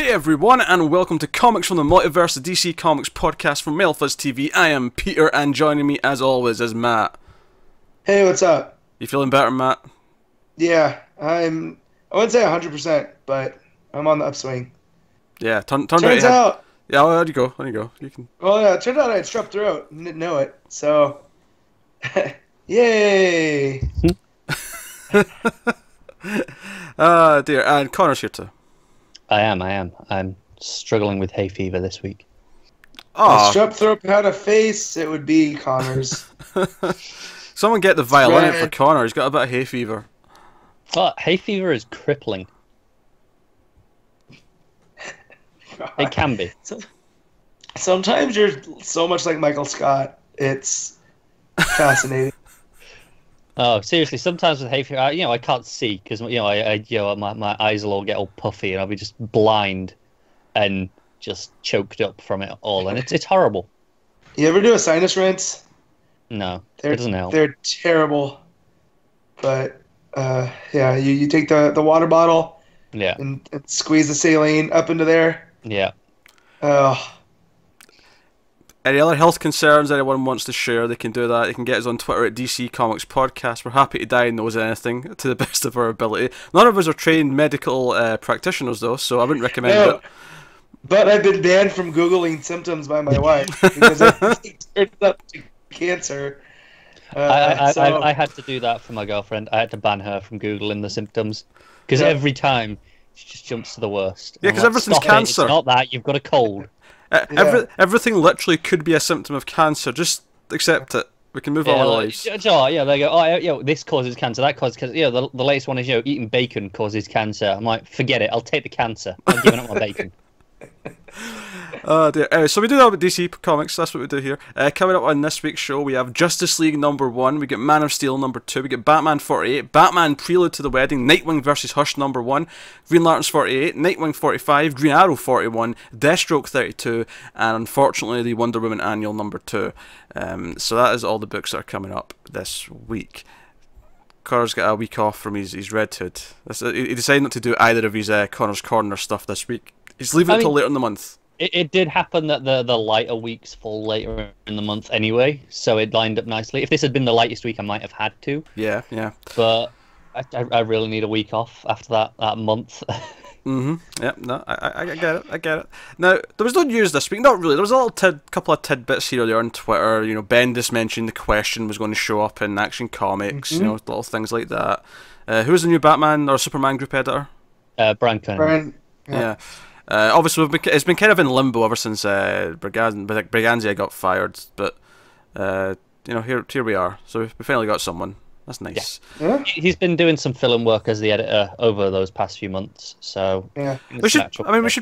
Hey everyone, and welcome to Comics from the Multiverse, the DC Comics podcast from MailFuzz TV. I am Peter, and joining me as always is Matt. Hey, what's up? You feeling better, Matt? Yeah, I wouldn't say 100%, but I'm on the upswing. Yeah, turns out. Yeah, well, there you go. There you go. You can. Well, yeah, it turned out I had strep throat and didn't know it. So, yay! Dear, and Connor's here too. I am. I'm struggling with hay fever this week. Oh, If strep throat had a face, it would be Connor's. someone get the violin out for Connor. He's got a bit of hay fever. Oh, hay fever is crippling. It can be. Sometimes you're so much like Michael Scott. It's fascinating. Oh, seriously, sometimes with hay fever, I can't see because my eyes will all get all puffy and I'll be just blind and just choked up from it all, and it's horrible. You ever do a sinus rinse? No, it doesn't help. They're terrible. But yeah, you take the water bottle, Yeah, and squeeze the saline up into there. yeah. Oh. Any other health concerns anyone wants to share, they can do that. They can get us on Twitter at DC Comics Podcast. We're happy to diagnose anything to the best of our ability. None of us are trained medical practitioners, though, so I wouldn't recommend it. But I've been banned from Googling symptoms by my wife because it turned up to cancer. I had to do that for my girlfriend. I had to ban her from Googling the symptoms because every time she just jumps to the worst. Yeah, because everything's cancer. It's not that. You've got a cold. Everything literally could be a symptom of cancer. Just accept it. We can move on our lives. Yeah, they go, oh, this causes cancer, that causes cancer. Yeah, the latest one is, eating bacon causes cancer. I'm like, forget it. I'll take the cancer. I'm giving up my bacon. Oh dear. Anyway, so we do that with DC Comics. That's what we do here. Coming up on this week's show, we have Justice League #1. We get Man of Steel #2. We get Batman 48. Batman Prelude to the Wedding. Nightwing vs. Hush #1. Green Lanterns 48. Nightwing 45. Green Arrow 41. Deathstroke 32. And unfortunately, the Wonder Woman Annual #2. So that is all the books that are coming up this week. Connor's got a week off from his Red Hood. He decided not to do either of his Connor's Corner stuff this week. He's leaving it till later in the month. It did happen that the lighter weeks fall later in the month anyway, so it lined up nicely. If this had been the lightest week, I might have had to. Yeah. But I really need a week off after that month. Yeah, no, I get it. Now, there was no news this week, not really. There was a little couple of tidbits here or there on Twitter. Bendis mentioned the Question was going to show up in Action Comics, little things like that. Who's the new Batman or Superman group editor? Brian Cunningham. Yeah. Obviously, it's been kind of in limbo ever since Briganzia got fired, but here we are. So we finally got someone. That's nice. Yeah. He's been doing some film work as the editor over those past few months, so yeah. We should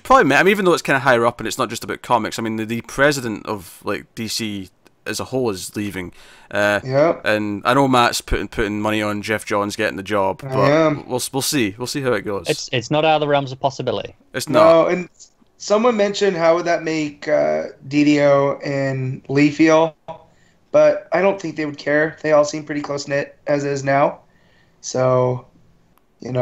probably even though it's kind of higher up and it's not just about comics. I mean, the president of DC as a whole is leaving. And I know Matt's putting money on Jeff Johns getting the job, but we'll see. We'll see how it goes. It's not out of the realms of possibility. It's not. No, and someone mentioned how would that make DDO and Lee feel, but I don't think they would care. They all seem pretty close knit as is now. So, if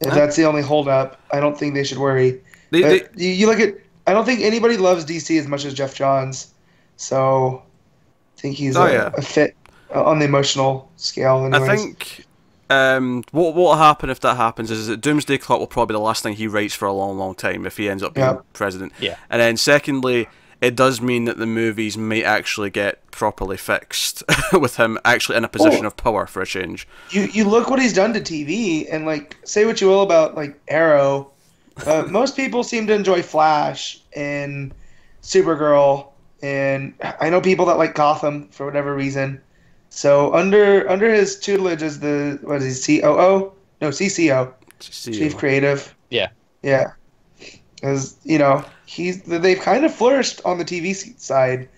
that's the only holdup, I don't think they should worry. You look at. I don't think anybody loves DC as much as Jeff Johns. So, I think he's a fit on the emotional scale. Anyways. I think what will happen if that happens is that Doomsday Clock will probably be the last thing he writes for a long, long time if he ends up being president. Yeah. And then secondly, it does mean that the movies may actually get properly fixed with him actually in a position of power for a change. You look what he's done to TV, and say what you will about Arrow, most people seem to enjoy Flash and Supergirl. And I know people that like Gotham for whatever reason. So under his tutelage as the COO? No, CCO. Chief Creative. Yeah. Yeah. As they've kind of flourished on the TV side.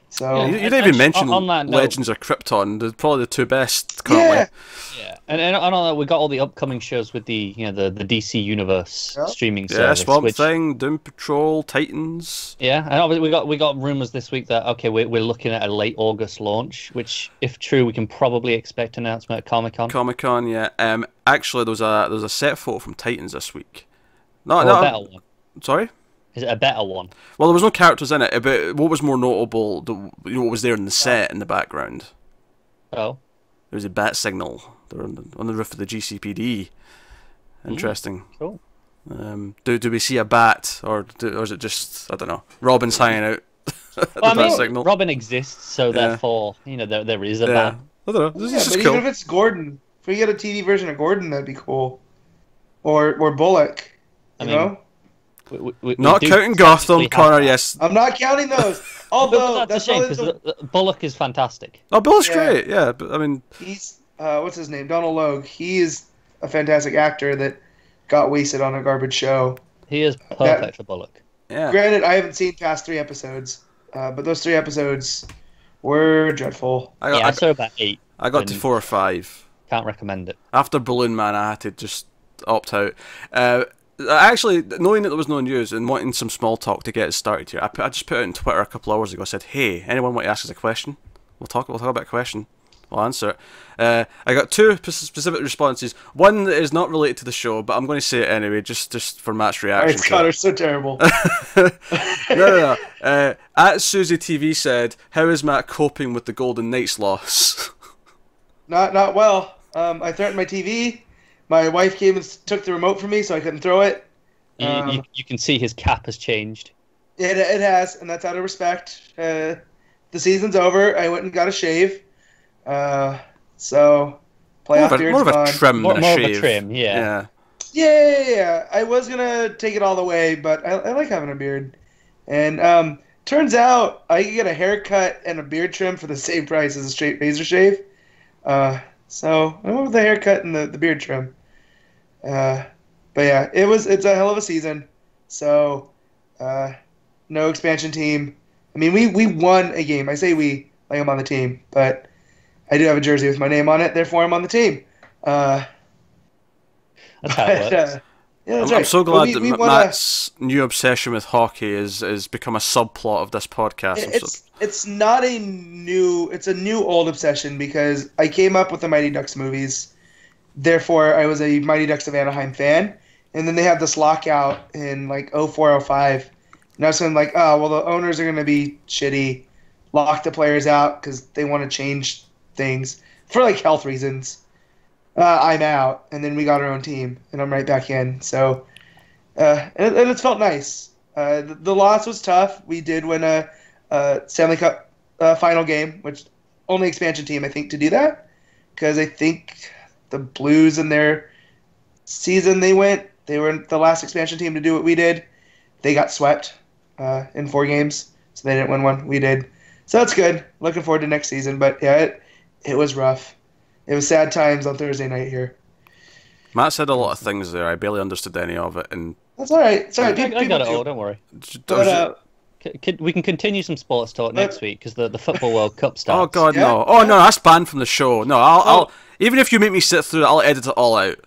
So you didn't even mention Legends of Krypton. They're probably the two best currently. Yeah. And on that, we got all the upcoming shows with the the DC Universe streaming service. Yeah, Swamp Thing, Doom Patrol, Titans. Yeah, and obviously we got rumors this week that we're looking at a late August launch, which if true, we can probably expect an announcement at Comic-Con. Yeah. Actually, there was a set photo from Titans this week. A better one. Sorry? Is it a better one? Well, there was no characters in it, but what was more notable, what was there in the set in the background? Oh. There was a bat signal. They were on the roof of the GCPD. Interesting. Cool. Do we see a bat, or is it just, I don't know, Robin's hanging out at the bat signal? Robin exists, so therefore, there is a bat. I don't know. This is but cool. even if it's Gordon, if we get a TV version of Gordon, that'd be cool. Or Bullock, you know? We not counting Gotham, Connor, yes. I'm not counting those. Although, that's a shame, because Bullock is fantastic. Oh, Bullock's great, yeah. But I mean... He's, what's his name? Donald Logue. He is a fantastic actor that got wasted on a garbage show. He is perfect for Bullock. Yeah. Granted, I haven't seen past 3 episodes, but those 3 episodes were dreadful. I saw about 8. I got to 4 or 5. Can't recommend it. After Balloon Man, I had to just opt out. Actually, knowing that there was no news and wanting some small talk to get it started here, I just put it on Twitter a couple hours ago. I said, "Hey, anyone want to ask us a question? We'll talk about a question. We'll answer it." I got 2 specific responses. One that is not related to the show, but I'm going to say it anyway, just for Matt's reaction. Alright, Connor's so terrible. No. At Susie TV said, "How is Matt coping with the Golden Knights loss?" Not well. I threatened my TV. My wife came and took the remote from me, so I couldn't throw it. You can see his cap has changed. It has, and that's out of respect. The season's over. I went and got a shave. So playoff beard's more of a gone. trim than a shave. More of a trim, yeah. Yeah. I was gonna take it all the way, but I like having a beard. And turns out I could get a haircut and a beard trim for the same price as a straight razor shave. So I went with the haircut and the beard trim. But yeah, it's a hell of a season. So no expansion team. I mean, we won a game. I say we, like I'm on the team, but I do have a jersey with my name on it. Therefore, I'm on the team. That's how it works. Yeah, that's I'm so glad that Matt's new obsession with hockey is become a subplot of this podcast. It's not a new... It's a new old obsession because I came up with the Mighty Ducks movies. Therefore, I was a Mighty Ducks of Anaheim fan. And then they had this lockout in like 04, 05. And I was like, oh, well, the owners are going to be shitty. Lock the players out because they want to change things for like health reasons. I'm out, and then we got our own team, and I'm right back in. So, and it's felt nice. The loss was tough. We did win a Stanley Cup final game, which only expansion team I think to do that, because I think the Blues in their season they were the last expansion team to do what we did. They got swept in 4 games, so they didn't win one. We did, so that's good. Looking forward to next season, but yeah, it was rough. It was sad times on Thursday night here. Matt said a lot of things there. I barely understood any of it, and that's all right. It's all right. I got it all. Don't worry. But, we can continue some sports talk next week because the Football World Cup starts. Oh God, no! Oh no, that's banned from the show. No, I'll even if you make me sit through it, I'll edit it all out.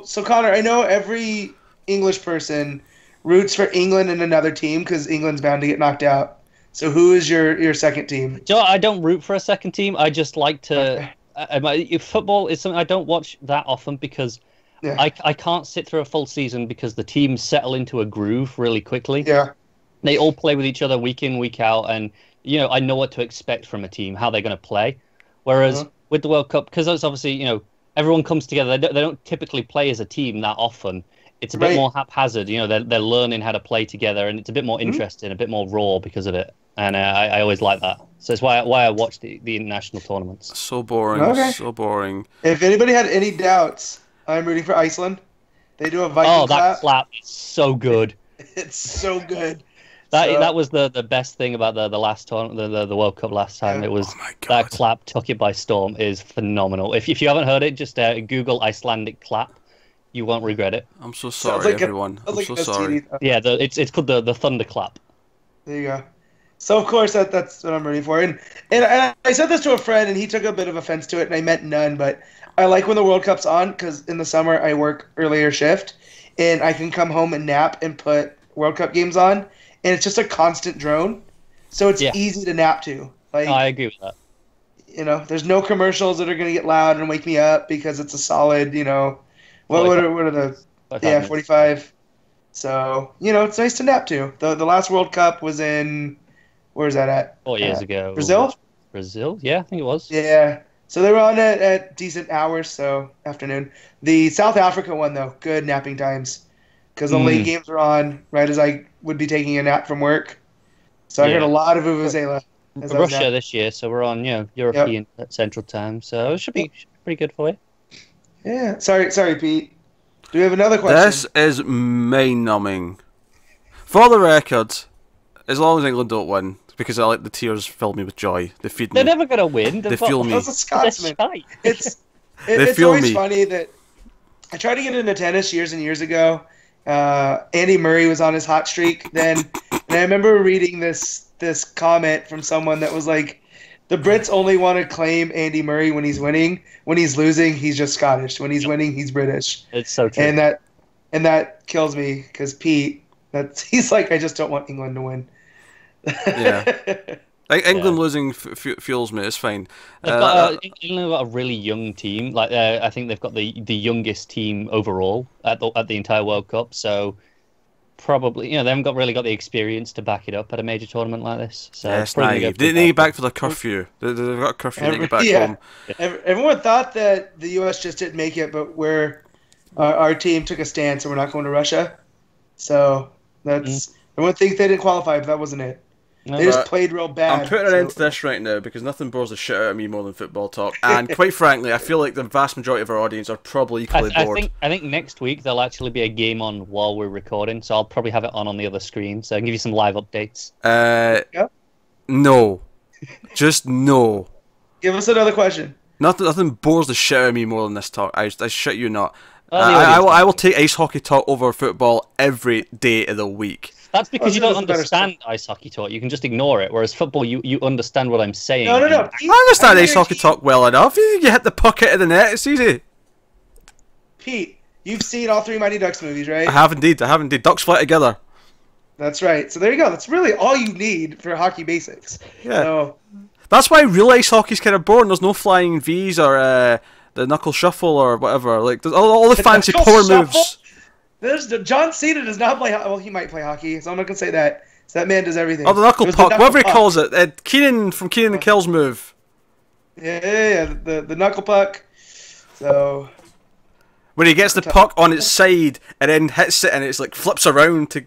So Connor, I know every English person roots for England and another team because England's bound to get knocked out. So who is your second team? Joe, I don't root for a second team. I just like to. Okay. Football is something I don't watch that often because I can't sit through a full season because the teams settle into a groove really quickly. Yeah. They all play with each other week in, week out, and I know what to expect from a team, how they're going to play. Whereas with the World Cup, because it's obviously, everyone comes together, they don't typically play as a team that often. It's a bit more haphazard, they're learning how to play together, and it's a bit more interesting, a bit more raw because of it. And I always like that. So it's why I watch the international tournaments. So boring, so boring. If anybody had any doubts, I'm rooting for Iceland. They do a Viking clap. That clap is so good. It's so good. That was the best thing about the last tournament, the World Cup last time. It was that clap took it by storm is phenomenal. If you haven't heard it, just Google Icelandic clap. You won't regret it. I'm so sorry, everyone. I'm so sorry. Yeah, it's called the thunder clap. There you go. So of course that's what I'm rooting for, and I said this to a friend, and he took a bit of offense to it, and I meant none. But I like when the World Cup's on because in the summer I work earlier shift, and I can come home and nap and put World Cup games on, and it's just a constant drone, so it's easy to nap to. Like, I agree with that. There's no commercials that are going to get loud and wake me up because it's a solid, what are the 45 So, it's nice to nap too. The last World Cup was in, where's that at? 4 years ago. Brazil? Brazil? Yeah, I think it was. Yeah. So they were on at decent hours, so afternoon. The South Africa one, though, good napping times. Because the late games were on right as I would be taking a nap from work. So I heard a lot of Vuvuzela. Russia this year, so we're on, European Central Time. So it should be pretty good for you. Yeah. Sorry, Pete. Do we have another question? This is mind-numbing. For the record, as long as England don't win, because I like the tears fill me with joy. They feed me. They're never going to win. They fuel me. That's a Scotsman. It's fuel always me. funny that I tried to get into tennis years and years ago. Andy Murray was on his hot streak then, and I remember reading this comment from someone that was like, the Brits only want to claim Andy Murray when he's winning. When he's losing, he's just Scottish. When he's winning, he's British. It's so true. And that kills me because Pete, he's like, I just don't want England to win. Yeah. England losing fuels me. It's fine. England have got a really young team. Like I think they've got the youngest team overall at the entire World Cup. So probably they haven't really got the experience to back it up at a major tournament like this. So it's naive. They need to get back for the curfew. They've got a curfew. They need to get back home. Everyone thought that the U.S. just didn't make it, but our team took a stance and we're not going to Russia. So that's everyone thinks they didn't qualify, but that wasn't it. They just played real bad. I'm putting an end to this right now because nothing bores the shit out of me more than football talk. And quite frankly, I feel like the vast majority of our audience are probably equally bored. I think next week there'll actually be a game on while we're recording, so I'll probably have it on the other screen, so I can give you some live updates. No. Just no. Give us another question. Nothing bores the shit out of me more than this talk. I shit you not. I will take ice hockey talk over football every day of the week. That's because you don't understand ice hockey talk. You can just ignore it. Whereas football, you understand what I'm saying. No. I understand ice hockey talk well enough. You hit the puck out of the net, it's easy. Pete, you've seen all 3 Mighty Ducks movies, right? I have indeed. Ducks fly together. That's right. So there you go. That's really all you need for hockey basics. Yeah. So, that's why real ice hockey's kind of boring. There's no flying V's or the knuckle shuffle or whatever. Like there's all the fancy power moves. John Cena does not play. Well, he might play hockey, so I'm not gonna say that. So that man does everything. Oh, the knuckle puck, whatever he calls it. Keenan from Keenan and Kel's move. Yeah, the knuckle puck. So when he gets the puck on its side and then hits it and it's like flips around to.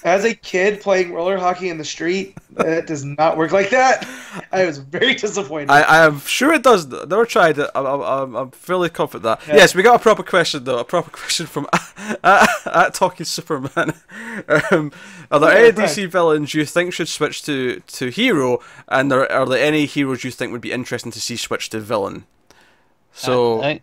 As a kid playing roller hockey in the street, it does not work like that. I was very disappointed. I am sure it does. I've never tried it. I'm fairly confident that. Yeah. Yes, we got a proper question though. A proper question from at Talking Superman. Are there any DC villains you think should switch to hero? And are there any heroes you think would be interesting to see switch to villain? So I think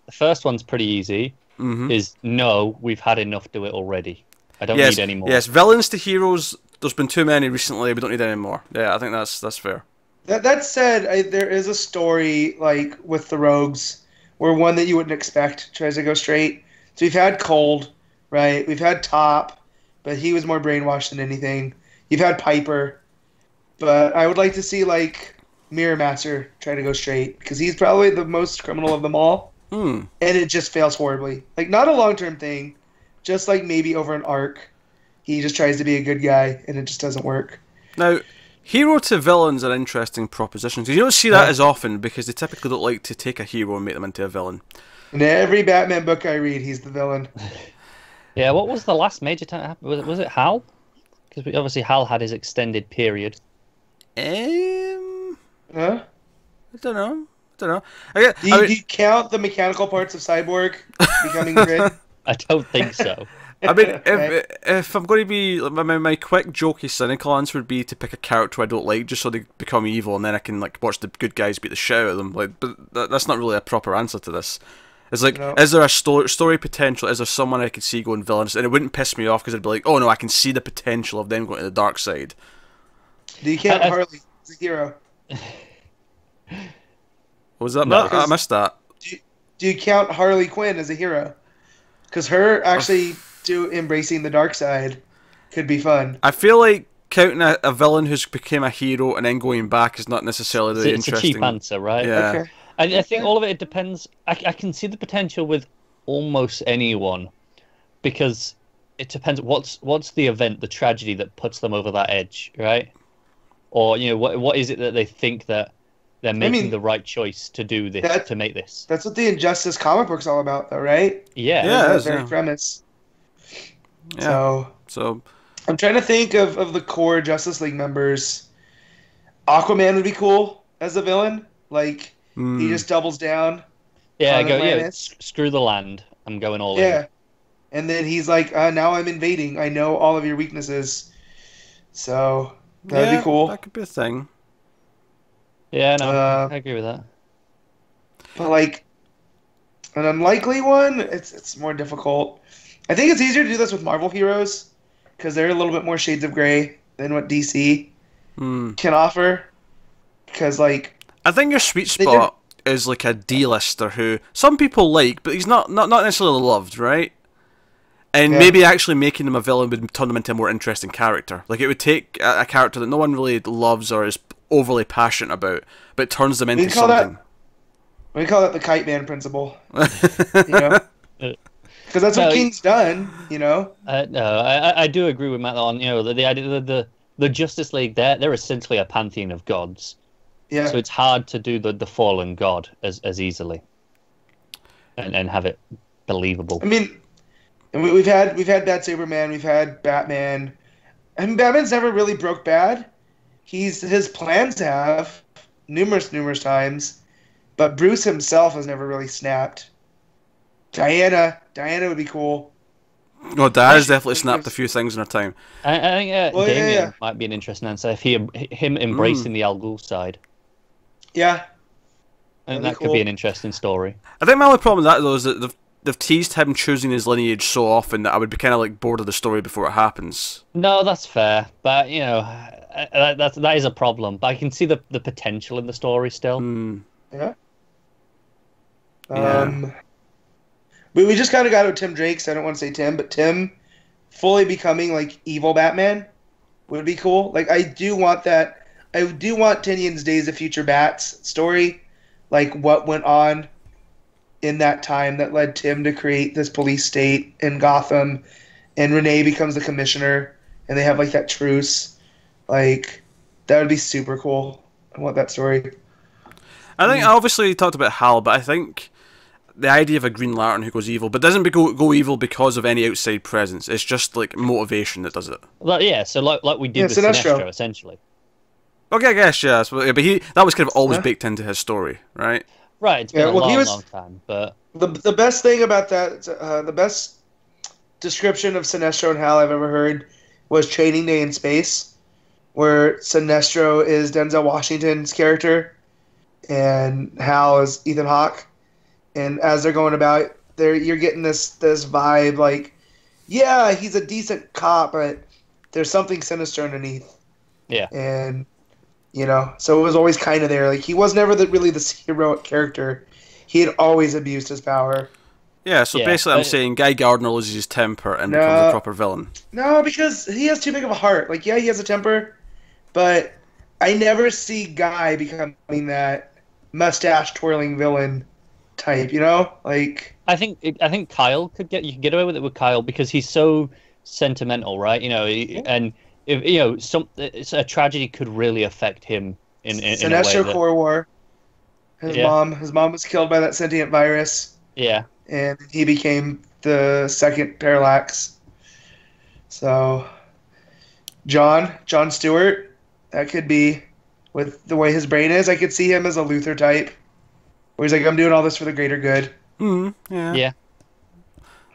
the first one's pretty easy. Is no, we've had enough to it already. I don't need any more. Yes, villains to heroes. There's been too many recently. We don't need any more. Yeah, I think that's fair. That said, there is a story like with the Rogues, where one that you wouldn't expect tries to go straight. So we've had Cold, right? We've had Top, but he was more brainwashed than anything. You've had Piper, but I would like to see like Mirror Master try to go straight because he's probably the most criminal of them all, and it just fails horribly. Like not a long-term thing. Just like maybe over an arc, he just tries to be a good guy, and it just doesn't work. Now, hero to villain's an interesting proposition, because you don't see that as often, because they typically don't like to take a hero and make them into a villain. In every Batman book I read, he's the villain. Yeah, what was the last major time? Was it Hal? Because obviously Hal had his extended period. Huh? I don't know. Do you count the mechanical parts of Cyborg becoming Grid? I don't think so. I mean, if I'm going to be my quick, jokey, cynical answer would be to pick a character I don't like, just so they become evil, and then I can like watch the good guys beat the shit out of them. Like, but that's not really a proper answer to this. It's like, is there a story potential? Is there someone I could see going villainous? And it wouldn't piss me off because I'd be like, oh no, I can see the potential of them going to the dark side. Do you count Harley as a hero? What was that? No, I missed that. Do you count Harley Quinn as a hero? Because her actually embracing the dark side could be fun. I feel like counting a villain who's became a hero and then going back is not necessarily the interesting. It's a cheap answer, right? Yeah. Okay. I think all of it depends. I can see the potential with almost anyone, because it depends. What's the event, the tragedy that puts them over that edge, right? Or what is it that they think that they're making the right choice to do this, to make this? That's what the Injustice comic book's all about, though, right? Yeah, that very premise. Yeah. So I'm trying to think of the core Justice League members. Aquaman would be cool as a villain. Like he just doubles down. Yeah, screw the land. I'm going all in. Yeah, and then he's like, now I'm invading. I know all of your weaknesses. So that'd be cool. That could be a thing. Yeah, no, I agree with that. But like an unlikely one, it's more difficult. I think it's easier to do this with Marvel heroes because they're a little bit more shades of gray than what DC can offer. Because like, I think your sweet spot is like a D-lister who some people like, but he's not necessarily loved, right? And maybe actually making them a villain would turn them into a more interesting character. Like it would take a character that no one really loves or is overly passionate about, but turns them into something. We call that the Kite Man principle. Because that's what King's done, No, I do agree with Matt on the idea the Justice League. They're essentially a pantheon of gods. Yeah. So it's hard to do the fallen god as easily, and have it believable. I mean, we've had Bat Saberman, we've had Batman. I mean, Batman's never really broke bad. His plans have numerous times, but Bruce himself has never really snapped. Diana would be cool. Oh, Diana's definitely snapped a few things in her time. I think Damian might be an interesting answer if him embracing the Al Ghul side. Yeah, I think that could be an interesting story. I think my only problem with that though is that they've teased him choosing his lineage so often that I would be kind of like bored of the story before it happens. No, that's fair, but that is a problem. But I can see the potential in the story still. Yeah. We just kind of got with Tim Drake, so I don't want to say Tim, but Tim fully becoming like evil Batman would be cool. Like I do want that. I do want Tynion's Days of Future Bats story, like what went on in that time that led Tim to create this police state in Gotham, and Renee becomes the commissioner, and they have like that truce. Like that would be super cool. I want that story. I think obviously you talked about Hal, but I think the idea of a Green Lantern who goes evil, but doesn't go evil because of any outside presence. It's just like motivation that does it. Well, yeah, so like we did with Sinestro, essentially. Okay, I guess, yeah. But that was kind of always baked into his story, right? Right, it's been a long time. But the best thing about that, the best description of Sinestro and Hal I've ever heard was Training Day in Space, where Sinestro is Denzel Washington's character, and Hal is Ethan Hawke. And as they're going about, you're getting this vibe like, yeah, he's a decent cop, but there's something sinister underneath. Yeah. And so it was always kind of there. Like he was never really the heroic character. He had always abused his power. Yeah. So basically, I'm saying Guy Gardner loses his temper and becomes a proper villain. No, because he has too big of a heart. Like, yeah, he has a temper, but I never see Guy becoming that mustache twirling villain type. Like I think Kyle you could get away with it with Kyle because he's so sentimental, right? And if a tragedy could really affect him in Sinestro a way Corps War. His mom was killed by that sentient virus. Yeah. And he became the second Parallax. So John Stewart, that could be, with the way his brain is, I could see him as a Luthor type. Where he's like, I'm doing all this for the greater good. Yeah.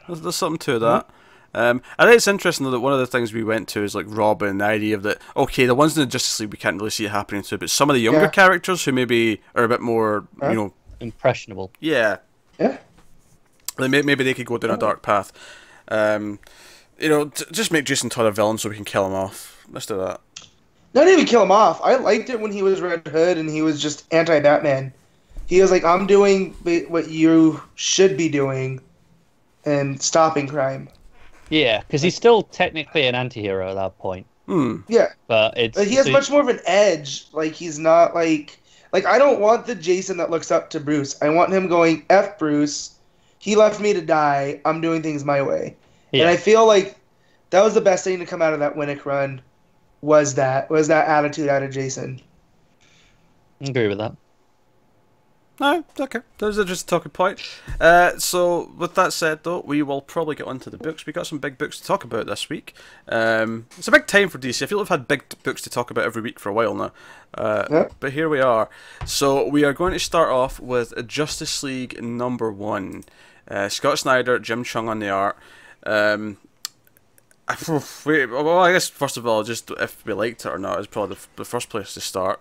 There's something to that. I think it's interesting though that one of the things we went to is like Robin, the idea of that, okay, the ones in the Justice League we can't really see it happening to, but some of the younger characters who maybe are a bit more, impressionable. Yeah. Yeah. Like maybe they could go down a dark path. Just make Jason Todd a villain so we can kill him off. Let's do that. Not even kill him off. I liked it when he was Red Hood and he was just anti-Batman. He was like, I'm doing what you should be doing and stopping crime. Yeah, because he's still technically an anti-hero at that point. Yeah. But he has much more of an edge. Like, he's not like I don't want the Jason that looks up to Bruce. I want him going, F Bruce. He left me to die. I'm doing things my way. And I feel like that was the best thing to come out of that Winnick run. Was that attitude out of Jason? I agree with that. No, okay. There's just a talking point. So, with that said, though, we will probably get onto the books. We got some big books to talk about this week. It's a big time for DC. I feel like we've had big books to talk about every week for a while now. But here we are. So, we are going to start off with Justice League #1. Scott Snyder, Jim Cheung on the art. Well, I guess, first of all, just if we liked it or not is probably the first place to start.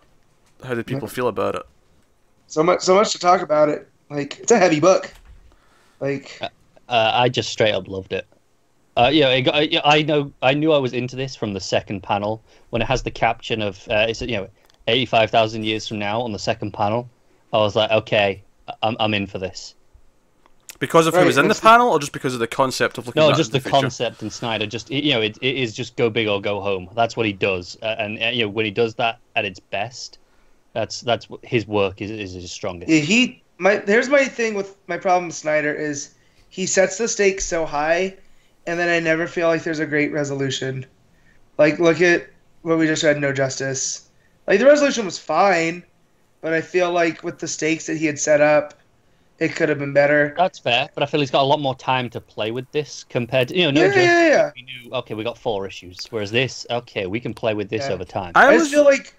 How did people feel about it? So much to talk about it. Like, it's a heavy book. Like, I just straight up loved it. I knew I was into this from the second panel when it has the caption of 85,000 years from now on the second panel. I was like, okay, I'm in for this. Because of who was in the panel, or just because of the concept of looking at just the the concept, and Snyder it is just go big or go home. That's what he does, and when he does that at its best, that's what his work is his strongest. Yeah, here's my thing with my problem with Snyder is he sets the stakes so high, and then I never feel like there's a great resolution. Like, look at what we just read, No Justice. Like, the resolution was fine, but I feel like with the stakes that he had set up, it could have been better. That's fair, but I feel he's got a lot more time to play with this compared to, No Justice. We knew, okay, we got 4 issues, whereas this, okay, we can play with this over time. I just feel like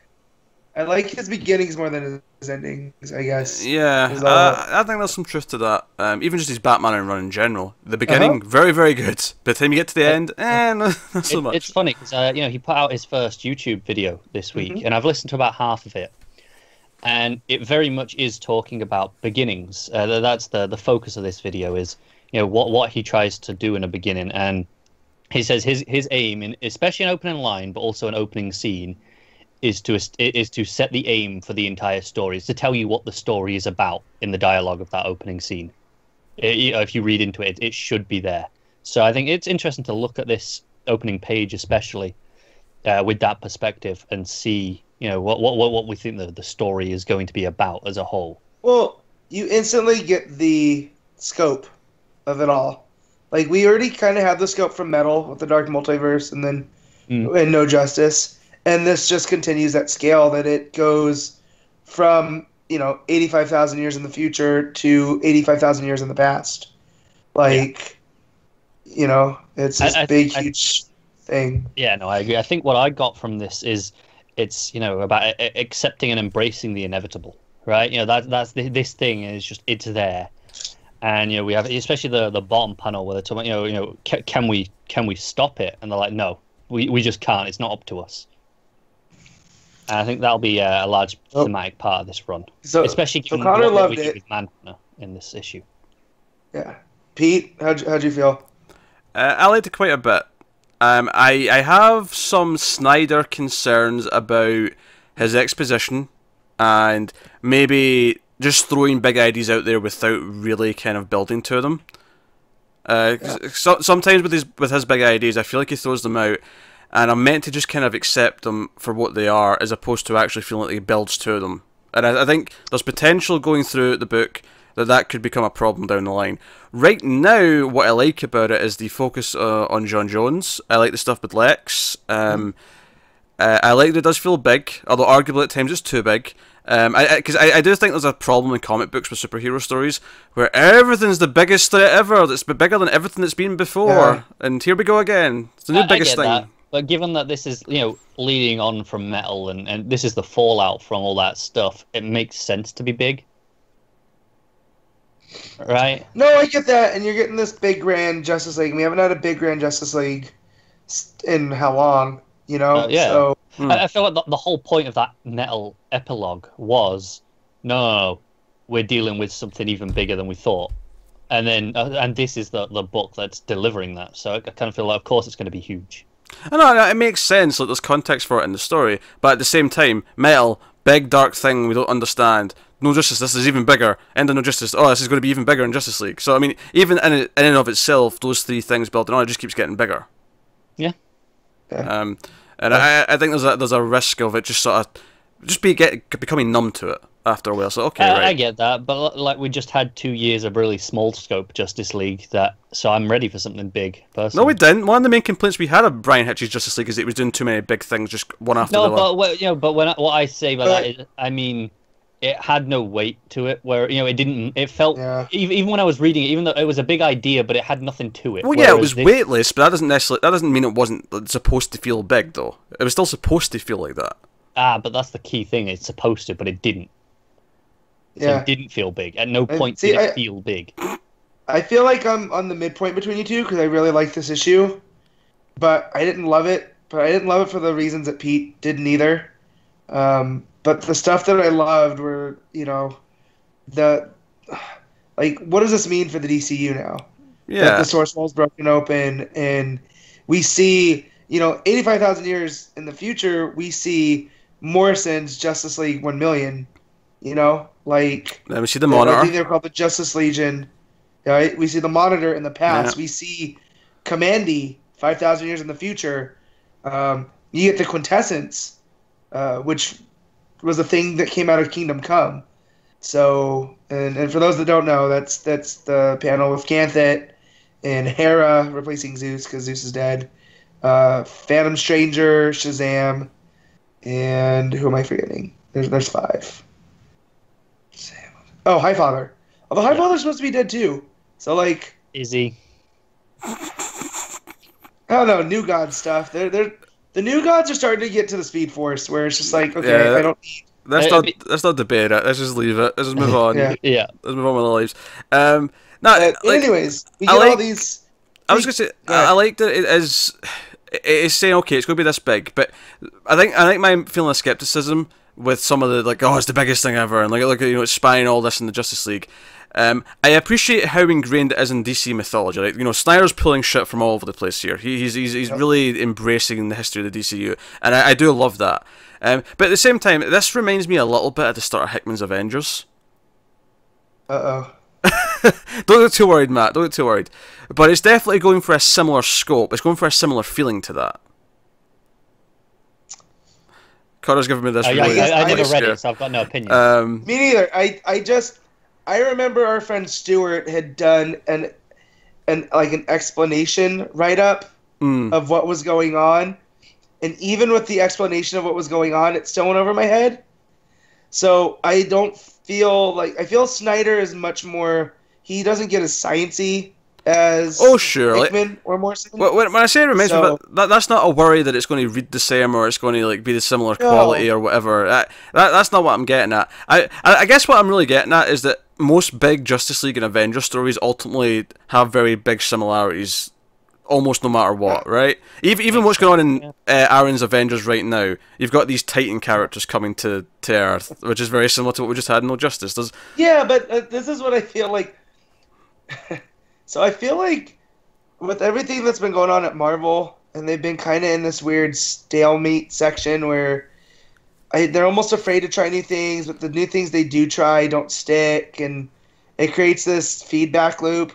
I like his beginnings more than his endings, I guess. Yeah, I think there's some truth to that. Even just his Batman run in general. The beginning, very, very good. By the time you get to the end, not so much. It's funny, because he put out his first YouTube video this week, and I've listened to about half of it. And it very much is talking about beginnings. That's the focus of this video is, what he tries to do in a beginning. And he says his aim, especially an opening line, but also an opening scene, is to set the aim for the entire story. Is to tell you what the story is about in the dialogue of that opening scene. If you read into it, it should be there. So I think it's interesting to look at this opening page, especially with that perspective, and see. What we think the story is going to be about as a whole. Well, you instantly get the scope of it all. Like, we already kind of had the scope from Metal with the Dark Multiverse and then and No Justice. And this just continues that scale that it goes from, 85,000 years in the future to 85,000 years in the past. Like, it's this huge thing. Yeah, no, I agree. I think what I got from this is it's about accepting and embracing the inevitable, right? That's this thing is just, it's there, and we have especially the bottom panel where they're talking about can we stop it, and they're like, no, we just can't. It's not up to us. And I think that'll be a large thematic part of this run, especially given Connor what loved we it did with Manhunter in this issue. Yeah, Pete, how'd you feel? I liked it quite a bit. I have some Snyder concerns about his exposition and maybe just throwing big ideas out there without really kind of building to them. Sometimes with his big ideas, I feel like he throws them out, and I'm meant to just kind of accept them for what they are, as opposed to actually feeling like he builds to them. And I think there's potential going through the book that could become a problem down the line. Right now, what I like about it is the focus on John Jones. I like the stuff with Lex. I like that it does feel big, although arguably at times it's too big. Because I do think there's a problem in comic books with superhero stories where everything's the biggest threat ever. That's bigger than everything that's been before. And here we go again. It's the new biggest thing. That. But given that this is, leading on from Metal and this is the fallout from all that stuff, it makes sense to be big. Right? No, I get that, and you're getting this big grand Justice League. We haven't had a big grand Justice League in how long, Yeah. So I feel like the whole point of that Metal epilogue was, no, we're dealing with something even bigger than we thought, and then and this is the book that's delivering that. So I kind of feel like, of course, it's going to be huge. I know, it makes sense. Like, there's context for it in the story, but at the same time, Metal, big dark thing we don't understand. No Justice, this is even bigger. End of No Justice, this is going to be even bigger in Justice League. So, I mean, even in and of itself, those three things building on, it just keeps getting bigger. Yeah. And I think there's a risk of it just sort of becoming numb to it. after a while. So okay, right. I get that, but like we just had 2 years of really small scope Justice League, so I'm ready for something big. Personally. No, we didn't. One of the main complaints we had of Brian Hitch's Justice League is it was doing too many big things, just one after the other. But what I say by that is, I mean, it had no weight to it. Where it didn't. It felt even when I was reading it, even though it was a big idea, but it had nothing to it. Well, yeah, it was weightless, but that doesn't mean it wasn't supposed to feel big, though. It was still supposed to feel like that. But that's the key thing. It's supposed to, but it didn't. So it didn't feel big. At no point did it feel big. I feel like I'm on the midpoint between you two because I really like this issue, but I didn't love it. But I didn't love it for the reasons that Pete didn't either. But the stuff that I loved were, what does this mean for the DCU now? Yeah. That the source wall's broken open, and we see, 85,000 years in the future, we see Morrison's Justice League 1 million. Let me see the Monitor. I think they're called the Justice Legion. Right? We see the Monitor in the past. Yeah. We see Commandy 5,000 years in the future. You get the Quintessence, which was a thing that came out of Kingdom Come. So, and for those that don't know, that's the panel with Canthet and Hera replacing Zeus because Zeus is dead. Phantom Stranger, Shazam, and who am I forgetting? There's 5. Oh, Highfather. Although Highfather's supposed to be dead too. So is he? I don't know, New God stuff. The New Gods are starting to get to the Speed Force where it's just like, okay, I don't need. Let's not debate it. Let's just leave it. Let's just move on. Yeah. Let's move on with our lives. Anyways, we get all these. I was gonna say I like that it is. It's saying okay, it's going to be this big, but I think my feeling of skepticism with some of the it's the biggest thing ever, and look it's spying all this in the Justice League. I appreciate how ingrained it is in DC mythology. Snyder's pulling shit from all over the place here. He's really embracing the history of the DCU, and I do love that. But at the same time, this reminds me a little bit of the start of Hickman's Avengers. Don't get too worried, Matt. Don't get too worried. But it's definitely going for a similar scope. It's going for a similar feeling to that. Connor's giving me this. I never read it, so I've got no opinion. Me neither. I remember our friend Stuart had done an explanation write-up of what was going on, and even with the explanation of what was going on, it still went over my head. So I don't feel I feel Snyder is much more. He doesn't get as sciencey as Hickman or Morrison. When I say it reminds me, that's not a worry that it's going to read the same or it's going to be the similar quality or whatever. That's not what I'm getting at. I guess what I'm really getting at is that most big Justice League and Avengers stories ultimately have very big similarities, almost no matter what, right? Even what's going on in Aaron's Avengers right now, you've got these Titan characters coming to Earth, which is very similar to what we just had in No Justice. Yeah, but this is what I feel like. So I feel like with everything that's been going on at Marvel, and they've been kind of in this weird stalemate section where they're almost afraid to try new things, but the new things they do try don't stick, and it creates this feedback loop.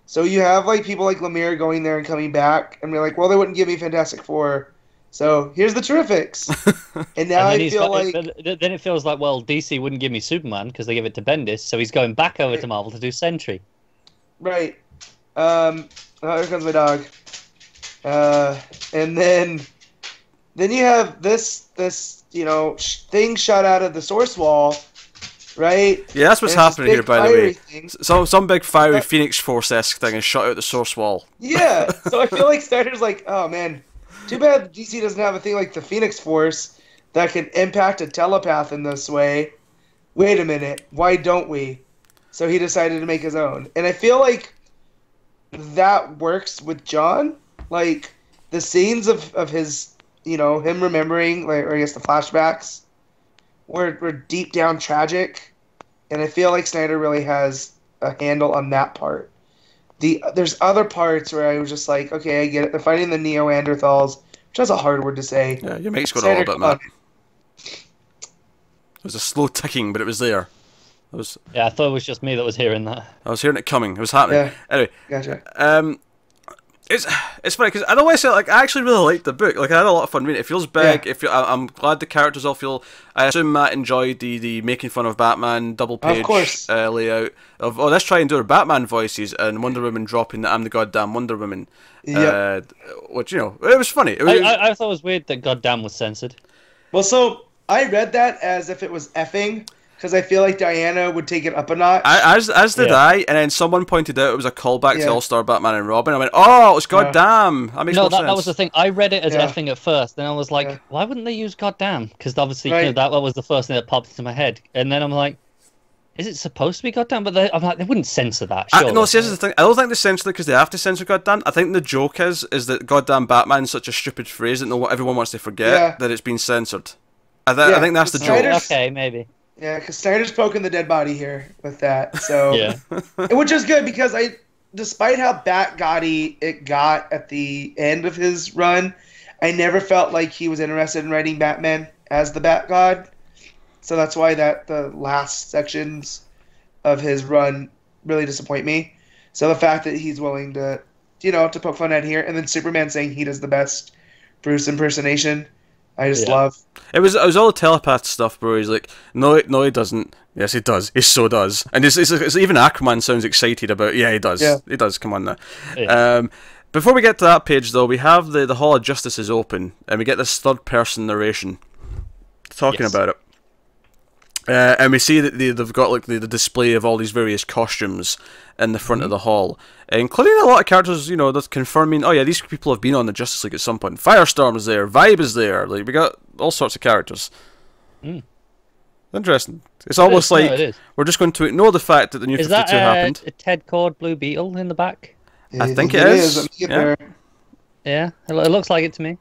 So you have people like Lemire going there and coming back, and they're like, well, they wouldn't give me Fantastic Four, so here's the Terrifics. And now I feel then it feels like, well, DC wouldn't give me Superman because they give it to Bendis, so he's going back over to Marvel to do Sentry. Right. Here comes my dog. And then you have this thing shot out of the source wall, right? Yeah, that's what's happening here, by the way. Some big fiery Phoenix Force-esque thing is shot out the source wall. Yeah, so I feel like Snyder's oh man, too bad DC doesn't have a thing like the Phoenix Force that can impact a telepath in this way. Wait a minute, why don't we? So he decided to make his own. And I feel like that works with John. The scenes of his, him remembering, or I guess the flashbacks, were deep down tragic. And I feel like Snyder really has a handle on that part. There's other parts where I was just okay, I get it. They're fighting the Neanderthals, which is a hard word to say. Yeah, your mate's got all of it, man. It was a slow ticking, but it was there. I thought it was just me that was hearing that. I was hearing it coming. It was happening. Yeah. Anyway, gotcha. It's funny because I don't want to say like I actually really liked the book. Like I had a lot of fun reading it. It feels big. I'm glad the characters all feel. I assume Matt enjoyed the making fun of Batman double page layout of let's try and do our Batman voices and Wonder Woman dropping the I'm the goddamn Wonder Woman. Which it was funny. I thought it was weird that goddamn was censored. Well, so I read that as if it was effing. Because I feel like Diana would take it up a notch. As did I, and then someone pointed out it was a callback to All-Star Batman and Robin. I went, oh, it's goddamn. That makes more sense. That was the thing. I read it as effing at first, then I was like, why wouldn't they use goddamn? Because obviously that was the first thing that popped into my head. And then I'm like, is it supposed to be goddamn? But I'm like, they wouldn't censor that. Surely. No, see, this is the thing. I don't think they censor it because they have to censor goddamn. I think the joke is that goddamn Batman is such a stupid phrase that everyone wants to forget that it's been censored. I think that's the joke. Okay, maybe. Yeah, because Snyder's poking the dead body here with that. So, which is good because despite how Bat-gaudy it got at the end of his run, I never felt like he was interested in writing Batman as the Bat God. So that's why the last sections of his run really disappoint me. So the fact that he's willing to, to poke fun at here, and then Superman saying he does the best Bruce impersonation. I just love. It was all the telepath stuff, bro. He's like, no, he doesn't. Yes, he does. He so does. And it's even Aquaman sounds excited about. Yeah, he does. Yeah. He does. Come on now. Yeah. Before we get to that page, though, we have the Hall of Justice is open, and we get this third-person narration talking about it. And we see that they've got like the display of all these various costumes in the front of the hall, including a lot of characters, that's confirming, oh yeah, these people have been on the Justice League at some point. Firestorm's there, Vibe is there, like we got all sorts of characters. Interesting. It's almost like we're just going to ignore the fact that the New 52 happened. Is that a Ted Cord Blue Beetle in the back? I think it is. Yeah, it looks like it to me.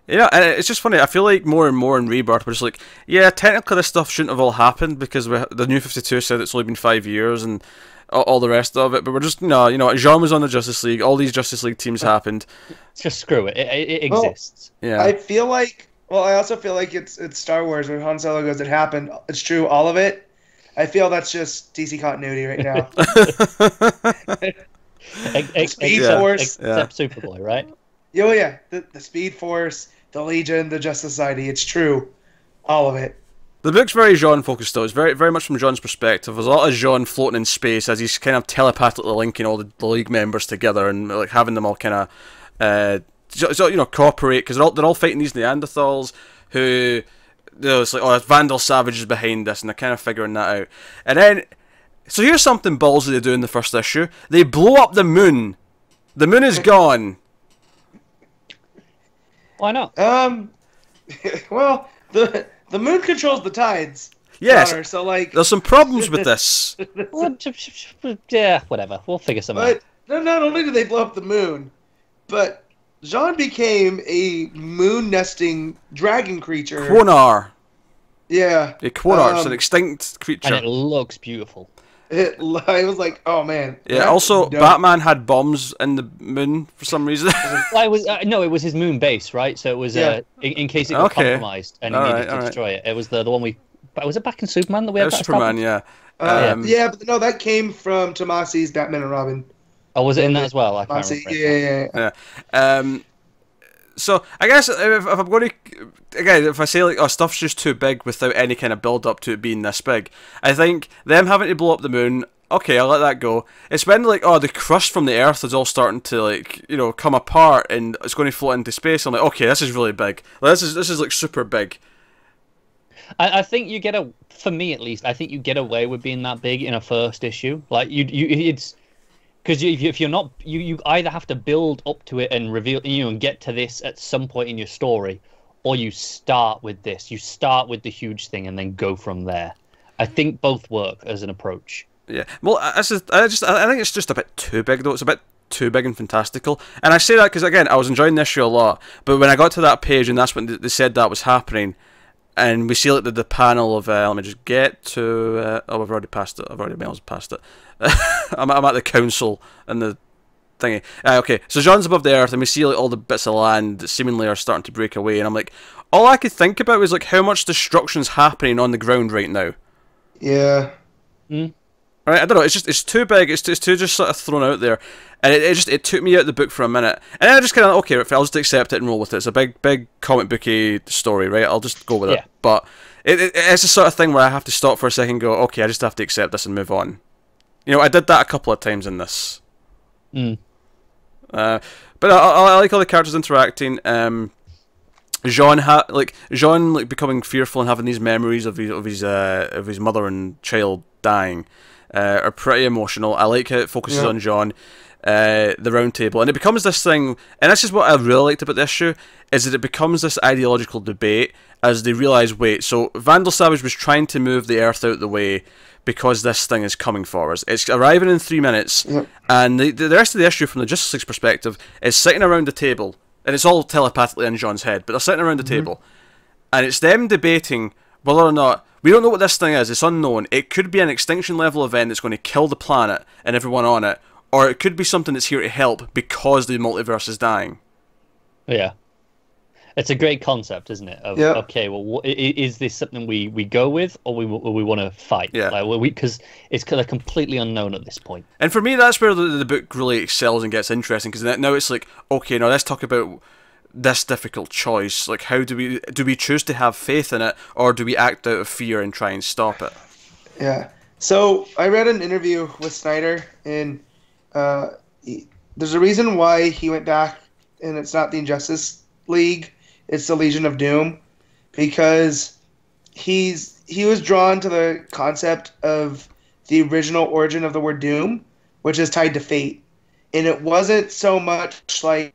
Yeah, and it's just funny. I feel like more and more in Rebirth, we're just like, yeah, technically this stuff shouldn't have all happened because the New 52 said it's only been 5 years and all the rest of it. But we're just, Jean was on the Justice League. All these Justice League teams happened. Just screw it. It exists. Yeah. I feel like, I also feel like it's Star Wars where Han Solo goes, it happened. It's true, all of it. I feel that's just DC continuity right now. Speed Force. Except Superboy, right? Oh, yeah. The Speed Force, the Legion, the Justice Society. It's true. All of it. The book's very Jean focused though. It's very, very much from Jean's perspective. There's a lot of Jean floating in space as he's kind of telepathically linking all the League members together and like having them all kind of, cooperate because they're all fighting these Neanderthals who, it's like, Vandal Savage is behind this, and they're kind of figuring that out. And then, so here's something ballsy they do in the first issue. They blow up the moon. The moon is gone. Why not? Well, the moon controls the tides. Yes. Connor, so like, there's some problems with this. Yeah, whatever. We'll figure something out. Not only did they blow up the moon, but Jean became a moon nesting dragon creature. Quonar. Yeah. A Quonar. It's an extinct creature. And it looks beautiful. I was like, oh man. Yeah. Also, dope. Batman had bombs in the moon for some reason. Well, it was his moon base, right? So it was in case it got compromised and he needed to destroy it. It was the one we. Was it back in Superman that we had? It was Superman, yeah. But no, that came from Tomasi's Batman and Robin. Oh, was it in that as well? I can't remember. Yeah. So I guess if I'm going to, again, if I say like, oh, stuff's just too big without any kind of build up to it being this big, I think them having to blow up the moon, okay, I'll let that go. It's when like, oh, the crust from the Earth is all starting to like, come apart and it's going to float into space. I'm like, okay, this is really big. This is like super big. I think you get for me at least, I think you get away with being that big in a first issue. Like it's. Because if you're not, you either have to build up to it and reveal, and get to this at some point in your story, or you start with this. You start with the huge thing and then go from there. I think both work as an approach. Yeah. Well, I think it's just a bit too big though. It's a bit too big and fantastical. And I say that because again, I was enjoying this issue a lot. But when I got to that page and that's when they said that was happening, and we see like the panel of let me just get to I've already passed it. I've already mailed past it. I'm at the council and the thingy. Okay, so Jean's above the Earth and we see like all the bits of land that seemingly are starting to break away, and I'm like, all I could think about was like how much destruction's happening on the ground right now. Yeah. Right, I don't know. It's too big. It's too just sort of thrown out there, and it took me out of the book for a minute, and I just kind of okay, I'll just accept it and roll with it. It's a big comic booky story, right? I'll just go with it. But it's the sort of thing where I have to stop for a second, and go, okay, I just have to accept this and move on. You know, I did that a couple of times in this. But I like all the characters interacting. Jean becoming fearful and having these memories of his mother and child dying. Are pretty emotional. I like how it focuses on John, the round table, and it becomes this thing, and this is what I really liked about the issue, is that it becomes this ideological debate as they realise, wait, so Vandal Savage was trying to move the Earth out the way because this thing is coming for us. It's arriving in 3 minutes, and the rest of the issue, from the Justice League's perspective, is sitting around the table, and it's all telepathically in John's head, but they're sitting around the table, and it's them debating whether or not, we don't know what this thing is, it's unknown. It could be an extinction level event that's going to kill the planet and everyone on it, or it could be something that's here to help because the multiverse is dying. Yeah. It's a great concept, isn't it? Okay, well, is this something we go with, or we want to fight? Yeah. Because it's kind of completely unknown at this point. And for me, that's where the book really excels and gets interesting, because now it's like, okay, now let's talk about this difficult choice. Like, how do we choose to have faith in it, or do we act out of fear and try and stop it? Yeah. So I read an interview with Snyder, and there's a reason why he went back, and it's not the Injustice League, it's the Legion of Doom, because he was drawn to the concept of the original origin of the word doom, which is tied to fate. And it wasn't so much like,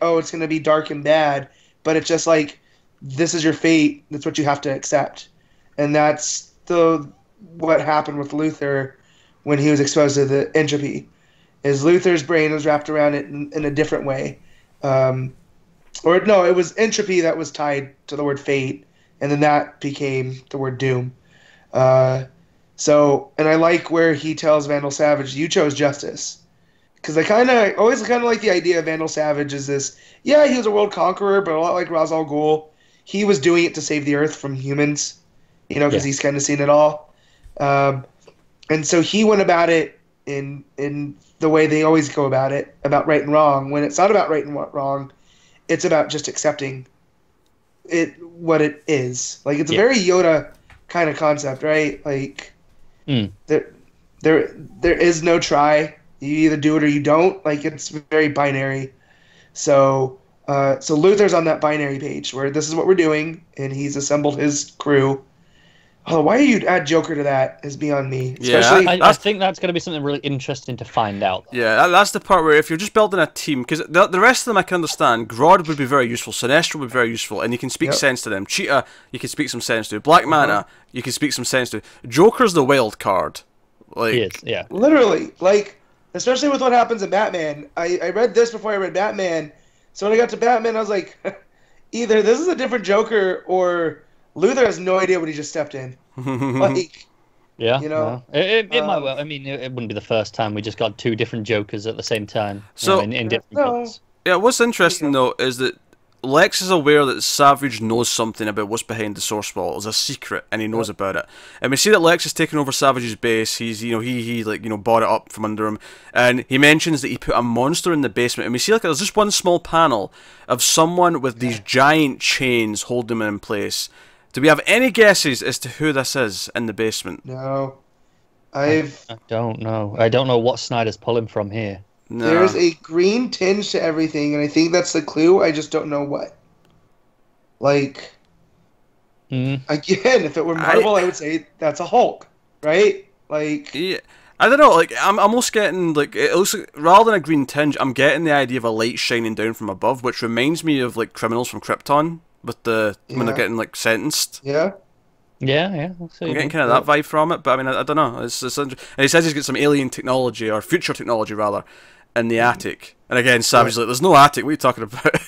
oh, it's going to be dark and bad, but it's just like, this is your fate, that's what you have to accept. And that's what happened with Luthor when he was exposed to the entropy, is Luthor's brain was wrapped around it in a different way. Or no, it was entropy that was tied to the word fate, and then that became the word doom. And I like where he tells Vandal Savage, you chose justice. Because I always kind of like the idea of Vandal Savage is this, he was a world conqueror, but a lot like Ra's al Ghul, he was doing it to save the Earth from humans, because he's kind of seen it all. And so he went about it in the way they always go about it, about right and wrong, when it's not about right and wrong, it's about just accepting it, what it is. Like, it's a very Yoda kind of concept, right? Like, there is no try. You either do it or you don't. Like, it's very binary. So Luthor's on that binary page where this is what we're doing, and he's assembled his crew. Oh, why you'd add Joker to that is beyond me. Especially, I think that's going to be something really interesting to find out. Yeah, that's the part where if you're just building a team, because the rest of them I can understand. Grodd would be very useful, Sinestro would be very useful, and you can speak sense to them. Cheetah, you can speak some sense to. Black Manta, you can speak some sense to. Joker's the wild card. Like, he is, yeah. Literally, like, especially with what happens in Batman. I read this before I read Batman, so when I got to Batman, I was like, either this is a different Joker, or Luthor has no idea what he just stepped in. Like, it might well. I mean, it wouldn't be the first time we just got two different Jokers at the same time. So in different colours. Yeah, what's interesting though is that Lex is aware that Savage knows something about what's behind the Source Wall. There's a secret, and he knows about it. And we see that Lex has taken over Savage's base. He's, he bought it up from under him. And he mentions that he put a monster in the basement. And we see there's just one small panel of someone with these giant chains holding him in place. Do we have any guesses as to who this is in the basement? No. I don't know. I don't know what Snyder's pulling from here. No. There's a green tinge to everything, and I think that's the clue. I just don't know what. Like, again, if it were Marvel, I would say that's a Hulk, right? Like, yeah, I don't know. Like, I'm almost getting like, it looks like, rather than a green tinge, I'm getting the idea of a light shining down from above, which reminds me of like criminals from Krypton with when they're getting like sentenced. Yeah. Yeah. I'm getting kind of that vibe from it, but I mean, I don't know. It's and he says he's got some alien technology, or future technology rather, in the attic. And again, Savage is like, there's no attic, what are you talking about?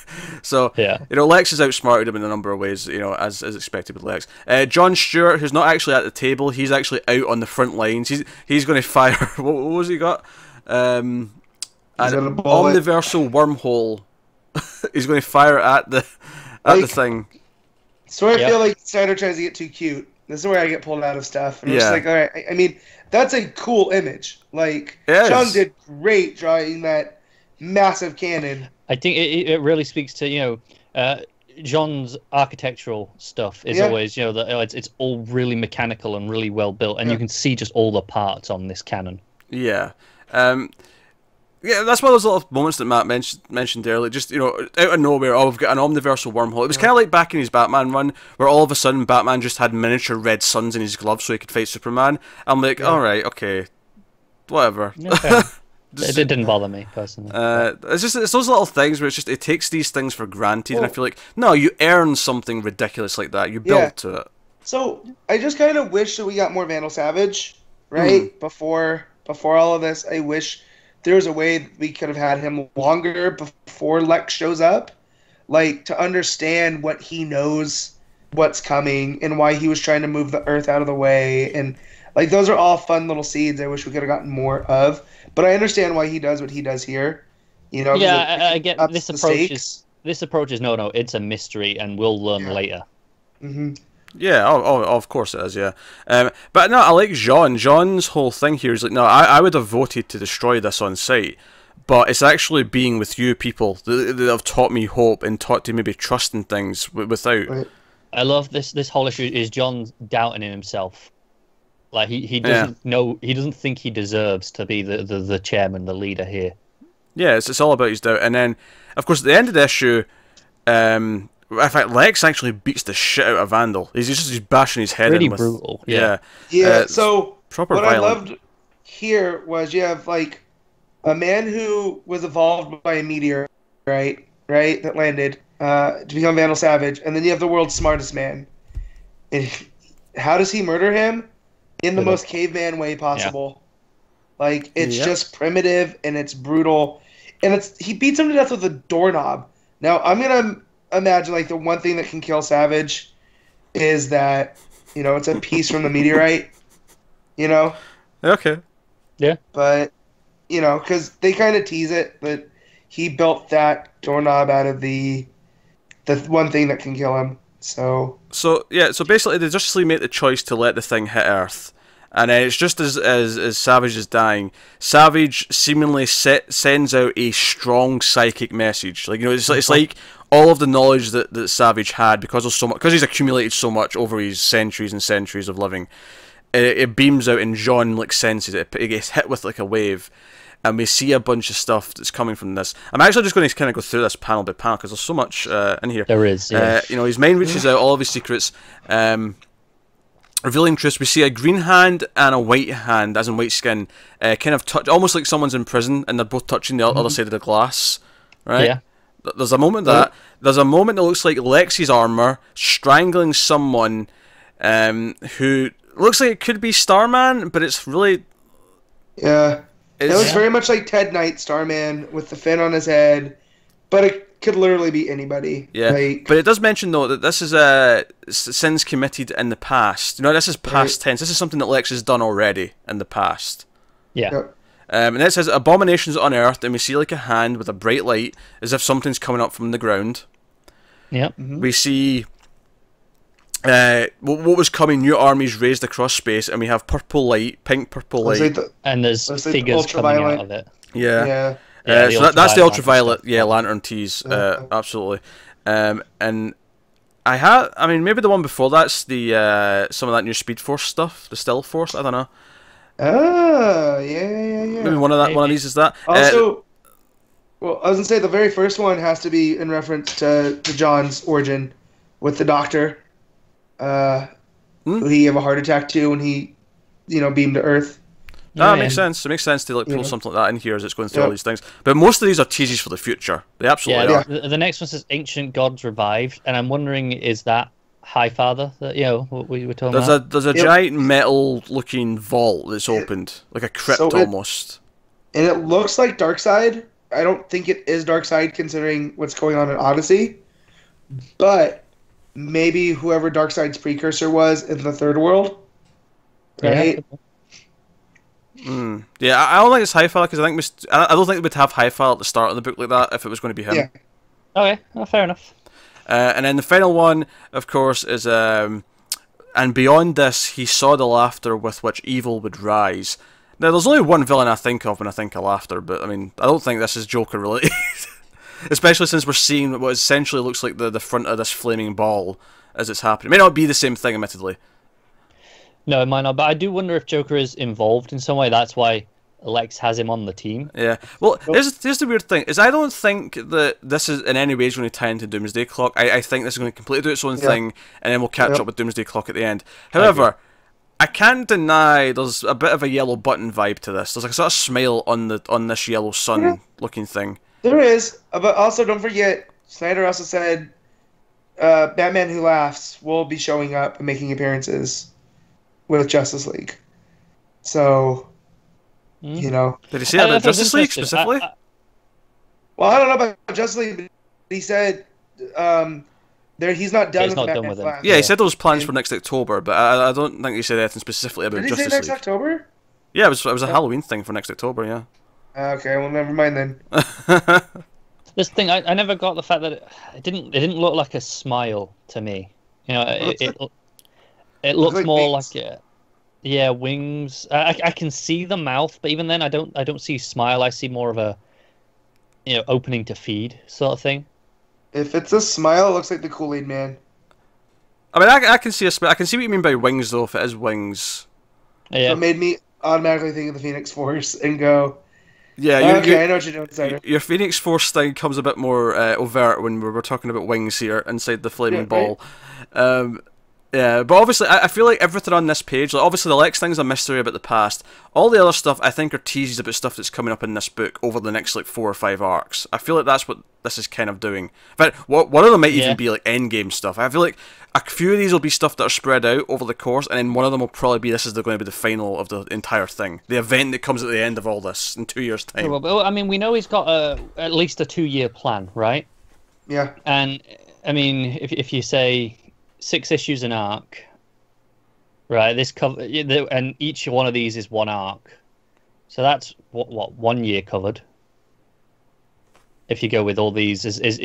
So, Lex has outsmarted him in a number of ways, as expected with Lex. John Stewart, who's not actually at the table, he's actually out on the front lines. He's going to fire, what was he got? An omniversal wormhole. He's going to fire at the thing. So I feel like Snyder tries to get too cute. This is where I get pulled out of stuff. And I'm just like, all right. I mean, that's a cool image. Like, Cheung did great drawing that massive cannon. I think it really speaks to, John's architectural stuff is always, it's all really mechanical and really well built, and you can see just all the parts on this cannon. Yeah. Yeah, that's one of those little moments that Matt mentioned earlier. Just, out of nowhere, we've got an omniversal wormhole. It was kind of like back in his Batman run, where all of a sudden Batman just had miniature red suns in his gloves so he could fight Superman. I'm like, alright, okay, whatever. Okay. It didn't bother me, personally. It's those little things where it takes these things for granted, and I feel like, no, you earn something ridiculous like that. You built to it. So, I just kind of wish that we got more Vandal Savage, right? Before all of this, I wish there was a way that we could have had him longer before Lex shows up, like, to understand what he knows, what's coming, and why he was trying to move the Earth out of the way, and like, those are all fun little seeds I wish we could have gotten more of. But I understand why he does what he does here. Yeah, I get this approach. This approach is no, it's a mystery, and we'll learn later. Mm-hmm. Yeah, of course it is, yeah. But no, I like Jean. Jean's whole thing here is like, no, I would have voted to destroy this on sight, but it's actually being with you people that have taught me hope and taught to maybe trust in things without. Right. I love this whole issue is John doubting in himself. Like, he doesn't know, he doesn't think he deserves to be the chairman, the leader here. Yeah, it's all about his doubt. And then, of course, at the end of the issue, in fact, Lex actually beats the shit out of Vandal. He's just bashing his head in with... Pretty brutal. Yeah, so proper what violent. I loved here was you have, like, a man who was evolved by a meteor, right, that landed to become Vandal Savage, and then you have the world's smartest man. And how does he murder him? In the most caveman way possible. Yeah. Like, it's just primitive, and it's brutal. And he beats him to death with a doorknob. Now, I'm going to imagine, like, the one thing that can kill Savage is that, it's a piece from the meteorite, Okay. Yeah. But, because they kind of tease it, that he built that doorknob out of the one thing that can kill him. So basically they just make the choice to let the thing hit Earth, and it's just as Savage is dying, Savage seemingly sends out a strong psychic message. Like, it's like all of the knowledge that Savage had because he's accumulated so much over his centuries and centuries of living. It beams out, and John like senses it. It gets hit with like a wave. And we see a bunch of stuff that's coming from this. I'm actually just going to kind of go through this panel by panel because there's so much in here. There is, yeah. His mind reaches out, all of his secrets. Revealing truths. We see a green hand and a white hand, as in white skin, kind of touch, almost like someone's in prison and they're both touching the other side of the glass. Right? Yeah. There's a moment there's a moment that looks like Lexi's armor strangling someone who looks like it could be Starman, but it's really... Yeah. It looks very much like Ted Knight, Starman, with the fin on his head, but it could literally be anybody. Yeah, but it does mention, though, that this is sins committed in the past. This is past tense. This is something that Lex has done already in the past. Yeah. Yep. And it says, abominations unearthed, and we see like a hand with a bright light, as if something's coming up from the ground. Yep. We see... what was coming, new armies raised across space, and we have purple light, pink purple light. And there's figures coming out of it. Yeah. So that's the ultraviolet, lantern tease, absolutely. And I mean, maybe the one before that's the some of that new Speed Force stuff, the Stealth Force, I don't know. Oh, yeah. Maybe one of these is that. Also, well, I was going to say the very first one has to be in reference to John's origin with the Doctor. Who he have a heart attack to when he, beamed to Earth. It makes sense. It makes sense to pull something like that in here as it's going through all these things. But most of these are teases for the future. They absolutely are. The next one says ancient gods revived, and I'm wondering, is that High Father that what we were talking about? There's a giant metal looking vault that's opened, like a crypt almost. And it looks like Darkseid. I don't think it is Darkseid considering what's going on in Odyssey, but maybe whoever Darkseid's precursor was in the Third World, right? Yeah, I don't think it's High Father because I don't think it would have High Father at the start of the book like that if it was going to be him. Yeah. Okay, fair enough. And then the final one, of course, is and beyond this, he saw the laughter with which evil would rise. Now, there's only one villain I think of when I think of laughter, but I mean, I don't think this is Joker related. Especially since we're seeing what essentially looks like the front of this flaming ball as it's happening. It may not be the same thing, admittedly. No, it might not, but I do wonder if Joker is involved in some way. That's why Lex has him on the team. Yeah. Well, here's the weird thing, is I don't think that this is in any way going to tie into Doomsday Clock. I think this is going to completely do its own thing, and then we'll catch up with Doomsday Clock at the end. However, I can't deny there's a bit of a yellow button vibe to this. There's like a sort of smile on this yellow sun looking thing. There is, but also don't forget, Snyder also said Batman Who Laughs will be showing up and making appearances with Justice League. So, you know. Did he say that about Justice League specifically? Well, I don't know about Justice League, but he said he's not done with it. Yeah, he said there was plans for next October, but I don't think he said anything specifically about Justice League. Did he say next October? Yeah, it was a Halloween thing for next October, yeah. Okay, well, never mind then. This thing, I never got the fact that it didn't look like a smile to me. You know, it looks like more wings. Like wings. I can see the mouth, but even then, I don't see smile. I see more of a opening to feed sort of thing. If it's a smile, it looks like the Kool-Aid Man. I mean, I can see a smile. I can see what you mean by wings, though. If it is wings, yeah, so it made me automatically think of the Phoenix Force and go. Yeah, I know what you're doing, Snyder. Your Phoenix Force thing comes a bit more overt when we're talking about wings here inside the flaming ball. Right? Yeah, but obviously, I feel like everything on this page, like obviously the Lex thing's a mystery about the past. All the other stuff, I think, are teases about stuff that's coming up in this book over the next, like, 4 or 5 arcs. I feel like that's what this is kind of doing. In fact, one of them might even be, like, endgame stuff. I feel like a few of these will be stuff that are spread out over the course, and then one of them will probably be, this is going to be the final of the entire thing. The event that comes at the end of all this in 2 years' time. Well, I mean, we know he's got at least a 2-year plan, right? Yeah. And, I mean, if you say 6 issues an arc... Right, this cover, and each one of these is 1 arc, so that's what 1 year covered. If you go with all these, this is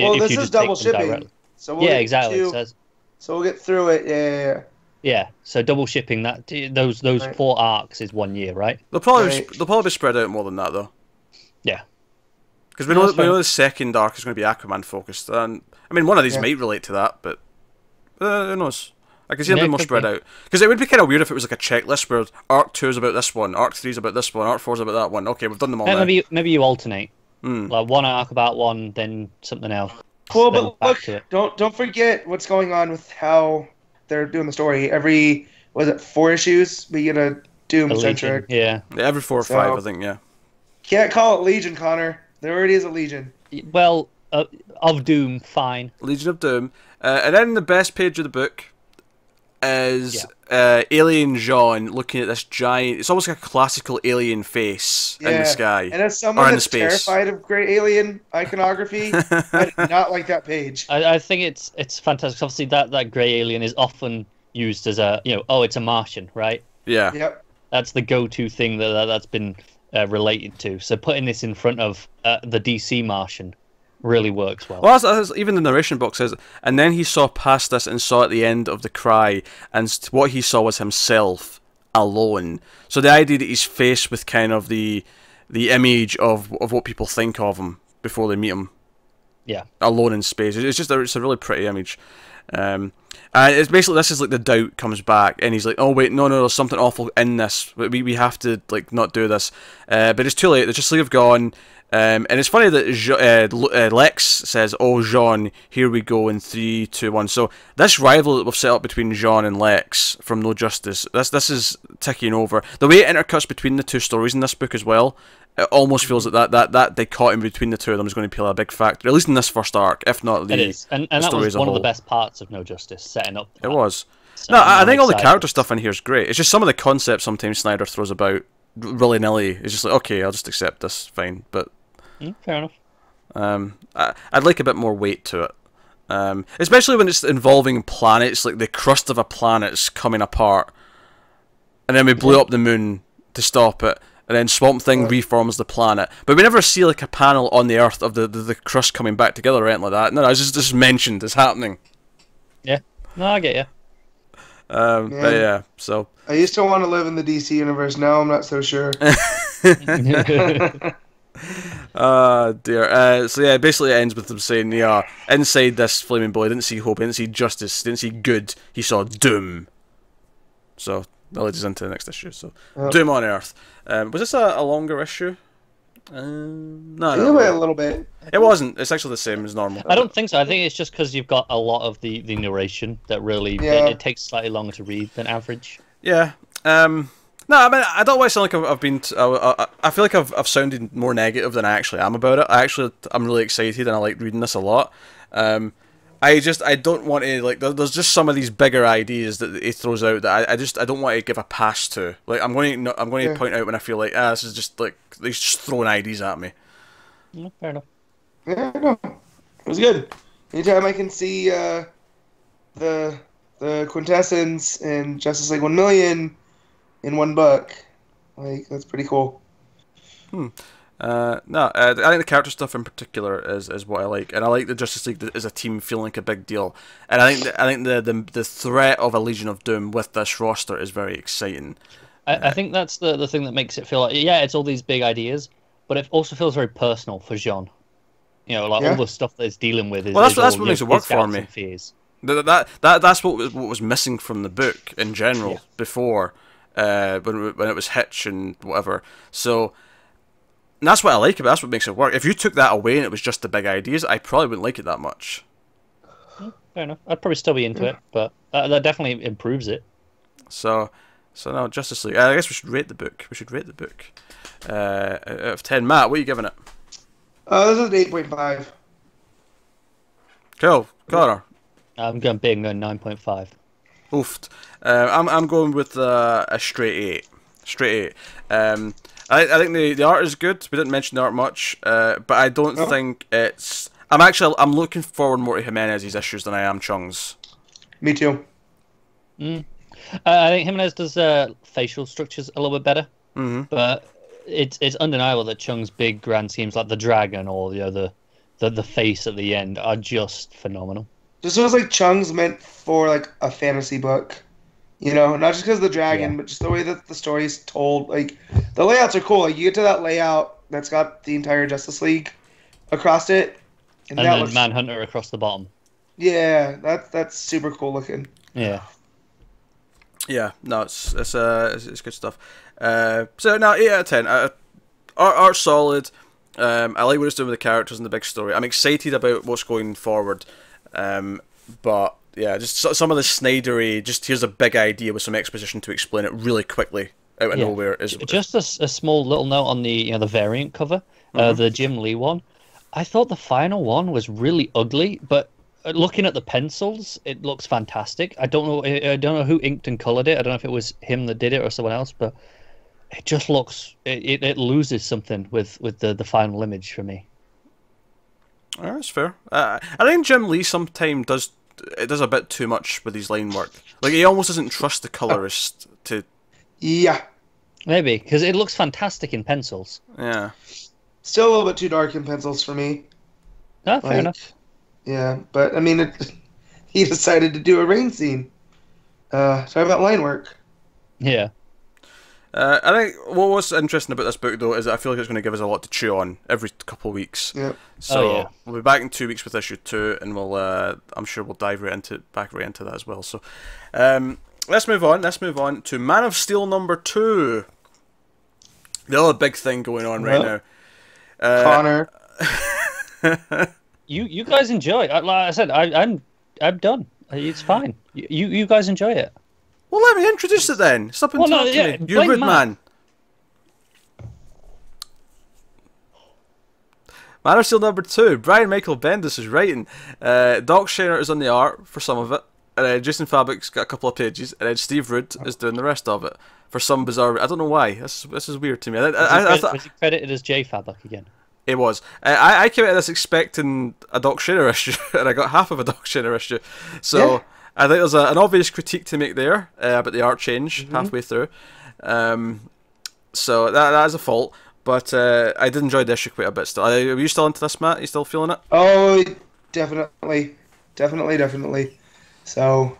double shipping. So we'll exactly. It says. So we'll get through it. Yeah. So double shipping that those 4 arcs is 1 year, right? They'll probably be spread out more than that though. Yeah. Because we know the second arc is going to be Aquaman focused, and I mean one of these might relate to that, but who knows. I can see it being more spread out. Because it would be kind of weird if it was like a checklist where Arc 2 is about this one, Arc 3 is about this one, Arc 4 is about that one. Okay, we've done them all now. Maybe you alternate. Like 1 arc about one, then something else. Cool, but look, don't forget what's going on with how they're doing the story. Every, 4 issues, we get a Doom-centric. Yeah, every 4 or 5, I think, yeah. Can't call it Legion, Connor. There already is a Legion. Well, of Doom, fine. Legion of Doom. And then the best page of the book is alien Jean looking at this giant, it's almost like a classical alien face in the sky. And as someone that's terrified of great alien iconography, I did not like that page. I think it's fantastic. Obviously that grey alien is often used as a, it's a Martian, right? Yeah. Yep. That's the go-to thing that's been related to. So putting this in front of the DC Martian really works well. Well, that's even the narration book says, and then he saw past this and saw at the end of the cry, and what he saw was himself alone. So the idea that he's faced with kind of the image of what people think of him before they meet him. Yeah. Alone in space. It's a really pretty image. And it's basically, this is like the doubt comes back, and he's like, oh wait, no, there's something awful in this. We have to like not do this. But it's too late. The Justice League have gone. And it's funny that Lex says, oh, Jean, here we go in 3, 2, 1. So this rivalry that we've set up between Jean and Lex from No Justice, this is ticking over. The way it intercuts between the 2 stories in this book as well, it almost feels like that dichotomy between the 2 of them is going to play a big factor, at least in this first arc, if not the It is, and that was one of the best parts of No Justice, setting up that. It was. So no, I think all the character stuff in here is great. It's just some of the concepts sometimes Snyder throws about willy-nilly. It's just like, okay, I'll just accept this, fine, but... fair enough. I'd like a bit more weight to it, especially when it's involving planets, like the crust of a planet's coming apart, and then we blew up the moon to stop it, and then Swamp Thing reforms the planet, but we never see like a panel on the Earth of the crust coming back together or anything like that. No, it's just mentioned, it's happening. Yeah, no, I get you. But yeah, so I used to want to live in the DC universe. Now I'm not so sure. Dear. So yeah, it basically ends with them saying, yeah, inside this flaming ball, he didn't see hope, he didn't see justice, he didn't see good, he saw doom. So that leads us into the next issue. So Doom on Earth. Was this a longer issue? No, it went a little bit. It wasn't. It's actually the same as normal. I don't think so. I think it's just because you've got a lot of the narration that really it takes slightly longer to read than average. Yeah. No, I mean, I don't want to sound like I've been. I feel like I've sounded more negative than I actually am about it. I'm really excited and I like reading this a lot. I don't want to, like, there's just some of these bigger ideas that he throws out that I don't want to give a pass to. Like, I'm going to point out when I feel like, this is just like he's just throwing ideas at me. Fair enough. Yeah, no, it was good. Anytime I can see the quintessence in Justice League 1 Million in one book, like, that's pretty cool. I think the character stuff in particular is what I like, and I like the Justice League as a team feeling like a big deal. And I think the threat of a Legion of Doom with this roster is very exciting. I think that's the thing that makes it feel like, yeah, it's all these big ideas, but it also feels very personal for Jean. You know, like all the stuff that it's dealing with is. Well, that's what makes it work for me. That's what was missing from the book in general before, when it was Hitch and whatever. So. And that's what I like about it. That's what makes it work. If you took that away and it was just the big ideas, I probably wouldn't like it that much. Fair enough. I'd probably still be into it, but that definitely improves it. So now Justice League. I guess we should rate the book. Out of 10. Matt, what are you giving it? This is an 8.5. Cool. Connor? I'm going big. I'm going 9.5. Oofed. I'm going with a straight 8. Straight 8. I think the art is good. We didn't mention the art much, but I don't think it's. I'm looking forward more to Jimenez's issues than I am Cheung's. Me too. I think Jimenez does facial structures a little bit better, but it's undeniable that Cheung's big grand schemes like the dragon or the face at the end are just phenomenal. Just feels like Cheung's meant for like a fantasy book. You know, not just because of the dragon, but just the way that the story's told. Like, the layouts are cool. Like, you get to that layout that's got the entire Justice League across it, and then Manhunter across the bottom. Yeah, that's super cool looking. Yeah. Yeah, no, it's good stuff. So now 8 out of 10. Art's solid. I like what it's doing with the characters and the big story. I'm excited about what's going forward, but. Yeah, just some of the Snydery, just here's a big idea with some exposition to explain it really quickly out of nowhere. Just a small little note on the variant cover, the Jim Lee one. I thought the final one was really ugly, but looking at the pencils, it looks fantastic. I don't know who inked and colored it. I don't know if it was him that did it or someone else, but it just looks it loses something with the final image for me. That's fair. I think Jim Lee sometimes does a bit too much with his line work. Like, he almost doesn't trust the colorist to... Yeah. Maybe, because it looks fantastic in pencils. Yeah. Still a little bit too dark in pencils for me. No, fair enough. Yeah, but, I mean, he decided to do a rain scene. Sorry about line work. Yeah. I think what was interesting about this book, though, is that I feel like it's going to give us a lot to chew on every couple of weeks. Yep. So we'll be back in 2 weeks with issue 2, and I'm sure we'll dive right into that as well. So let's move on. Let's move on to Man of Steel number 2. The other big thing going on right now. Connor. You guys enjoy it. Like I said, I'm done. It's fine. You guys enjoy it. Well, let me introduce it then. Stop and talk to me. You rude man. Man of Steel number 2. Brian Michael Bendis is writing. Doc Shaner is on the art for some of it. And then Jason Fabok's got a couple of pages. And then Steve Rude is doing the rest of it. For some bizarre... I don't know why. This is weird to me. Was he credited as J Fabok again? It was. I came into this expecting a Doc Shaner issue. And I got half of a Doc Shaner issue. So... Yeah. I think there's an obvious critique to make there about the art change halfway through. So that is a fault. But I did enjoy the issue quite a bit still. Are you still into this, Matt? Are you still feeling it? Oh, definitely. Definitely. So,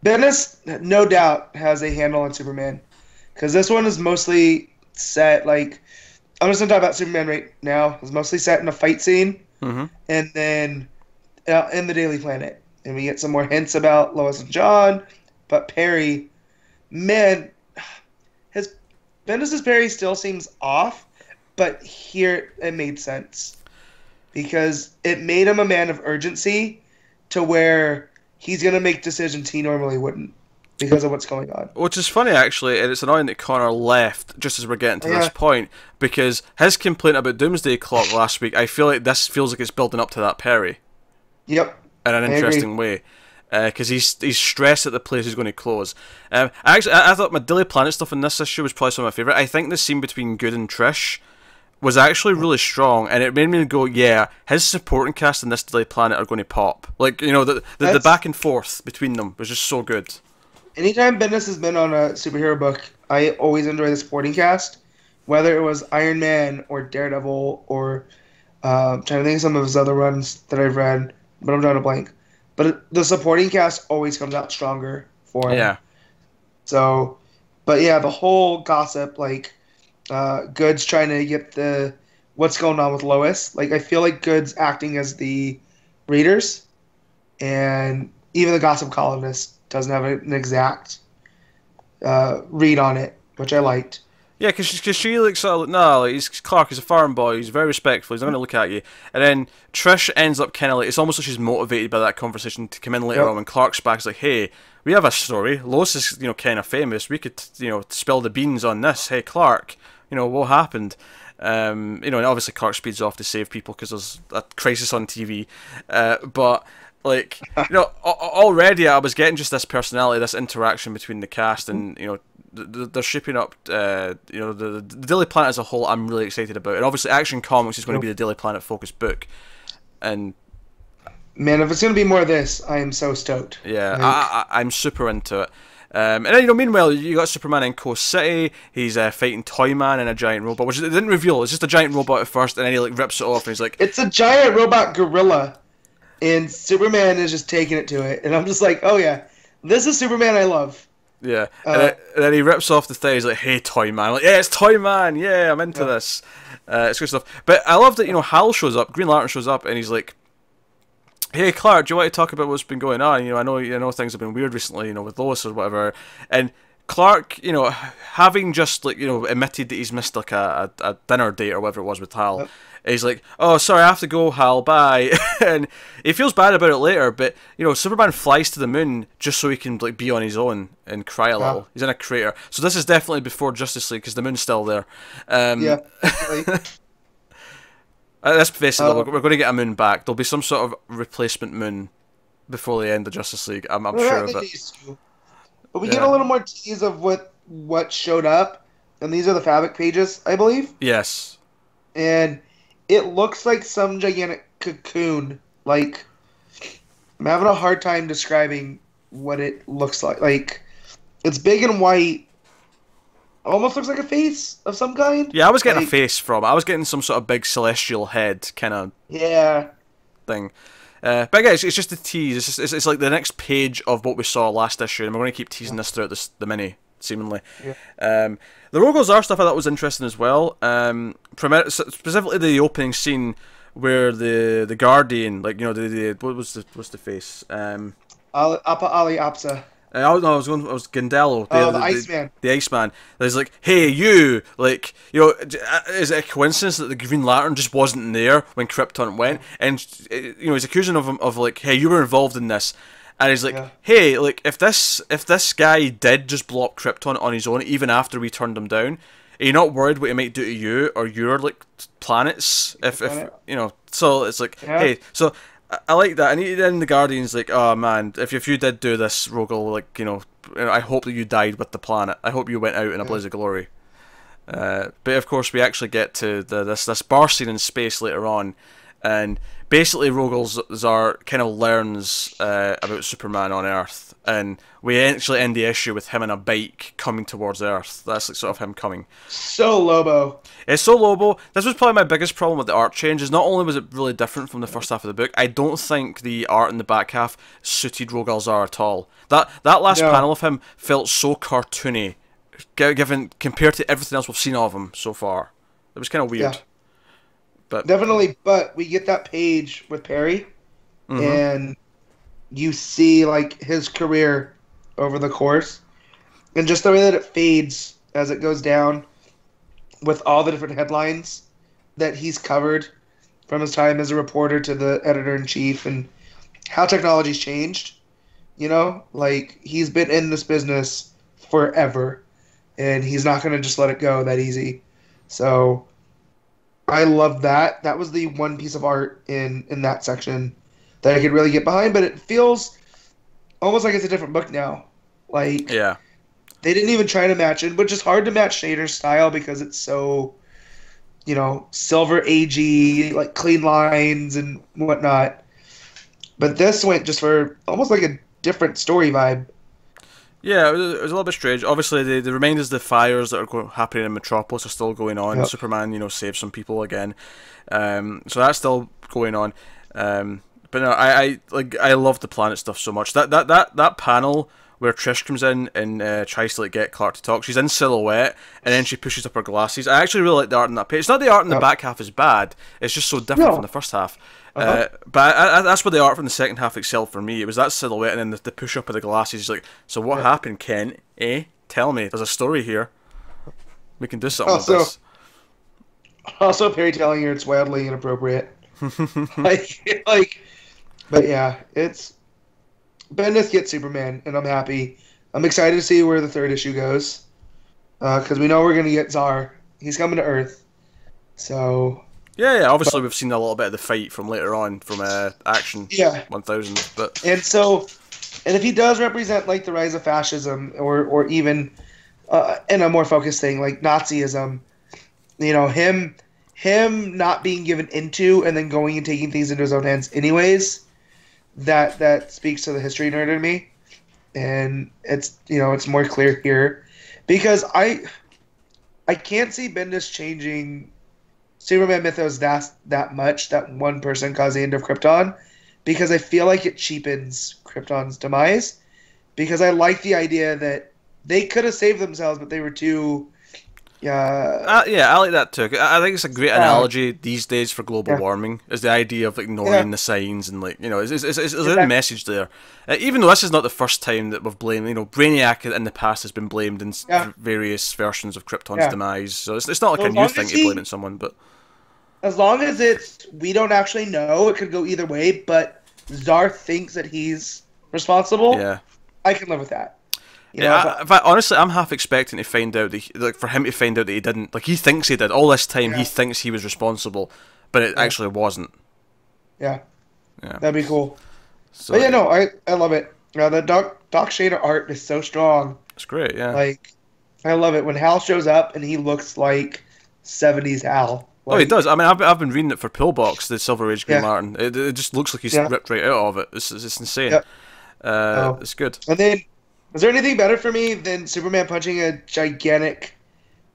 Bendis, no doubt, has a handle on Superman. Because this one is mostly set, like, I'm just going to talk about Superman right now. It's mostly set in a fight scene, and then in the Daily Planet. And we get some more hints about Lois and John, but Perry, man, Bendis' Perry still seems off, but here it made sense. Because it made him a man of urgency to where he's going to make decisions he normally wouldn't because of what's going on. Which is funny, actually, and it's annoying that Connor left just as we're getting to this point, because his complaint about Doomsday Clock last week, I feel like this feels like it's building up to that Perry. Yep. In an interesting way. Because he's stressed that the place is going to close. I thought my Daily Planet stuff in this issue was probably some of my favourite. I think the scene between Good and Trish was actually really strong, and it made me go, yeah, his supporting cast in this Daily Planet are going to pop. Like, you know, the back and forth between them was just so good. Anytime Bendis has been on a superhero book, I always enjoy the supporting cast, whether it was Iron Man or Daredevil or trying to think of some of his other runs that I've read, but I'm drawing a blank. But the supporting cast always comes out stronger for him. Yeah. So, but yeah, the whole gossip, like Good's trying to get what's going on with Lois. Like, I feel like Good's acting as the readers, and even the gossip columnist doesn't have an exact read on it, which I liked. Yeah, because she like sort of like, no, like, Clark is a farm boy, he's very respectful, he's not going to look at you. And then Trish ends up kind of like, it's almost like she's motivated by that conversation to come in later on when Clark's back. It's like, hey, we have a story, Lois is, you know, kind of famous, we could, you know, spill the beans on this. Hey, Clark, you know, what happened? You know, and obviously Clark speeds off to save people because there's a crisis on TV. But, like, you know, already I was getting just this personality, this interaction between the cast, and, you know, they're shipping up, you know, the Daily Planet as a whole. I'm really excited about, and obviously Action Comics is going to be the Daily Planet focused book, and man, if it's going to be more of this, I am so stoked. Yeah, like, I'm super into it. And then, you know, meanwhile, you got Superman in Coast City. He's fighting Toyman in a giant robot, which they didn't reveal. It's just a giant robot at first, and then he like rips it off, and he's like, it's a giant robot gorilla, and Superman is just taking it to it, and I'm just like, oh yeah, this is Superman I love. Yeah, and then he rips off the thing. He's like, "Hey, Toyman!" I'm like, yeah, it's Toyman. Yeah, I'm into this. It's good stuff. But I love that, you know, Hal shows up, Green Lantern shows up, and he's like, "Hey, Clark, do you want to talk about what's been going on? You know, I know things have been weird recently, you know, with Lois or whatever." And Clark, you know, having just like, you know, admitted that he's missed like a dinner date or whatever it was with Hal. He's like, "Oh, sorry, I have to go, Hal, bye." And he feels bad about it later, but, you know, Superman flies to the moon just so he can like be on his own and cry a little. He's in a crater. So this is definitely before Justice League, because the moon's still there. Yeah. Let's face it, we're going to get a moon back. There'll be some sort of replacement moon before the end of Justice League. I'm sure of it. But we get a little more tease of what showed up, and these are the Fabok pages, I believe. Yes. And it looks like some gigantic cocoon. Like, I'm having a hard time describing what it looks like. Like, it's big and white. Almost looks like a face of some kind. Yeah, I was getting a face from it. I was getting some sort of big celestial head kind of thing. But again, it's just a tease. It's like the next page of what we saw last issue, and we're going to keep teasing this throughout the mini, seemingly. Yeah. The Rogol Zar stuff I thought was interesting as well. Specifically the opening scene where the Guardian, like, you know, what's the face? Ali Apsa. I was Gandello. The Iceman. The Iceman. There's like, hey, you, like, you know, is it a coincidence that the Green Lantern just wasn't there when Krypton went? And, you know, he's accusing him of like, hey, you were involved in this. And he's like, hey, like, if this guy did just blow up Krypton on his own, even after we turned him down, are you not worried what he might do to you or your, like, planets? If you know, so it's like, hey, so I like that. And then the Guardian's like, oh man, if you did do this, Rogol, like, you know, I hope that you died with the planet. I hope you went out in a blaze of glory. But of course, we actually get to this bar scene in space later on, and basically Rogol Zar kind of learns about Superman on Earth, and we actually end the issue with him on a bike coming towards Earth. That's like sort of him coming. So Lobo. It's so Lobo. This was probably my biggest problem with the art change. Is not only was it really different from the first half of the book, I don't think the art in the back half suited Rogol Zar at all. That last panel of him felt so cartoony, given compared to everything else we've seen of him so far. It was kind of weird. Yeah. But definitely, but we get that page with Perry, and you see like his career over the course, and just the way that it fades as it goes down, with all the different headlines that he's covered from his time as a reporter to the editor-in-chief, and how technology's changed. You know, like, he's been in this business forever, and he's not going to just let it go that easy. So I love that. That was the one piece of art in that section that I could really get behind, but it feels almost like it's a different book now. Like, yeah. They didn't even try to match it, which is hard to match Snyder's style because it's so, you know, silver agey, like clean lines and whatnot. But this went just for almost like a different story vibe. Yeah, it was a little bit strange. Obviously, they remind us the fires that are happening in Metropolis are still going on. Yep. Superman, you know, saves some people again. So that's still going on. But no, I love the planet stuff so much. That panel where Trish comes in and tries to like get Clark to talk. She's in silhouette, and then she pushes up her glasses. I actually really like the art in that page. It's not the art in the back half is bad. It's just so different from the first half. But that's where the art from the second half excelled for me. It was that silhouette, and then the push up of the glasses. Like, so what happened, Ken? Tell me. There's a story here. We can do something with this. Also, Perry telling her it's wildly inappropriate. But yeah, it's Bendis gets Superman, and I'm happy. I'm excited to see where the third issue goes, because we know we're gonna get Zar. He's coming to Earth, so. Yeah. Obviously, we've seen a little bit of the fight from later on from Action 1000, but and if he does represent like the rise of fascism, or even in a more focused thing like Nazism, you know, him not being given into and then going and taking things into his own hands, anyways. That speaks to the history nerd in me, and it's, you know, it's more clear here because I can't see Bendis changing Superman mythos that much, that one person caused the end of Krypton, because I feel like it cheapens Krypton's demise, because I like the idea that they could have saved themselves, but they were too... I like that too. I think it's a great analogy these days for global warming, is the idea of ignoring the signs, and like, you know, there's a message there. Even though this is not the first time that we've blamed, you know, Brainiac in the past has been blamed in various versions of Krypton's demise, so it's not like a new thing to blame on someone, but as long as we don't actually know, it could go either way, but Zar thinks that he's responsible, I can live with that. You know, in fact, honestly, I'm half expecting to find out for him to find out that he didn't. Like, he thinks he did all this time. He thinks he was responsible, but it actually wasn't. Yeah, that'd be cool. So, but yeah, no, I love it. The Doc Shader art is so strong. It's great. Yeah, like, I love it when Hal shows up and he looks like 70s Hal. Like, he does. I mean, I've been reading it for Pillbox, the Silver Age Green Lantern. It just looks like he's ripped right out of it. It's insane. It's good. And then, was there anything better for me than Superman punching a gigantic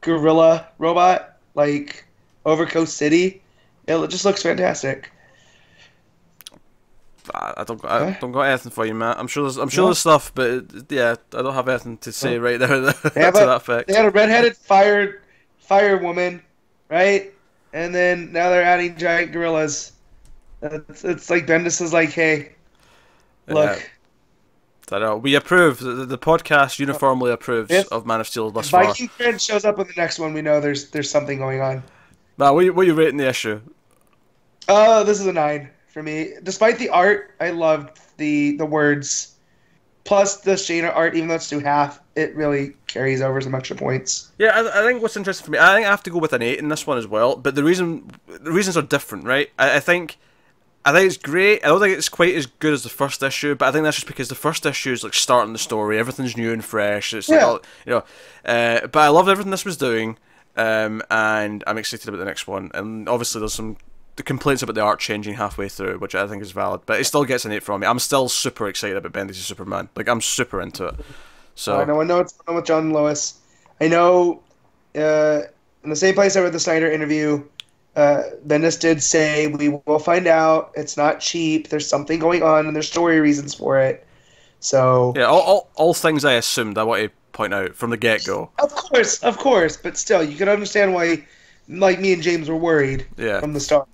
gorilla robot, like, over Coast City? It just looks fantastic. I don't got anything for you, Matt. I'm sure there's stuff, but I don't have anything to say right there to that effect. They had a redheaded fire woman, right? And then now they're adding giant gorillas. It's like Bendis is like, hey, look. I know. We approve. The podcast uniformly approves of Man of Steel thus far. Viking Friend shows up in the next one, we know there's something going on. Matt, what are you rating the issue? This is a 9 for me. Despite the art, I loved the words. Plus the Shayna art, even though it's to half, it really carries over some extra points. Yeah, I think what's interesting for me, I think I have to go with an 8 in this one as well. But the reasons are different, right? I think it's great. I don't think it's quite as good as the first issue, but I think that's just because the first issue is like starting the story. Everything's new and fresh. It's like all, you know. But I loved everything this was doing, and I'm excited about the next one. And obviously, there's some the complaints about the art changing halfway through, which I think is valid, but it still gets an 8 from me. I'm still super excited about Bendis' Superman. Like, I'm super into it. So I know it's with John and Lois. I know in the same place I read the Snyder interview, Bendis did say, we will find out. It's not cheap. There's something going on, and there's story reasons for it. So yeah, all things I assumed, I want to point out from the get-go. Of course. But still, you can understand why, like me and James, were worried from the start.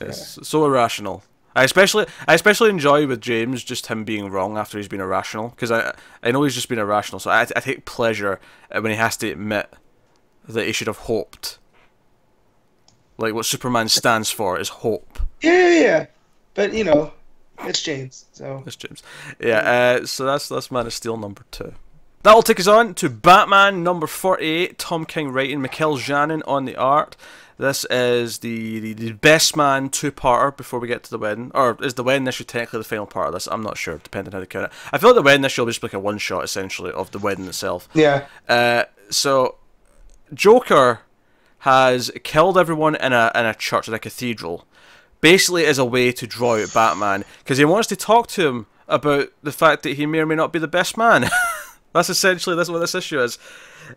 It's so irrational. I especially enjoy with James just him being wrong after he's been irrational, because I know he's just been irrational, so I take pleasure when he has to admit that he should have hoped. Like, what Superman stands for is hope. Yeah. But, you know, it's James, so... It's James. Yeah, so that's Man of Steel number 2. That'll take us on to Batman number 48, Tom King writing, Mikel Janin on the art. This is the Best Man 2-parter before we get to the wedding. Or is the wedding issue technically the final part of this? I'm not sure, depending on how they count it. I feel like the wedding issue will be just like a one-shot, essentially, of the wedding itself. Yeah. So, Joker has killed everyone in a church, in a cathedral, basically as a way to draw out Batman, because he wants to talk to him about the fact that he may or may not be the best man. That's what this issue is.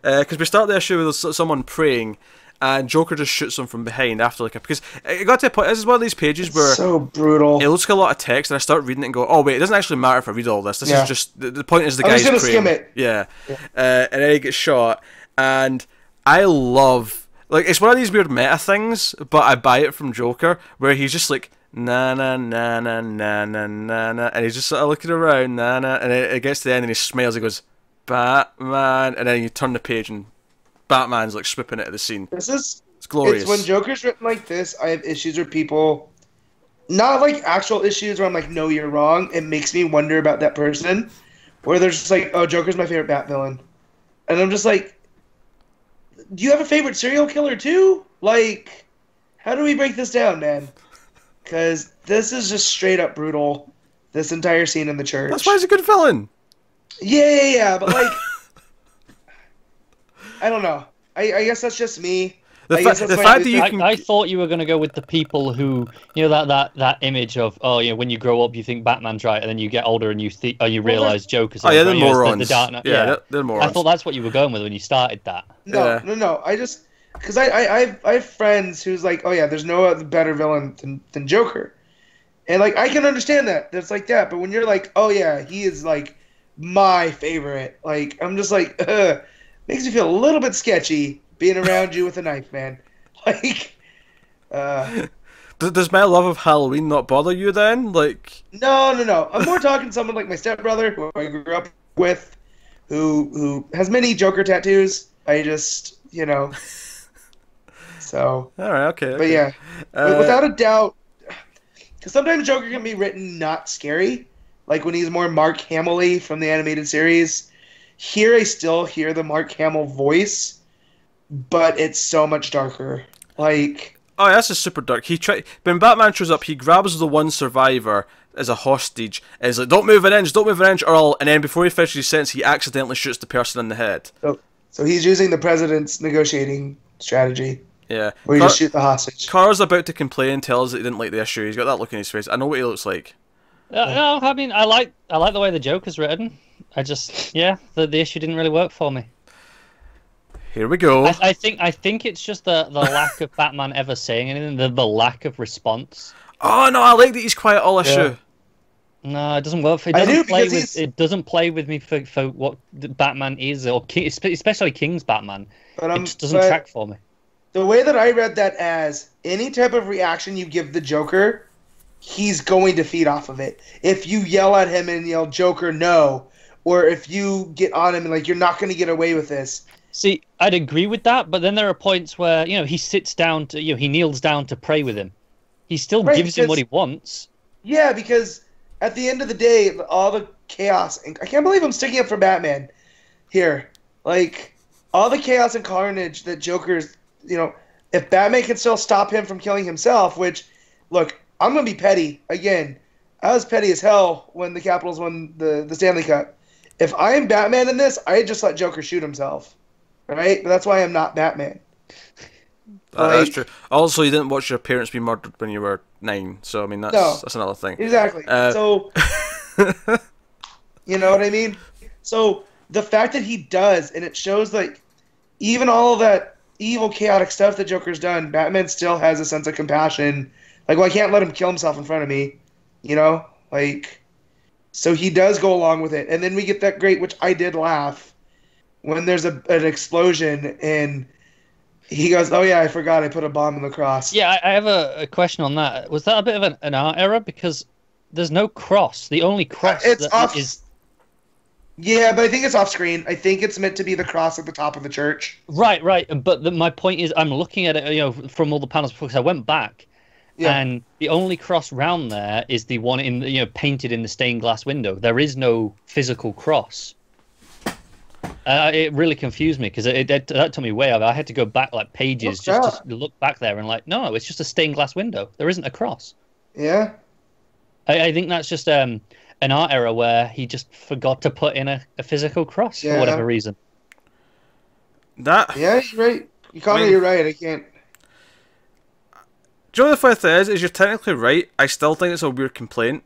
Because we start the issue with someone praying, and Joker just shoots him from behind after because it got to a point. This is one of these pages where so brutal. It looks like a lot of text, and I start reading it and go, "Oh wait, it doesn't actually matter if I read all this. This is just the point is the guy's praying." I'm just gonna skim it. Yeah. And then he gets shot, and I love it's one of these weird meta things, but I buy it from Joker where he's just like na na na na na na na na, and he's just sort of looking around na na, and it gets to the end and he smiles. He goes, "Batman," and then you turn the page and Batman's like swooping into the scene. It's glorious. It's when Joker's written like this, I have issues with people, not like actual issues where I'm like, no, you're wrong. It makes me wonder about that person, where they're just like, oh, Joker's my favorite Bat villain, and I'm just like, do you have a favorite serial killer too? Like, how do we break this down, man? Because this is just straight up brutal. This entire scene in the church. That's why he's a good villain. Yeah, but like. I don't know. I guess that's just me. I thought you were going to go with the people who, that image of, when you grow up you think Batman's right, and then you get older and you realize Joker's right. They're morons. They're morons. I thought that's what you were going with when you started that. No. I just because I have friends who's like, oh yeah, there's no other better villain than Joker, and like I can understand that. That's like that. But when you're like, oh yeah, he is like my favorite. Like I'm just like, makes me feel a little bit sketchy being around you with a knife, man. Like, does my love of Halloween not bother you then? Like, no. I'm more talking to someone like my stepbrother, who I grew up with, who has many Joker tattoos. I just, so. All right, okay. But yeah, without a doubt, because sometimes Joker can be written not scary, like when he's more Mark Hamill-y from the animated series. Here I still hear the Mark Hamill voice, but it's so much darker. Like, oh, that's just super dark. When Batman shows up, he grabs the one survivor as a hostage, and he's like, "Don't move an inch, or I'll." And then before he finishes his sentence, he accidentally shoots the person in the head. So he's using the president's negotiating strategy. Yeah, where you just shoot the hostage. Carl's about to complain and tell us that he didn't like the issue. He's got that look in his face. I know what he looks like. No, I mean, I like the way the Joker's written. I just, the issue didn't really work for me. Here we go. I think it's just the lack of Batman ever saying anything, the lack of response. Oh no, I like that he's quiet all issue. No, it doesn't work for. It doesn't play with me for what Batman is, or King, especially King's Batman. It just doesn't track for me. The way that I read that as any type of reaction you give the Joker, he's going to feed off of it. If you yell at him and yell Joker no, or if you get on him and like you're not going to get away with this. See, I'd agree with that, but then there are points where he sits down to he kneels down to pray with him. He still gives him what he wants. Yeah, because at the end of the day, all the chaos, and I can't believe I'm sticking up for Batman here. Like all the chaos and carnage that Joker's, if Batman can still stop him from killing himself, which, look, I'm going to be petty. Again, I was petty as hell when the Capitals won the Stanley Cup. If I am Batman in this, I just let Joker shoot himself. Right? But that's why I'm not Batman. That's true. Also, you didn't watch your parents be murdered when you were 9, so I mean that's another thing. Exactly. So, you know what I mean? So the fact that he does, and it shows like even all of that evil, chaotic stuff that Joker's done, Batman still has a sense of compassion. Like, well, I can't let him kill himself in front of me, you know? Like, so he does go along with it, and then we get that great, which I did laugh, when there's an explosion and he goes, "Oh yeah, I forgot I put a bomb in the cross." Yeah, I have a question on that. Was that a bit of an art error? Because there's no cross. The only cross is... Yeah, but I think it's off screen. I think it's meant to be the cross at the top of the church. Right. But my point is, I'm looking at it, you know, from all the panels because I went back, and the only cross round there is the one in, you know, painted in the stained glass window. There is no physical cross. It really confused me because that took me way over. I had to go back like pages just to look back there and like, no, it's just a stained glass window. There isn't a cross. Yeah. I think that's just an art error where he just forgot to put in a physical cross for whatever reason. Yeah, you're right. You're right. I can't. Do you know the funny thing is you're technically right. I still think it's a weird complaint.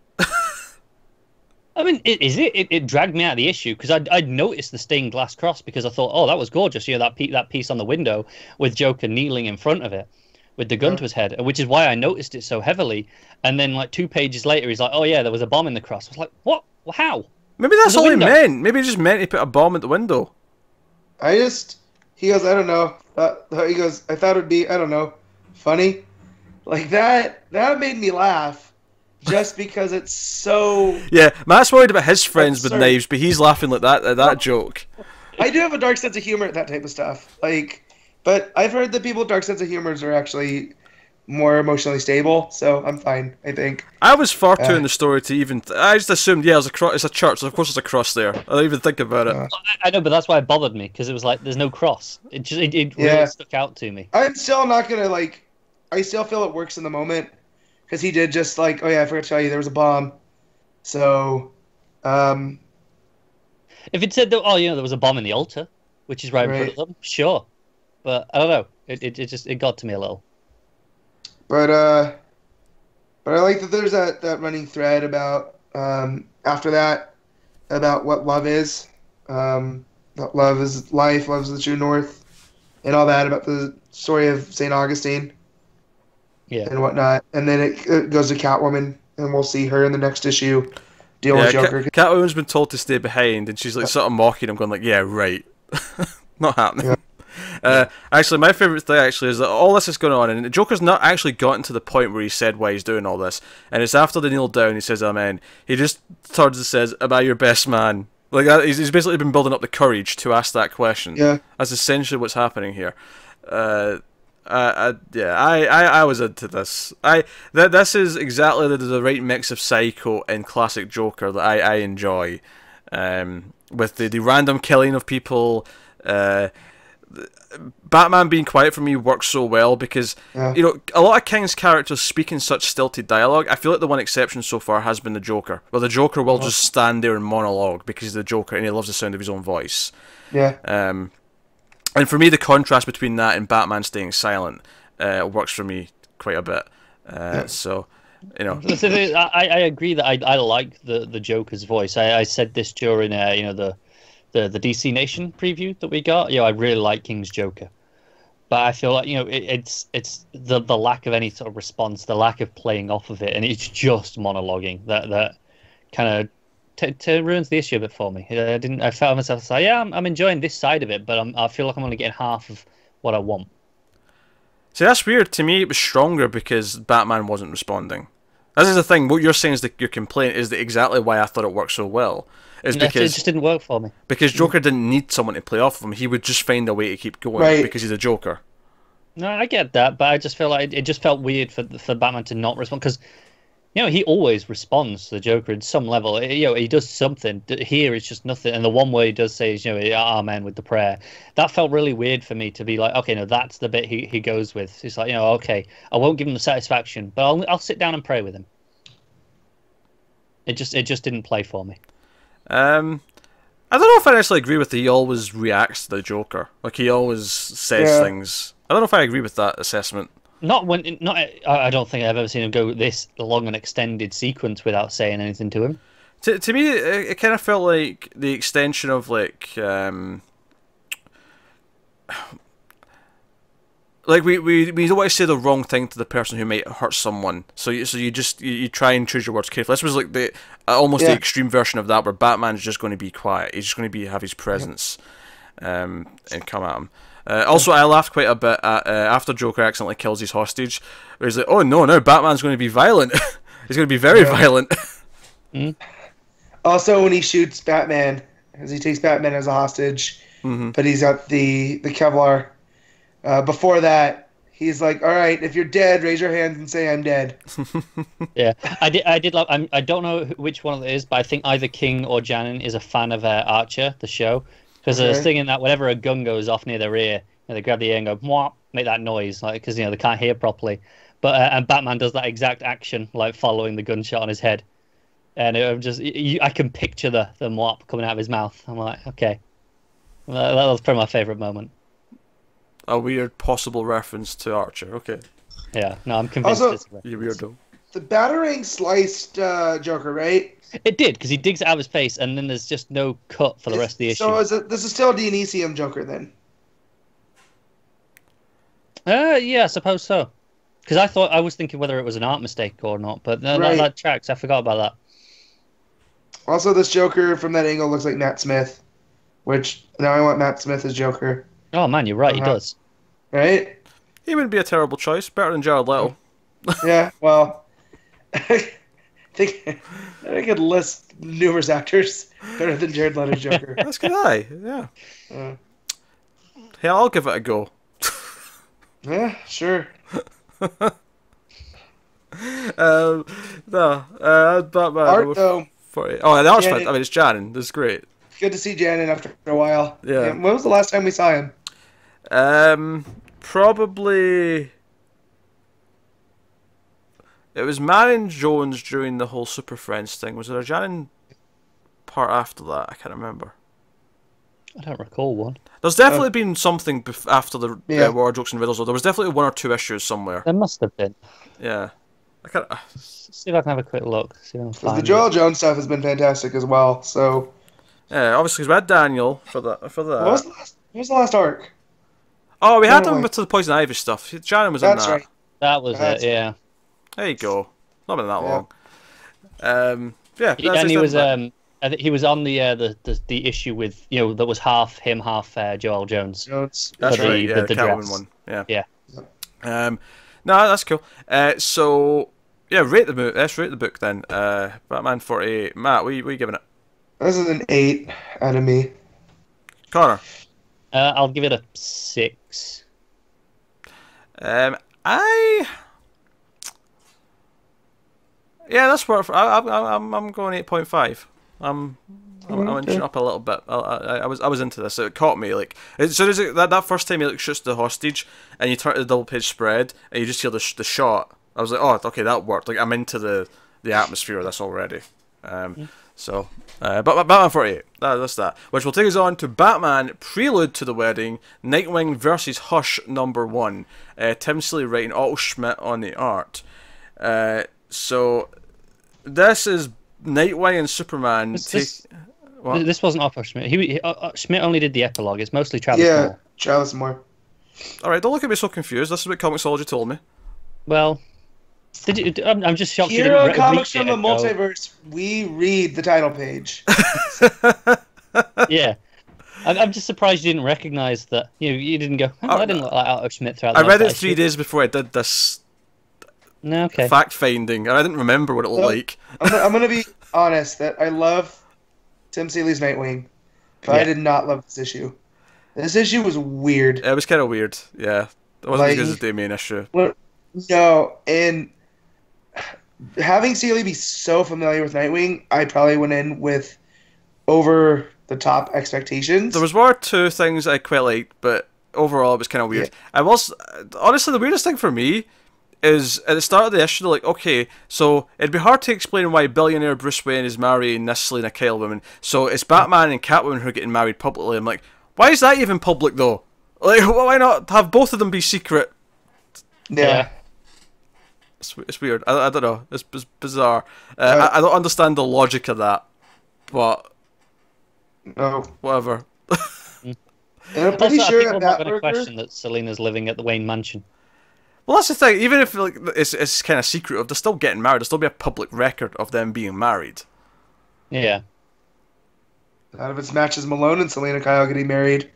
I mean, it dragged me out of the issue because I'd noticed the stained glass cross because I thought, oh, that was gorgeous. You know, that piece on the window with Joker kneeling in front of it with the gun to his head, which is why I noticed it so heavily. And then, like, 2 pages later, he's like, oh, yeah, there was a bomb in the cross. I was like, what? How? Maybe that's all he meant. Maybe he just meant he put a bomb at the window. He goes, I don't know. He goes, I thought it would be, I don't know, funny. Like, that made me laugh. Just because it's so... Yeah, Matt's worried about his friends with knives, but he's laughing like that at that joke. I do have a dark sense of humor at that type of stuff. Like, but I've heard that people with dark sense of humors are actually more emotionally stable, so I'm fine, I think. I was far too in the story to even... I just assumed, yeah, it's a church, so of course there's a cross there. I don't even think about it. I know, but that's why it bothered me, because it was like, there's no cross. It really stuck out to me. I'm still not going to, like... I still feel it works in the moment. Because he did just like, oh yeah, I forgot to tell you there was a bomb. So, if it said, oh, you know, there was a bomb in the altar, which is right in front of them, sure. But I don't know. It got to me a little. But I like that there's that running thread about after that about what love is. That love is life, love is the true north, and all that about the story of St. Augustine. Yeah. And whatnot, and then it goes to Catwoman, and we'll see her in the next issue deal with Joker. Catwoman's been told to stay behind, and she's like sort of mocking him, going like, "Yeah, right, not happening." Yeah. Actually, my favorite thing is that all this is going on, and Joker's not actually gotten to the point where he said why he's doing all this, and it's after they kneel down, he says, "Amen." He just turns and says, "Am I your best man?" Like he's basically been building up the courage to ask that question. Yeah, that's essentially what's happening here. I was into this. This is exactly the right mix of psycho and classic Joker that I enjoy. With the random killing of people, Batman being quiet for me works so well because you know a lot of King's characters speak in such stilted dialogue. I feel like the one exception so far has been the Joker. Well, the Joker will just stand there and monologue because he's the Joker and he loves the sound of his own voice. Yeah. And for me, the contrast between that and Batman staying silent works for me quite a bit. So, you know, I agree that I like the Joker's voice. I said this during you know the DC Nation preview that we got. You know, I really like King's Joker, but I feel like, you know, it's the lack of any sort of response, the lack of playing off of it, and it's just monologuing that kind of. Ruins the issue a bit for me. I felt myself say, yeah, I'm enjoying this side of it, but I feel like I'm only getting half of what I want. See, that's weird. To me, it was stronger because Batman wasn't responding. This is the thing. What you're saying is that your complaint is that exactly why I thought it worked so well. Is because it just didn't work for me. Because Joker didn't need someone to play off of him. He would just find a way to keep going because he's a Joker. No, I get that, but I just feel like it just felt weird for Batman to not respond because, you know, he always responds to the Joker at some level. You know, he does something. Here, it's just nothing. And the one way he does say is, you know, amen with the prayer. That felt really weird for me to be like, okay, no, that's the bit he goes with. It's like, you know, okay, I won't give him the satisfaction, but I'll sit down and pray with him. It just didn't play for me. I don't know if I actually agree with that he always reacts to the Joker. Like, he always says things. I don't know if I agree with that assessment. Not when, not. I don't think I've ever seen him go this long an extended sequence without saying anything to him. To me, it kind of felt like the extension of like we don't want to say the wrong thing to the person who might hurt someone. So you try and choose your words carefully. This was like the almost the extreme version of that, where Batman's just going to be quiet. He's just going to have his presence, and come at him. Also, I laughed quite a bit at, after Joker accidentally kills his hostage, where he's like, "Oh no, now Batman's going to be violent. He's going to be very violent." Mm. Also, when he shoots Batman, as he takes Batman as a hostage, but he's got the Kevlar. Before that, he's like, "All right, if you're dead, raise your hands and say I'm dead." Yeah, I did love. I don't know which one it is, but I think either King or Janin is a fan of Archer, the show, because they're singing that whenever a gun goes off near their ear, they grab the ear and go, "Mwah," make that noise, like because they can't hear properly. But and Batman does that exact action, like following the gunshot on his head. And I can picture the mwap coming out of his mouth. I'm like, okay. That was probably my favourite moment. A weird possible reference to Archer, okay. Yeah, no, I'm convinced also, it's a reference. You weirdo. The Batarang sliced Joker, right? It did, because he digs it out of his face, and then there's just no cut for the rest of the issue. So this is still a Dionysium Joker, then? Yeah, I suppose so. Because I was thinking whether it was an art mistake or not, but that tracks. I forgot about that. Also, this Joker from that angle looks like Matt Smith, which now I want Matt Smith as Joker. Oh man, you're right. He does. Right? He wouldn't be a terrible choice. Better than Jared Leto. Yeah. Well, I think I could list numerous actors better than Jared Leto's Joker. That's good eye. Yeah. Yeah, I'll give it a go. Yeah, sure. Batman. Art though. Oh, the art's fun. I mean, it's Janin. This is great. Good to see Janin after a while. Yeah. When was the last time we saw him? Probably. It was Marion Jones during the whole Super Friends thing. Was there a Janin part after that? I can't remember. I don't recall one. There's definitely been something after the War Jokes and Riddles. There was definitely 1 or 2 issues somewhere. There must have been. Yeah. I can't. See if I can have a quick look. The Joel Jones stuff has been fantastic as well. So. Yeah, obviously, because we had Daniel for that. What was the last arc? Oh, we had him with the Poison Ivy stuff. Janin was in that. That's right. That was it, yeah. There you go. Not been that long. Yeah. And he was on the issue with that was half him, half Joel Jones. That's right. Yeah, the Calvin one. Yeah. No, that's cool. So yeah, rate the book. Let's rate the book then. Batman 48. Matt, what are you giving it? This is an 8 out of me. Connor. I'll give it a 6. Yeah, that's what I'm going 8.5. I'm inching up a little bit. I was into this. It caught me like as soon as that first time he shoots the hostage and you turn to the double page spread and you just hear the shot. I was like, oh, okay, that worked. Like I'm into the atmosphere of this already. So, but Batman 48. That's that. Which will take us on to Batman Prelude to the Wedding, Nightwing versus Hush #1. Tim Seeley writing, Otto Schmidt on the art. So this is Nightwing and Superman. This wasn't Otto Schmidt. Schmidt only did the epilogue. It's mostly Travis Moore. Yeah, Travis Moore. Alright, don't look at me so confused. This is what Comixology told me. Well, I'm just shocked you Hero didn't Comics from the Multiverse, we read the title page. Yeah. I'm just surprised you didn't recognise that. You didn't go, I didn't look like Otto Schmidt throughout I read it 3 days before I did this fact finding, and I didn't remember what it looked like. I'm going to be honest that I love Tim Seeley's Nightwing, but I did not love this issue. This issue was weird. It was kind of weird, yeah. It wasn't as good as the main issue. No, and having Seeley be so familiar with Nightwing, I probably went in with over the top expectations. There was 1 or 2 things I quite liked, but overall it was kind of weird. Yeah. Honestly, the weirdest thing for me is at the start of the issue, they're like, okay, so it'd be hard to explain why billionaire Bruce Wayne is marrying this Selena Kyle woman. So it's Batman and Catwoman who are getting married publicly. I'm like, why is that even public though? Like, why not have both of them be secret? Yeah. It's weird. I don't know. It's bizarre. I don't understand the logic of that, but no, whatever. And I'm pretty also, sure people are not going to question that Selena's living at the Wayne Mansion. Well, that's the thing. Even if like it's kind of secretive, they're still getting married. There'll still be a public record of them being married. Yeah. Out of its matches, Malone and Selena Kyle getting married.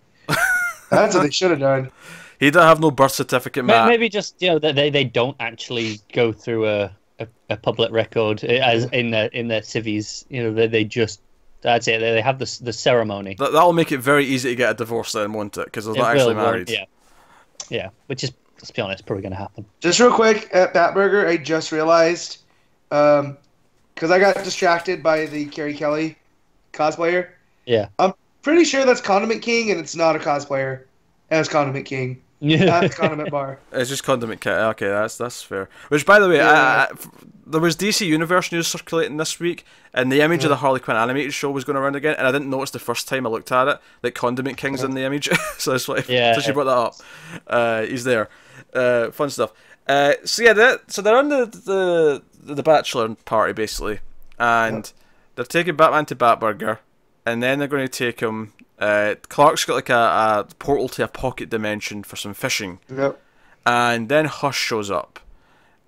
That's what they should have done. He don't have no birth certificate, Matt. Maybe just they don't actually go through a public record as in their civvies. They just that's it. They have the ceremony. That'll make it very easy to get a divorce then, won't it? Because they're not actually married. Yeah. Which is, let's be honest, probably going to happen. Just real quick, at Batburger, I just realized, because I got distracted by the Carrie Kelly cosplayer. Yeah. I'm pretty sure that's Condiment King, and it's not a cosplayer as Condiment King. At the Condiment Bar. It's just Condiment King. Okay, that's fair. Which, by the way, there was DC Universe news circulating this week, and the image of the Harley Quinn animated show was going around again, and I didn't notice the first time I looked at it that Condiment King's in the image. So that's why. So she brought that up. He's there. Fun stuff. So they're on the bachelor party basically, and they're taking Batman to Batburger, and then they're going to take him. Clark's got like a portal to a pocket dimension for some fishing. Yep. And then Hush shows up.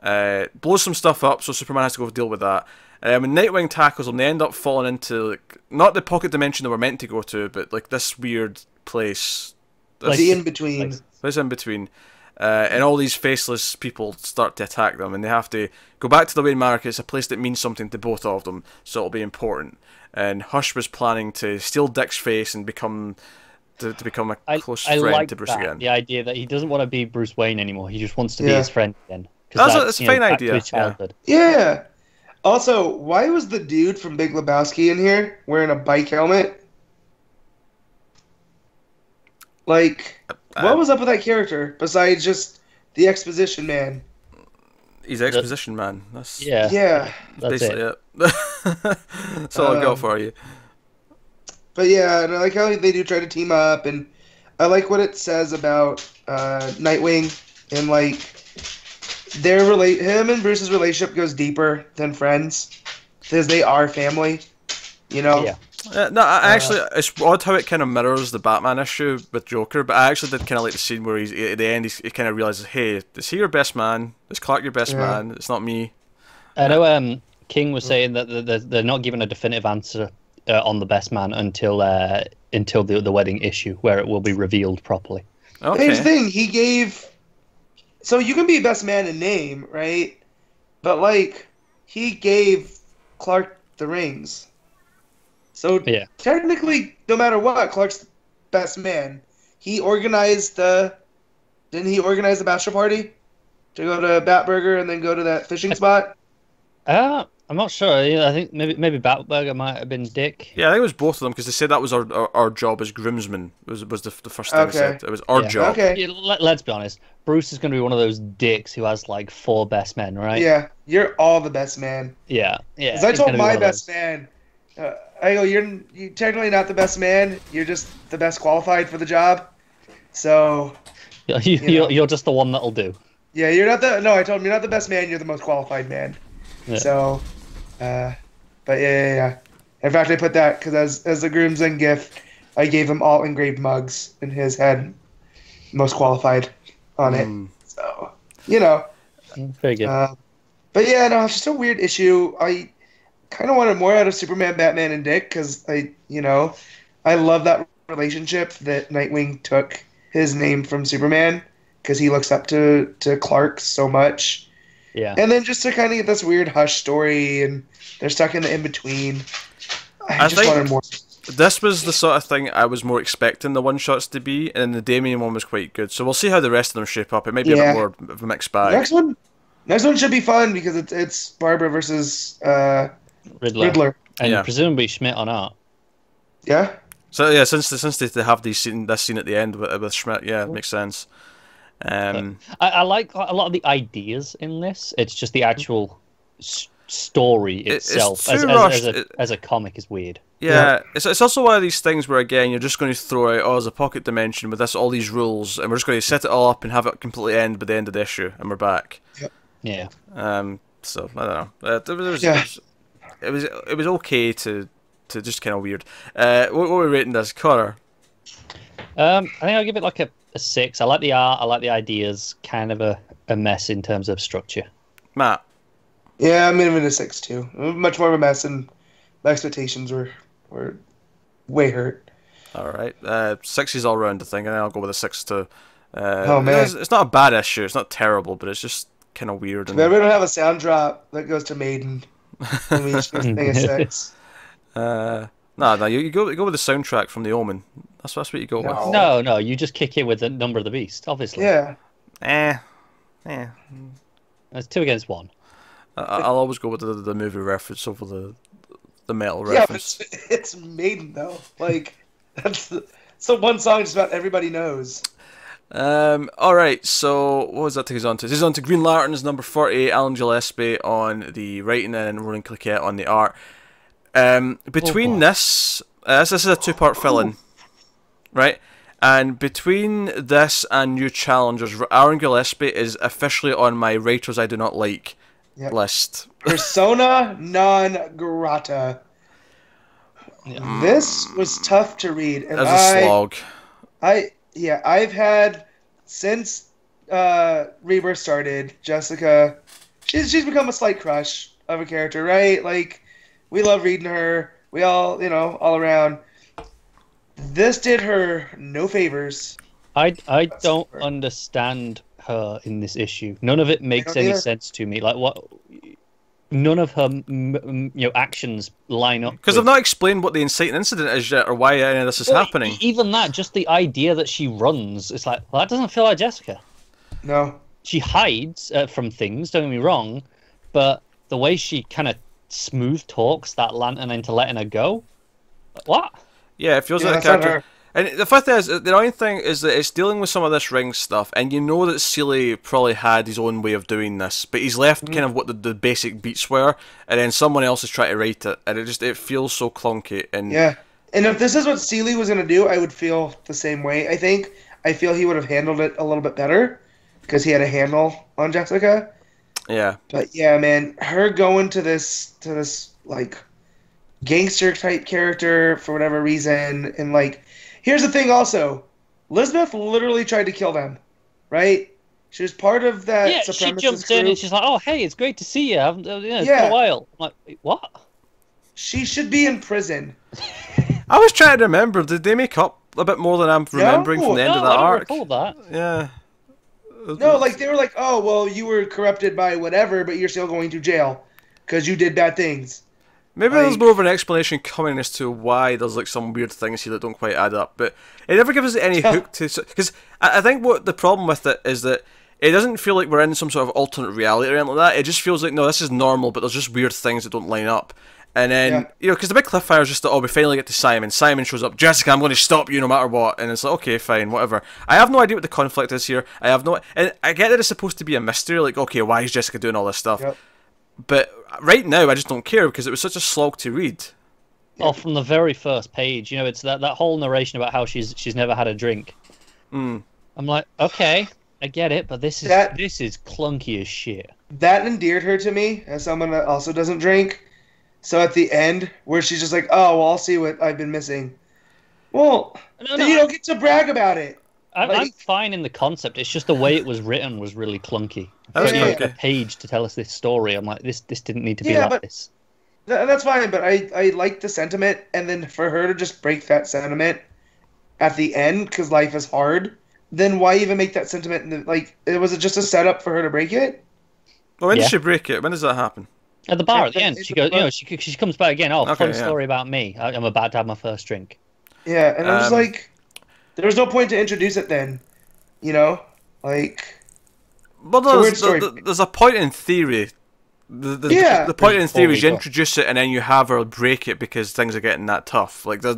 Blows some stuff up, so Superman has to go deal with that. When Nightwing tackles them, they end up falling into not the pocket dimension they were meant to go to, but like this weird place. The in-between. Place in between. And all these faceless people start to attack them, and they have to go back to the Wayne Manor. It's a place that means something to both of them, so it'll be important. And Hush was planning to steal Dick's face and become a close friend to Bruce again. The idea that he doesn't want to be Bruce Wayne anymore. He just wants to be his friend again. That's a fine idea. Yeah. Also, why was the dude from Big Lebowski in here wearing a bike helmet? Like, what was up with that character besides just the exposition man? He's exposition man. That's yeah. That's basically it. That's all I got for you. But yeah, and I like how they do try to team up, and I like what it says about Nightwing, and like him and Bruce's relationship goes deeper than friends because they are family. Yeah. No, I actually, it's odd how it kind of mirrors the Batman issue with Joker, but I actually did kind of like the scene where he's at the end. He kind of realizes, hey, is he your best man? Is Clark your best man? It's not me. I know. King was saying that they're not giving a definitive answer on the best man until the wedding issue, where it will be revealed properly. Okay. Here's the thing: he gave. So you can be best man in name, right? But like, he gave Clark the rings. So technically, no matter what, Clark's best man. He organized didn't he organize the bachelor party to go to Batburger and then go to that fishing spot? I'm not sure. I think maybe Batburger might have been Dick. Yeah, I think it was both of them because they said that was our job as groomsmen. Was the first thing they said. It was our job. Okay. Yeah, let's be honest. Bruce is going to be one of those dicks who has like 4 best men, right? Yeah, you're all the best man. Yeah. Because I told my best man, I go, you're technically not the best man. You're just the best qualified for the job. So you're just the one that'll do. Yeah, you're not the. No, I told him you're not the best man. You're the most qualified man. Yeah. So, but yeah. In fact, I put that because as the groomsmen gift, I gave him all engraved mugs, and his had most qualified on it. So very good. But yeah, no, it's just a weird issue. I kind of wanted more out of Superman, Batman, and Dick because I love that relationship that Nightwing took his name from Superman because he looks up to Clark so much. Yeah. And then just to kind of get this weird Hush story, and they're stuck in the in-between. I just wanted more. This was the sort of thing I was more expecting the one-shots to be, and the Damien one was quite good. So we'll see how the rest of them shape up. It might be a bit more of a mixed bag. Next one should be fun because it's Barbara versus Riddler. And presumably Schmidt on art. Yeah. So yeah, since they have this scene at the end with Schmidt, it makes sense. I like a lot of the ideas in this. It's just the actual story itself as a comic is weird. Yeah, it's also one of these things where, again, you're just going to throw out, there's a pocket dimension with all these rules, and we're just going to set it all up and have it completely end by the end of the issue, and we're back. Yep. Yeah. So I don't know. It was okay to just kind of weird. What were we rating this, Connor? I think I'll give it like a 6. I like the art. I like the ideas. Kind of a mess in terms of structure. Matt. Yeah, I'm giving it a 6 too. Much more of a mess, and my expectations were way hurt. All right, 6 is all round, I think, and I'll go with a 6 too. Oh man, it's not a bad issue. It's not terrible, but it's just kind of weird. We don't have a sound drop that goes to Maiden. I mean, it's just a 6. No, you go with the soundtrack from The Omen. That's what you go with. No, you just kick in with the Number of the Beast, obviously. Yeah. It's 2 against 1. I'll always go with the movie reference over the metal reference. Yeah, but it's Maiden though. Like that's so one song just about everybody knows. All right. So what was that take us on to? This is on to Green Lantern's number 48. Alan Gillespie on the writing and Ronan Cliquet on the art. Between this is a 2-part fill-in, right? And between this and New Challengers, Aaron Gillespie is officially on my writers I do not like list. Persona non grata. This was tough to read, and as a slog. I've had since Rebirth started. Jessica, she's become a slight crush of a character, right? Like we love reading her. We all all around. This did her no favors. I don't understand her in this issue. None of it makes any sense to me. Like what? None of her actions line up. Because they've not explained what the inciting incident is yet, or why any of this is happening. Even that, just the idea that she runs, it's like, well, that doesn't feel like Jessica. No. She hides from things. Don't get me wrong, but the way she kind of smooth talks that lantern into letting her go, what? Yeah, it feels like a character. And the fact is, the annoying thing is that it's dealing with some of this ring stuff, and you know that Seeley probably had his own way of doing this, but he's left kind of what the basic beats were, and then someone else is trying to write it, and it feels so clunky. And yeah, and if this is what Seeley was going to do, I would feel the same way. I feel he would have handled it a little bit better, because he had a handle on Jessica. Yeah. But yeah, man, her going to this like gangster type character for whatever reason, and like. Here's the thing also. Elizabeth literally tried to kill them, right? She was part of that supremacist she jumps group. in and she's like, oh, hey, it's great to see you. It's been a while. I'm like, wait, what? She should be in prison. I was trying to remember, did they make up a bit more than I'm remembering from the end of that arc? I don't recall that. Yeah. No, like, they were like, oh, well, you were corrupted by whatever, but you're still going to jail because you did bad things. Maybe there's more of an explanation coming as to why there's like some weird things here that don't quite add up, but it never gives us any hook to. Because I think what the problem with it is that it doesn't feel like we're in some sort of alternate reality or anything like that. It just feels like, no, this is normal, but there's just weird things that don't line up. And then, because the big cliffhanger is just that, we finally get to Simon. Simon shows up, Jessica, I'm going to stop you no matter what. And it's like, okay, fine, whatever. I have no idea what the conflict is here. And I get that it's supposed to be a mystery, like, okay, why is Jessica doing all this stuff? Yep. But right now, I just don't care because it was such a slog to read. Oh, from the very first page, it's that whole narration about how she's never had a drink. I'm like, okay, I get it, but this is clunky as shit. That endeared her to me as someone that also doesn't drink. So at the end, where she's just like, oh, well, I'll see what I've been missing. Well, then you don't get to brag about it. I'm fine in the concept. It's just the way it was written was really clunky. A page to tell us this story. I'm like, this didn't need to be like this. That's fine, but I like the sentiment, and then for her to just break that sentiment at the end because life is hard, then why even make that sentiment? Was it just a setup for her to break it? Well, when does she break it? When does that happen? At the bar at the end. She goes, she comes back again. Oh, fun story about me. I'm about to have my first drink. Yeah, and I'm just like, there was no point to introduce it then, like. Well, there's a point in theory. The point in theory is you introduce it and then you have her break it because things are getting that tough. Like there's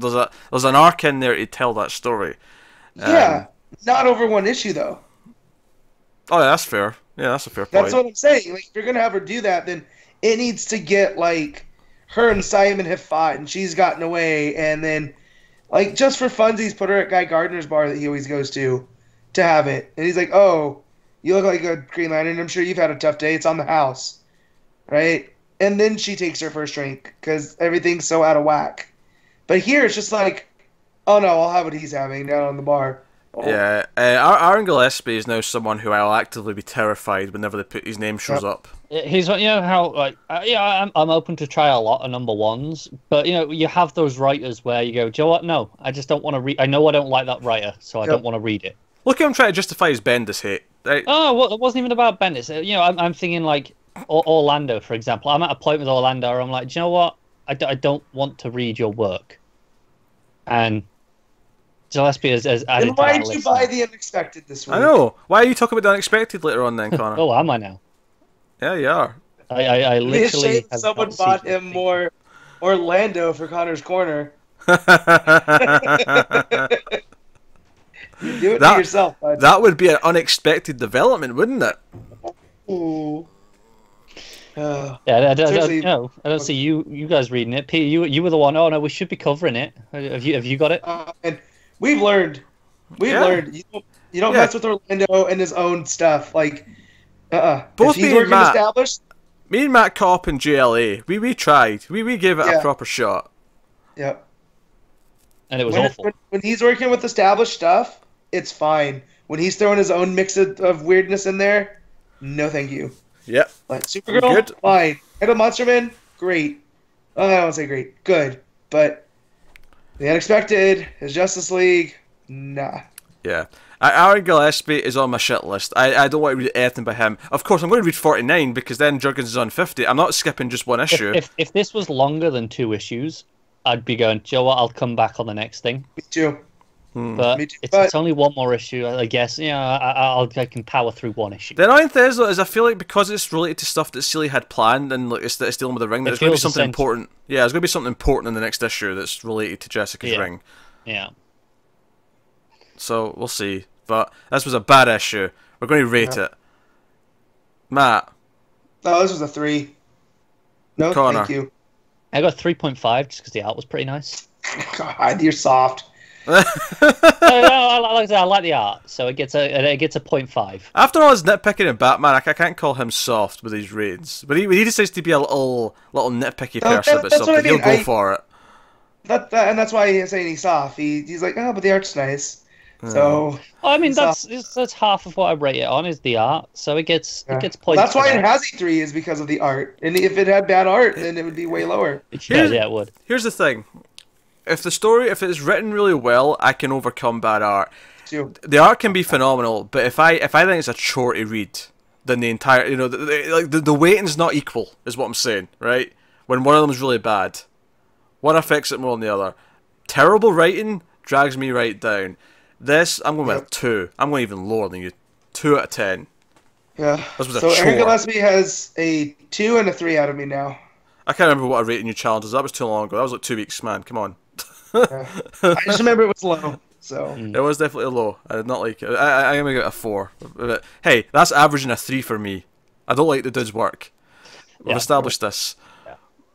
an arc in there to tell that story. Not over one issue though. Oh, yeah, that's fair. Yeah, that's a fair point. That's what I'm saying. Like, if you're gonna have her do that, then it needs to get like her and Simon have fought, and she's gotten away, and then, like, just for funsies, put her at Guy Gardner's bar that he always goes to have it. And he's like, oh, you look like a Green Lantern. I'm sure you've had a tough day. It's on the house, right? And then she takes her first drink because everything's so out of whack. But here it's just like, oh no, I'll have what he's having down on the bar. Oh. Yeah, Aaron Gillespie is now someone who I'll actively be terrified whenever they put his name shows up. He's, you know how, like, I'm open to try a lot of number ones, but you know, you have those writers where you go, do you know what? No, I just don't want to read. I know I don't like that writer, so I don't want to read it. Look at him trying to justify his Bendis hate. Right? Oh, well, it wasn't even about Bendis. You know, I'm thinking like Orlando, for example. I'm at a point with Orlando where I'm like, do you know what? I don't want to read your work, and Gillespie has added. Then why did you buy The Unexpected this week? I know. Why are you talking about The Unexpected later on then, Connor? Oh, am I now? Yeah, you are. I literally. Someone bought him more Orlando for Connor's Corner. You do it to yourself, bud. That would be an unexpected development, wouldn't it? Ooh. Yeah, I don't see you guys reading it. Pete, you were the one. Oh no, we should be covering it. Have you got it? And we've learned. You don't mess with Orlando and his own stuff. Like, Both if he's working established. Me and Matt Kopp and JLA, we tried. We gave it a proper shot. Yep. And it was awful. When he's working with established stuff, it's fine. When he's throwing his own mix of weirdness in there, no thank you. Yep. Like Supergirl, good. Fine. Head of Monster Man, great. Oh, I don't say great, good. But The Unexpected, his Justice League, nah. Yeah. Aaron Gillespie is on my shit list. I don't want to read anything by him. Of course, I'm going to read 49 because then Jurgens is on 50. I'm not skipping just one issue. If this was longer than 2 issues, I'd be going, Joe, I'll come back on the next thing. Me too. But it's only one more issue, I guess. I can power through one issue. The annoying thing is I feel like because it's related to stuff that Seeley had planned and like, it's dealing with the ring, there's going to be something important. Yeah, there's going to be something important in the next issue that's related to Jessica's ring. Yeah. So we'll see. But this was a bad issue. We're going to rate it. Matt. Oh, this was a 3. No, Connor. Thank you. I got 3.5 just because the art was pretty nice. God, you're soft. I like the art, so it gets a 0.5. After all his nitpicking in Batman, I can't call him soft with his raids. But he decides to be a little nitpicky person about something. He'll go for it. And that's why he's saying he's soft. He's like, oh, but the art's nice. So I mean, that's half of what I rate it on is the art. So it gets points. That's why it has a 3 is because of the art. And if it had bad art, then it would be way lower. Yeah, it would. Here's the thing: if it's written really well, I can overcome bad art. The art can be phenomenal, but if I think it's a chore to read, then the entire the weighting's not equal, is what I'm saying, right? When one of them is really bad, one affects it more than the other. Terrible writing drags me right down. This, I'm going with a 2. I'm going even lower than you. 2 out of 10. Yeah. This was so a chore. Aaron Gillespie has a 2 and a 3 out of me now. I can't remember what I rated new challenges. That was too long ago. That was like 2 weeks, man. Come on. I just remember it was low. So It was definitely low. I did not like it. I'm going to give it a 4. But, hey, that's averaging a 3 for me. I don't like the dude's work. We've established this.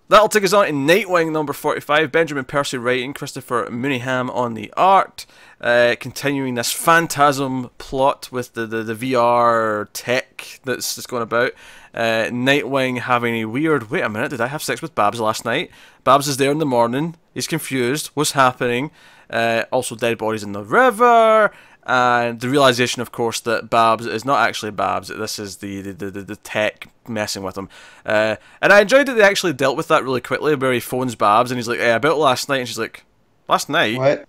That'll take us on to Nightwing number 45. Benjamin Percy writing, Christopher Mooneyham on the art. Continuing this phantasm plot with the VR tech that's going about. Nightwing having a weird, wait a minute, did I have sex with Babs last night? Babs is there in the morning. He's confused. What's happening? Also dead bodies in the river. And the realization, of course, that Babs is not actually Babs. This is the tech messing with him. And I enjoyed that they actually dealt with that really quickly, where he phones Babs and he's like, hey, about last night. And she's like, last night? What?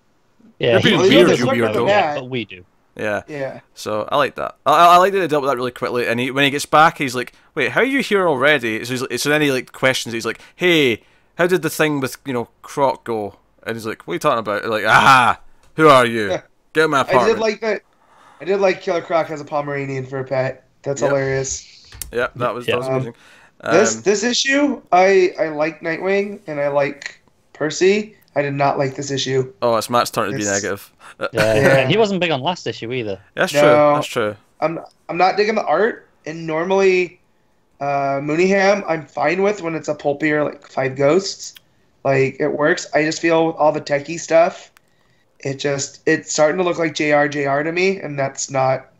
Yeah, you're being weird, you weirdo. But we do. Yeah. So I like that. I like that they dealt with that really quickly. And when he gets back, he's like, wait, how are you here already? So then he questions. He's like, hey, how did the thing with Croc go? And he's like, what are you talking about? Like, aha, who are you? Yeah. Get in my apartment. I did like that. I did like Killer Croc has a Pomeranian for a pet. That's hilarious. Yeah, that was amazing. This issue, I like Nightwing and I like Percy. I did not like this issue. Oh, it's Matt's turn to be negative. Yeah, he wasn't big on last issue either. That's true. That's true. I'm not digging the art, and normally Mooneyham, I'm fine with when it's a pulpier, like Five Ghosts. Like, it works. I just feel with all the techie stuff, it's starting to look like JR to me, and that's not.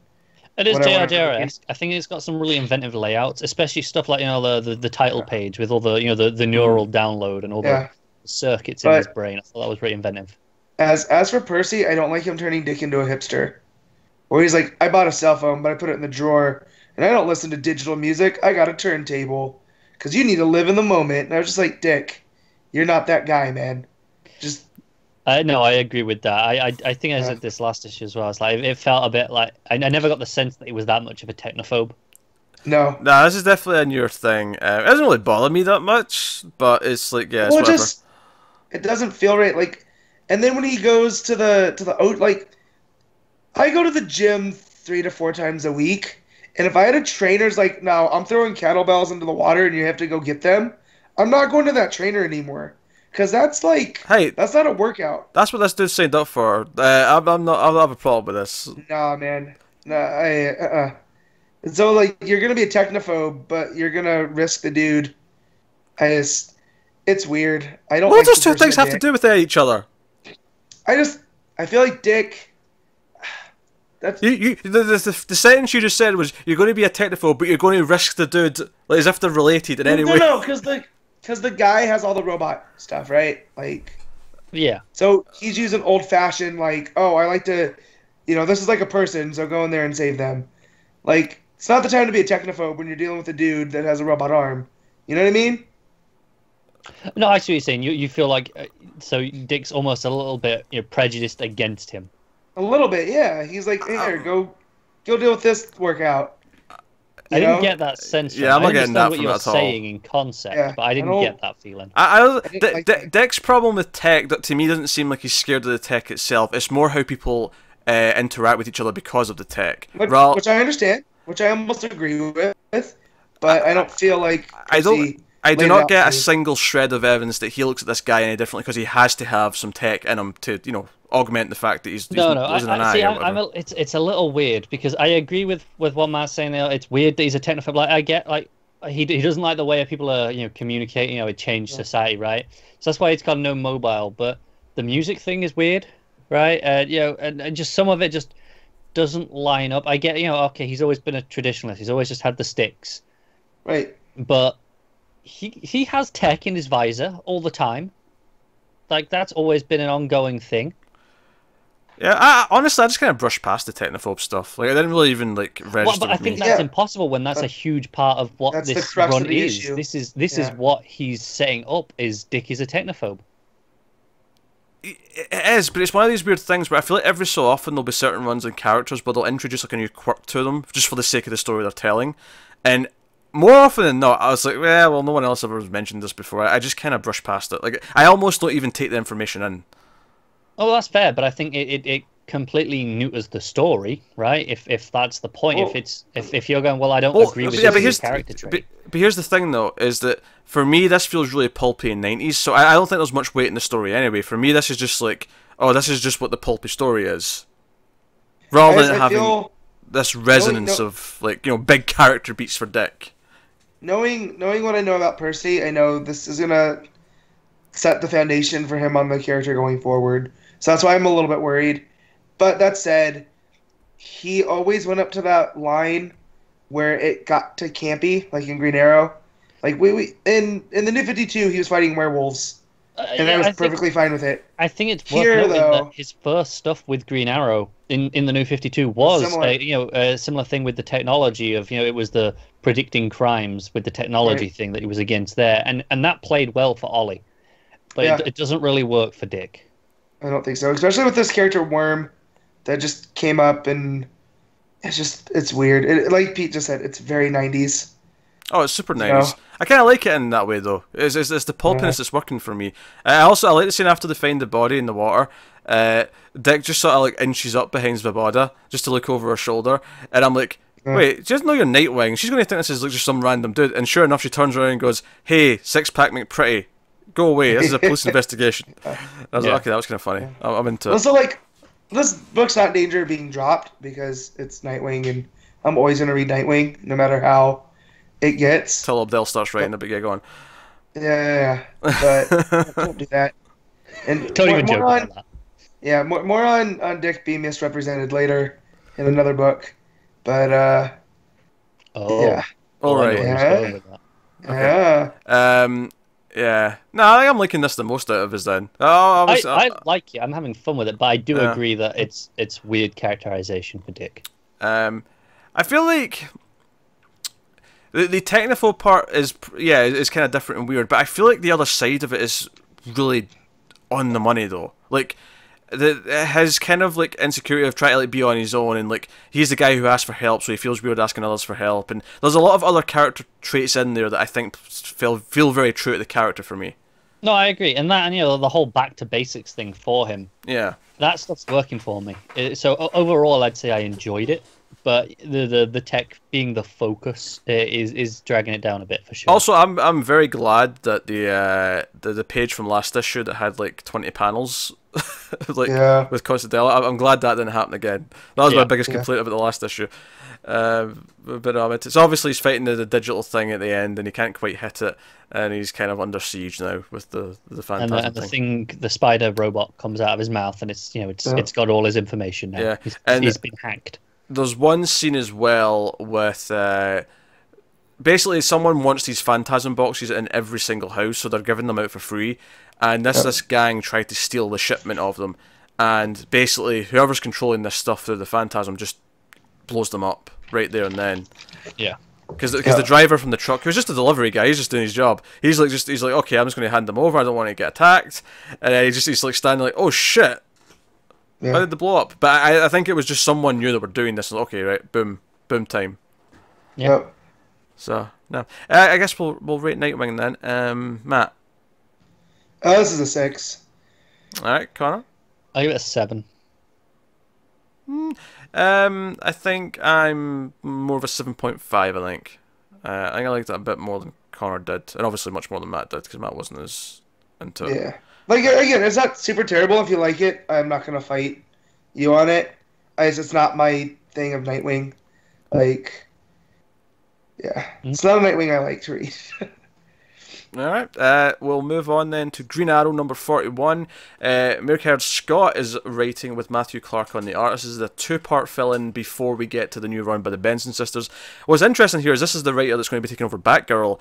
It is JR-esque. I think it's got some really inventive layouts, especially stuff like the title page with all the the neural download and all the circuits in his brain. I thought that was pretty inventive. As for Percy, I don't like him turning Dick into a hipster. Where he's like, I bought a cell phone, but I put it in the drawer, and I don't listen to digital music. I got a turntable, because you need to live in the moment. And I was just like, Dick, you're not that guy, man. Just. No, I agree with that. I think I said this last issue as well. It's like it felt a bit like I never got the sense that he was that much of a technophobe. No, this is definitely a newer thing. It doesn't really bother me that much, but it's like it's whatever. It doesn't feel right. Like, and then when he goes to the like, I go to the gym 3 to 4 times a week, and if I had a trainer's like, no, I'm throwing kettlebells into the water and you have to go get them, I'm not going to that trainer anymore. Because that's like, hey, that's not a workout. That's what this dude signed up for. I'm not. I'll have a problem with this. Nah, man. Nah, So like, you're gonna be a technophobe, but you're gonna risk the dude. It's weird. I don't. What does those two things have to do with each other? I feel like Dick. That's the sentence you just said was you're going to be a technophobe, but you're going to risk the dude like, as if they're related in any way. No, because the guy has all the robot stuff, right? Like, yeah. So he's using old-fashioned, like, oh, I like to, this is like a person, so go in there and save them. Like, it's not the time to be a technophobe when you're dealing with a dude that has a robot arm. You know what I mean? No, I see what you're saying. You feel like, so Dick's almost a little bit prejudiced against him. A little bit, yeah. He's like, here, go deal with this workout. I didn't get that sense. Yeah, I'm not getting that what from you're that at all. saying in concept, but I didn't get that feeling. Dick's problem with tech, that to me doesn't seem like he's scared of the tech itself. It's more how people interact with each other because of the tech. Which I understand, which I almost agree with, but I don't feel like I do not get a single shred of evidence that he looks at this guy any differently because he has to have some tech in him to, augment the fact that he's losing an eye. It's a little weird because I agree with what Matt's saying there. It's weird that he's a technophobe. Like I get, like he doesn't like the way people are communicating. It changed society, right? So that's why it's got no mobile. But the music thing is weird, right? And just some of it just doesn't line up. I get, okay, he's always been a traditionalist. He's always just had the sticks, right? But he has tech in his visor all the time. Like that's always been an ongoing thing. Yeah, honestly, I just kind of brushed past the technophobe stuff. Like, I didn't really even register. Well, but I think that's impossible when that's a huge part of what this run is. Issue. This is what he's setting up. Is Dick is a technophobe? It is, but it's one of these weird things where I feel like every so often there'll be certain runs and characters, but they'll introduce a new quirk to them just for the sake of the story they're telling, and more often than not, I was like, well, no one else ever mentioned this before. I just kind of brushed past it. Like, I almost don't even take the information in. Oh, that's fair, but I think it completely neuters the story, right? If that's the point, if you're going, well, I don't agree with this character trait. But here's the thing, though, is that for me, this feels really pulpy and 90s, so I don't think there's much weight in the story anyway. For me, this is just like, oh, this is just what the pulpy story is. Rather than having this resonance of, big character beats for Dick. Knowing what I know about Percy, I know this is going to set the foundation for him on the character going forward. So that's why I'm a little bit worried. But that said, he always went up to that line where it got to campy, like in Green Arrow. Like we in the New 52, he was fighting werewolves, and I was perfectly fine with it. I think it's worth noting that his first stuff with Green Arrow in the New 52 was a similar thing with the technology of it was the predicting crimes with the technology thing that he was against there, and that played well for Ollie, but it doesn't really work for Dick. I don't think so, especially with this character Worm that just came up, and it's weird. Like Pete just said, it's very 90s. Oh, it's super 90s. I kind of like it in that way, though. It's the pulpiness that's working for me. I like the scene after they find the body in the water. Dick just sort of inches up behind Svoboda just to look over her shoulder, and I'm like, wait, she doesn't know you're Nightwing. She's going to think this is just some random dude. And sure enough, she turns around and goes, hey, six-pack McPretty, go away. This is a police investigation. I was like, okay, that was kind of funny. I'm into it. Also, this book's not in danger of being dropped because it's Nightwing, and I'm always going to read Nightwing, no matter how it gets. Till Abdel starts writing the big gig on. Yeah, but don't do that. And Don't even joke about that. Yeah, more on Dick being misrepresented later in another book, but yeah. All right. Yeah. Yeah. No, I think I'm liking this the most out of his then. I like it. I'm having fun with it, but I do agree that it's weird characterization for Dick. I feel like the technical part is kind of different and weird, but I feel like the other side of it is really on the money though. Like his kind of like insecurity of trying to like be on his own, and like he's the guy who asks for help, so he feels weird asking others for help, and there's a lot of other character traits in there that I think feel very true to the character for me. No, I agree, and the whole back to basics thing for him. Yeah, that stuff's working for me. So overall, I'd say I enjoyed it, but the tech being the focus is dragging it down a bit for sure. Also, I'm very glad that the page from last issue that had like 20 panels. With Constantella, I'm glad that didn't happen again. That was my biggest complaint about the last issue. But it's obviously he's fighting the digital thing at the end, and he can't quite hit it, and he's kind of under siege now with the Phantasm and the thing, the spider robot comes out of his mouth, and it's got all his information now. Yeah, he's been hacked. There's one scene as well with basically someone wants these Phantasm boxes in every single house, so they're giving them out for free. And this gang tried to steal the shipment of them, and basically whoever's controlling this stuff through the Phantasm just blows them up right there and then. Yeah. Because the driver from the truck, he was just a delivery guy, he's just doing his job. He's like, okay, I'm just going to hand them over, I don't want to get attacked. And then he's like standing like, oh shit, how did they blow up? But I think it was just someone knew they were doing this, and okay, right, boom time. Yep. So, no. I guess we'll rate Nightwing then. Matt? This is a 6. Alright, Connor? I give it a 7. I think I'm more of a 7.5, I think. I think I liked it a bit more than Connor did, and obviously much more than Matt did, because Matt wasn't as into it. Yeah. Like, again, it's not super terrible. If you like it, I'm not going to fight you on it. It's not my thing of Nightwing. Like, yeah. It's not a Nightwing I like to read. Alright, we'll move on then to Green Arrow number 41. Mairghread Scott is writing with Matthew Clark on the art. This is a 2-part fill-in before we get to the new run by the Benson sisters. What's interesting here is this is the writer that's going to be taking over Batgirl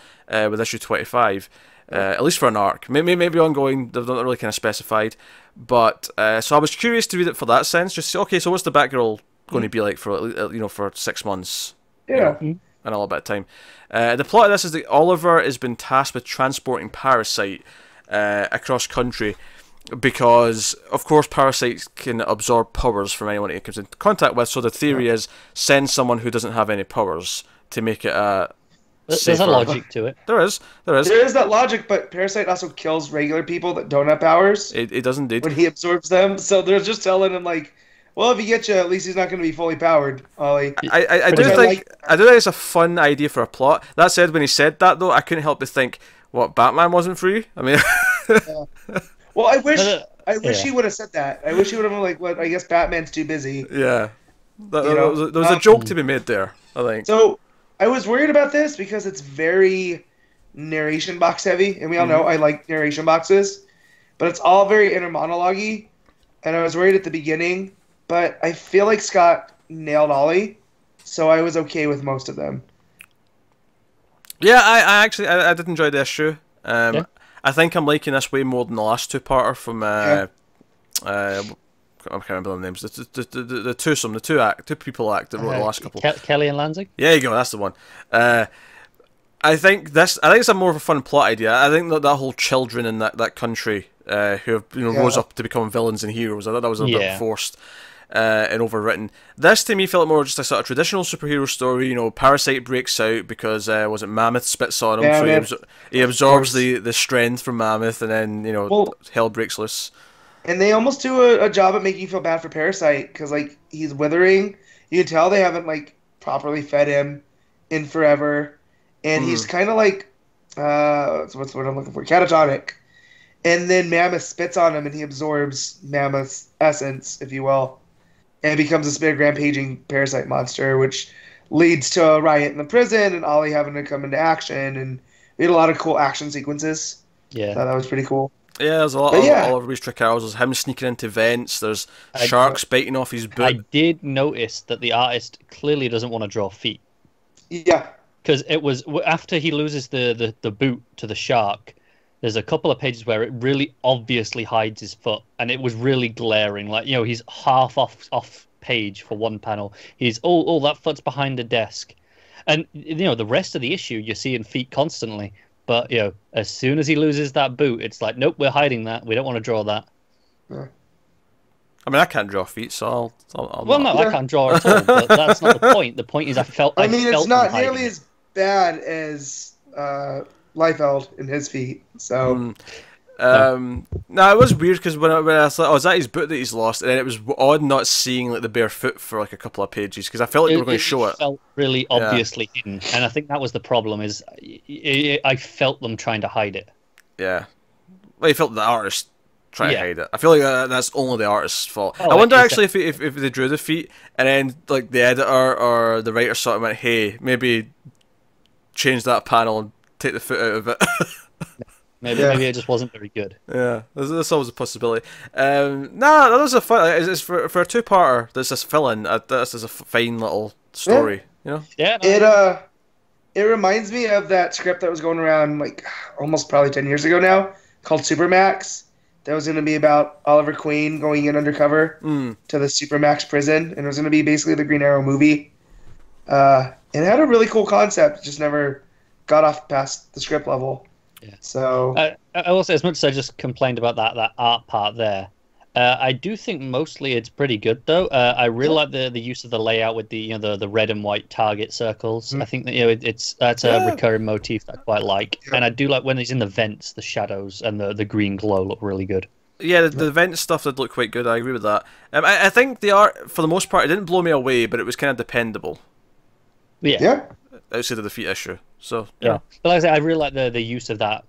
with issue 25, at least for an arc. Maybe ongoing, they've not really kind of specified. But, so I was curious to read it for that sense. Just, okay, so what's the Batgirl going to be like for 6 months? Yeah. And a little bit of time. The plot of this is that Oliver has been tasked with transporting Parasite across country because, of course, Parasite can absorb powers from anyone it comes into contact with, so the theory is send someone who doesn't have any powers to make it There's a logic to it. There is that logic, but Parasite also kills regular people that don't have powers. It does indeed. When he absorbs them, so they're just telling him, like, well, if he gets you, at least he's not going to be fully powered, Ollie. I do think it's a fun idea for a plot. That said, when he said that, though, I couldn't help but think, what, Batman wasn't free? I mean... Well, I wish he would have said that. I wish he would have been like, "What? I guess Batman's too busy." Yeah, there was a joke to be made there, I think. So I was worried about this because it's very narration box heavy, and we all know I like narration boxes, but it's all very inner monologue-y, and I was worried at the beginning, but I feel like Scott nailed Ollie, so I was okay with most of them. Yeah, I actually did enjoy the issue. I think I'm liking this way more than the last 2-parter from I can't remember the names. The twosome, the two people act that wrote the last couple. Kelly and Lanzing. Yeah, you go. That's the one. I think it's a more of a fun plot idea. I think that whole children in that country who have rose up to become villains and heroes. I thought that was a bit forced. And overwritten. This to me felt more just a sort of traditional superhero story. Parasite breaks out because was it Mammoth spits on him, so he absorbs the strength from Mammoth, and then hell breaks loose. And they almost do a job at making you feel bad for Parasite because he's withering. You can tell they haven't properly fed him in forever, and he's kind of what's the word I'm looking for? Catatonic. And then Mammoth spits on him, and he absorbs Mammoth's essence, if you will. And becomes this big rampaging parasite monster, which leads to a riot in the prison and Ollie having to come into action, and we had a lot of cool action sequences. Yeah, so that was pretty cool. Yeah, there's a lot of Oliver Reed's trick arrows. There's him sneaking into vents. There's sharks biting off his boot. I did notice that the artist clearly doesn't want to draw feet. Yeah. Because it was after he loses the boot to the shark, there's a couple of pages where it really obviously hides his foot, and it was really glaring. Like, he's half off page for one panel. He's that foot's behind the desk, and the rest of the issue you're seeing feet constantly. But as soon as he loses that boot, it's like, nope, we're hiding that. We don't want to draw that. Yeah. I mean, I can't draw feet, so I'll well, no, I can't draw at all. But that's not the point. The point is, I felt. It's not nearly as bad as Liefeld in his feet. So. No, it was weird because when I thought, is that his boot that he's lost? And then it was odd not seeing like the bare foot for like a couple of pages because I felt like they were going to show it. It felt really obviously hidden, and I think that was the problem. Is I felt them trying to hide it. Yeah, well, you felt the artist trying to hide it. I feel like that's only the artist's fault. Oh, I wonder actually if they drew the feet and then like the editor or the writer sort of went, hey, maybe change that panel and take the foot out of it. Maybe it just wasn't very good. Yeah, there's always a possibility. That was a fun. It's for a two-parter. There's this fill-in. This is a fine little story. Yeah. It reminds me of that script that was going around like almost probably 10 years ago now, called Supermax. That was going to be about Oliver Queen going in undercover to the Supermax prison, and it was going to be basically the Green Arrow movie. It had a really cool concept, just never got off past the script level. Yeah. So I will say, as much as I just complained about that art part there, I do think mostly it's pretty good though. I really like the use of the layout with the the red and white target circles. I think that that's a recurring motif that I quite like, and I do like when he's in the vents, the shadows and the green glow look really good. Yeah, the vent stuff did look quite good. I agree with that. I think the art for the most part it didn't blow me away, but it was kind of dependable. Yeah. Outside of the feet issue. So yeah, but like I said, I really like the use of that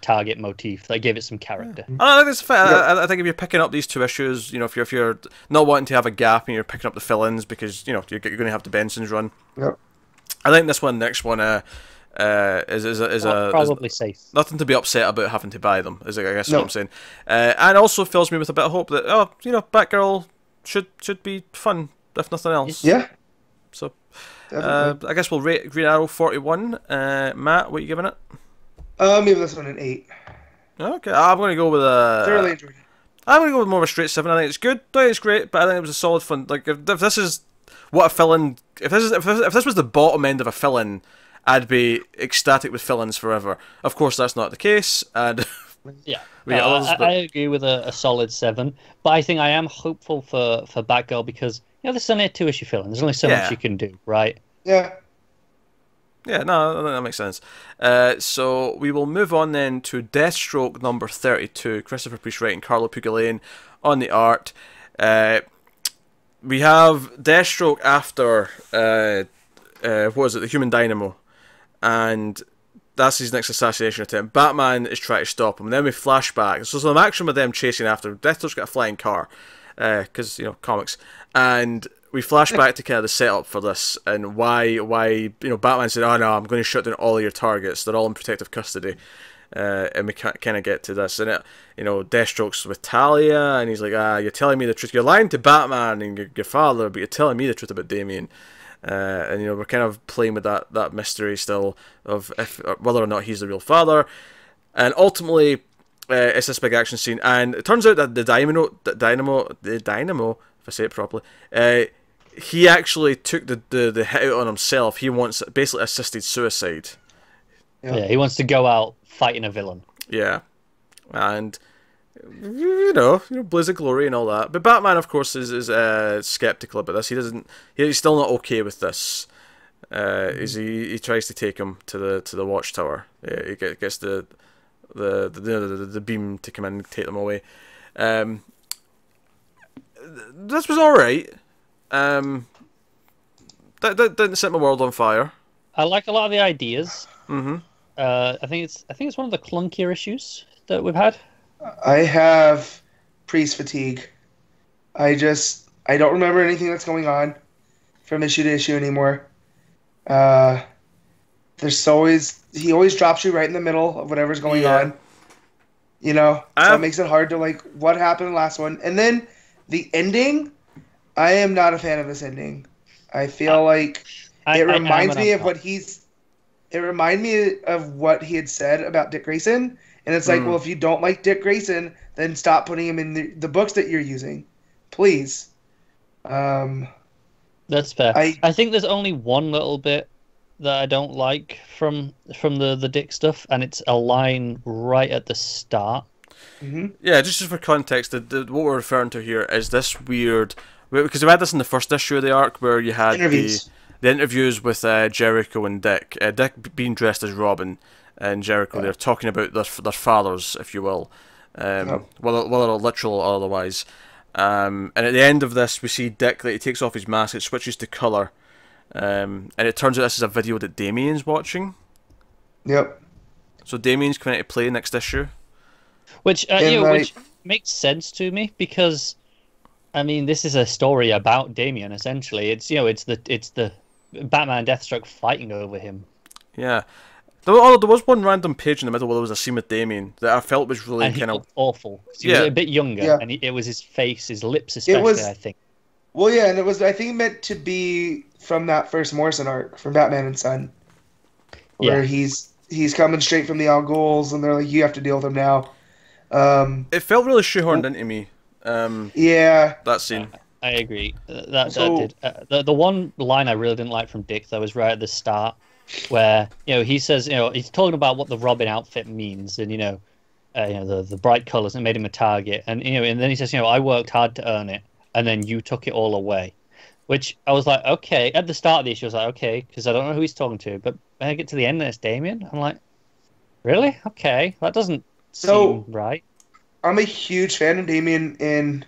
target motif. That gave it some character. I think it's fair. I think if you're picking up these two issues, if you're not wanting to have a gap and you're picking up the fill-ins because you're going to have the Benson's run. Yep. I think this next one is probably safe. Nothing to be upset about having to buy them. Is I guess what I'm saying. And also fills me with a bit of hope that Batgirl should be fun if nothing else. Yeah. So. I guess we'll rate Green Arrow 41. Matt, what are you giving it? Maybe this one an 8. Okay, I'm going to go with a... Thoroughly enjoyed it. I'm going to go with more of a straight 7. I think it's good. I think it's great, but I think it was a solid fun. Like, if this is what a fill-in... If this was the bottom end of a fill-in, I'd be ecstatic with fill-ins forever. Of course, that's not the case, and... Yeah, I agree with a solid 7, but I think I am hopeful for Batgirl because this is only a 2-issue fill-in. There's only so much you can do, right? Yeah. Yeah, no, I think that makes sense. So we will move on then to Deathstroke number 32. Christopher Priest writing, Carlo Pagulayan on the art. We have Deathstroke after what was it, the Human Dynamo, and that's his next assassination attempt. Batman is trying to stop him, and then we flash back. So some action with them chasing after him. Deathstroke's got a flying car, because comics, and we flash back to kind of the setup for this and why Batman said, "Oh no, I'm going to shut down all of your targets. They're all in protective custody." And we kind of get to this, and Deathstroke's with Talia, and he's like, "You're telling me the truth. You're lying to Batman and your father, but you're telling me the truth about Damian." And we're kind of playing with that mystery still of whether or not he's the real father, and ultimately it's this big action scene, and it turns out that the Dynamo, if I say it properly, he actually took the hit out on himself. He wants basically assisted suicide. Yeah, he wants to go out fighting a villain. Yeah, and blaze of glory and all that. But Batman, of course, is skeptical about this. He's still not okay with this. He tries to take him to the watchtower. He gets the beam to come in and take them away. This was all right. That didn't set my world on fire. I like a lot of the ideas. Mm-hmm. I think it's one of the clunkier issues that we've had. I have Priest fatigue. I don't remember anything that's going on from issue to issue anymore. He always drops you right in the middle of whatever's going on. You know, so it makes it hard to like what happened in the last one. And then the ending, I am not a fan of this ending. I feel like it reminds me of what he's. It reminded me of what he had said about Dick Grayson, and it's like, well, if you don't like Dick Grayson, then stop putting him in the books that you're using, please. That's fair. I think there's only one little bit that I don't like from the Dick stuff, and it's a line right at the start. Mm-hmm. Yeah, just for context, what we're referring to here is this weird, because we had this in the first issue of the arc where you had the interviews with Jericho and Dick. Dick being dressed as Robin, and Jericho they're talking about their fathers, if you will, whether literal or otherwise. And at the end of this, we see Dick that he takes off his mask, it switches to colour, and it turns out this is a video that Damien's watching. Yep. So Damien's coming to play next issue, which which makes sense to me because, I mean, this is a story about Damien essentially. It's it's the Batman and Deathstroke fighting over him. Yeah. There was one random page in the middle where there was a scene with Damien that I felt was really kind of awful. He was a bit younger, and it was his face, his lips especially, I think. Well, yeah, and it was, I think, meant to be from that first Morrison arc, from Batman and Son, where he's coming straight from the Al Ghuls, and they're like, you have to deal with him now. It felt really shoehorned into me. That scene. I agree. That did. The one line I really didn't like from Dick, though, was right at the start, where he says, he's talking about what the Robin outfit means, and the bright colors that made him a target, and and then he says, I worked hard to earn it, and then you took it all away, which I was like, okay. At the start of the issue, I was like, okay, because I don't know who he's talking to, but when I get to the end, and it's Damien. I'm like, really? Okay, that doesn't seem right. I'm a huge fan of Damien and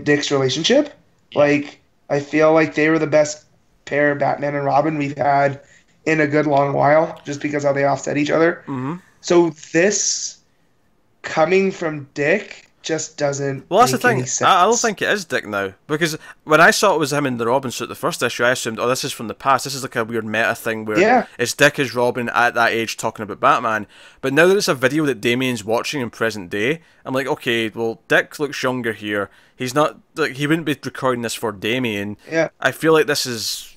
Dick's relationship. Yeah. Like, I feel like they were the best pair of Batman and Robin we've had in a good long while, just because how they offset each other. Mm-hmm. So this coming from Dick just doesn't. Well, that's the thing. I don't think it is Dick now, because when I saw it was him in the Robin suit the first issue, I assumed, this is from the past. This is like a weird meta thing where it's Dick as Robin at that age talking about Batman. But now that it's a video that Damien's watching in present day, I'm like, okay, well, Dick looks younger here. He's not like he wouldn't be recording this for Damien. Yeah, I feel like this is,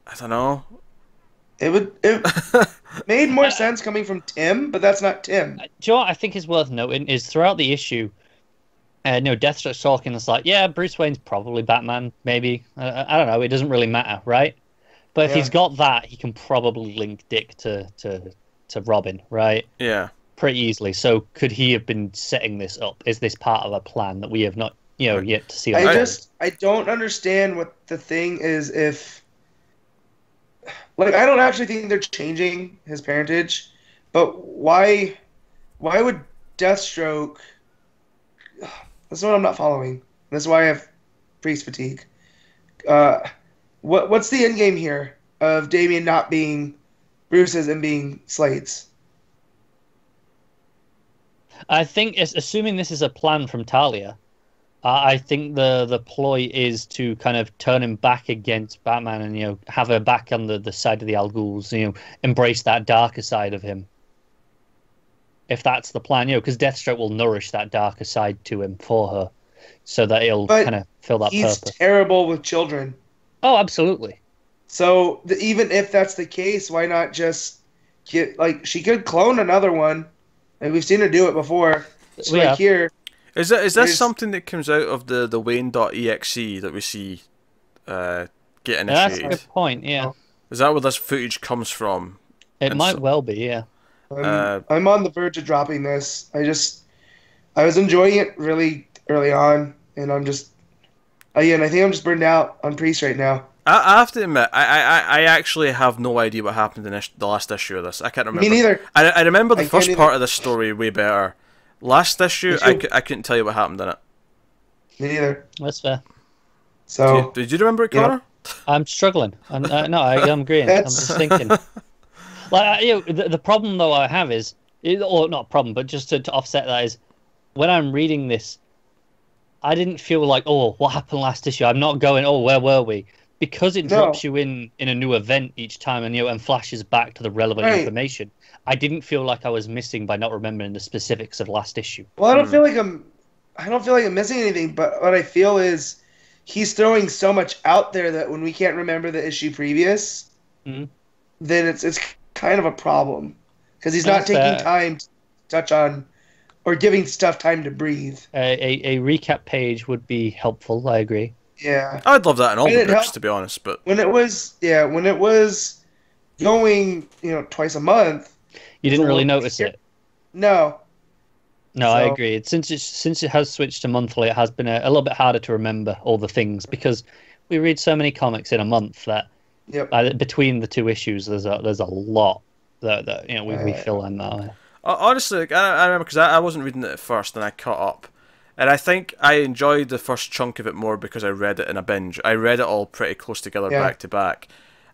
I don't know. It made more sense coming from Tim, but that's not Tim. Do you know what I think is worth noting is throughout the issue, Deathstroke's talking. It's like, yeah, Bruce Wayne's probably Batman, maybe. I don't know. It doesn't really matter, right? But if he's got that, he can probably link Dick to Robin, right? Yeah. Pretty easily. So could he have been setting this up? Is this part of a plan that we have not, yet to see? I don't understand what the thing is if. Like, I don't actually think they're changing his parentage, but why would Deathstroke... That's what I'm not following. That's why I have priest fatigue. What's the end game here of Damien not being Bruce's and being Slade's? I think, assuming this is a plan from Talia, I think the ploy is to kind of turn him back against Batman and, have her back on the side of the Al Ghuls, embrace that darker side of him. If that's the plan, because Deathstroke will nourish that darker side to him for her so that it'll kind of fill that purpose. He's terrible with children. Oh, absolutely. So even if that's the case, why not just get, she could clone another one. And we've seen her do it before. So here... Is this something that comes out of the Wayne.exe that we see get initiated? That's a good point, yeah. Is that where this footage comes from? It might well be, yeah. I'm on the verge of dropping this. I was enjoying it really early on, and I think I'm just burned out on Priest right now. I have to admit, I actually have no idea what happened in the last issue of this. I can't remember. Me neither. I remember the first part of the story way better. Last issue, I couldn't tell you what happened in it. Me neither. That's fair. So, did you remember it, Connor? I'm struggling. I'm agreeing. I'm just thinking. The problem though I have is, or not problem, but just to offset that is, when I'm reading this, I didn't feel like, what happened last issue? I'm not going, where were we? because it drops you in a new event each time, and flashes back to the relevant information. I didn't feel like I was missing by not remembering the specifics of last issue. Well, I don't feel like I'm missing anything, but what I feel is he's throwing so much out there that when we can't remember the issue previous, then it's kind of a problem because he's not taking time to touch on or giving stuff time to breathe. A recap page would be helpful. I agree. Yeah, I'd love that in all the books, to be honest. But when it was going, twice a month, you didn't really notice it. No, I agree. Since it has switched to monthly, it has been a little bit harder to remember all the things because we read so many comics in a month that between the two issues, there's a lot that we fill in that way. Honestly, I remember because I wasn't reading it at first, and I caught up. And I think I enjoyed the first chunk of it more because I read it in a binge. I read it all pretty close together, back to back.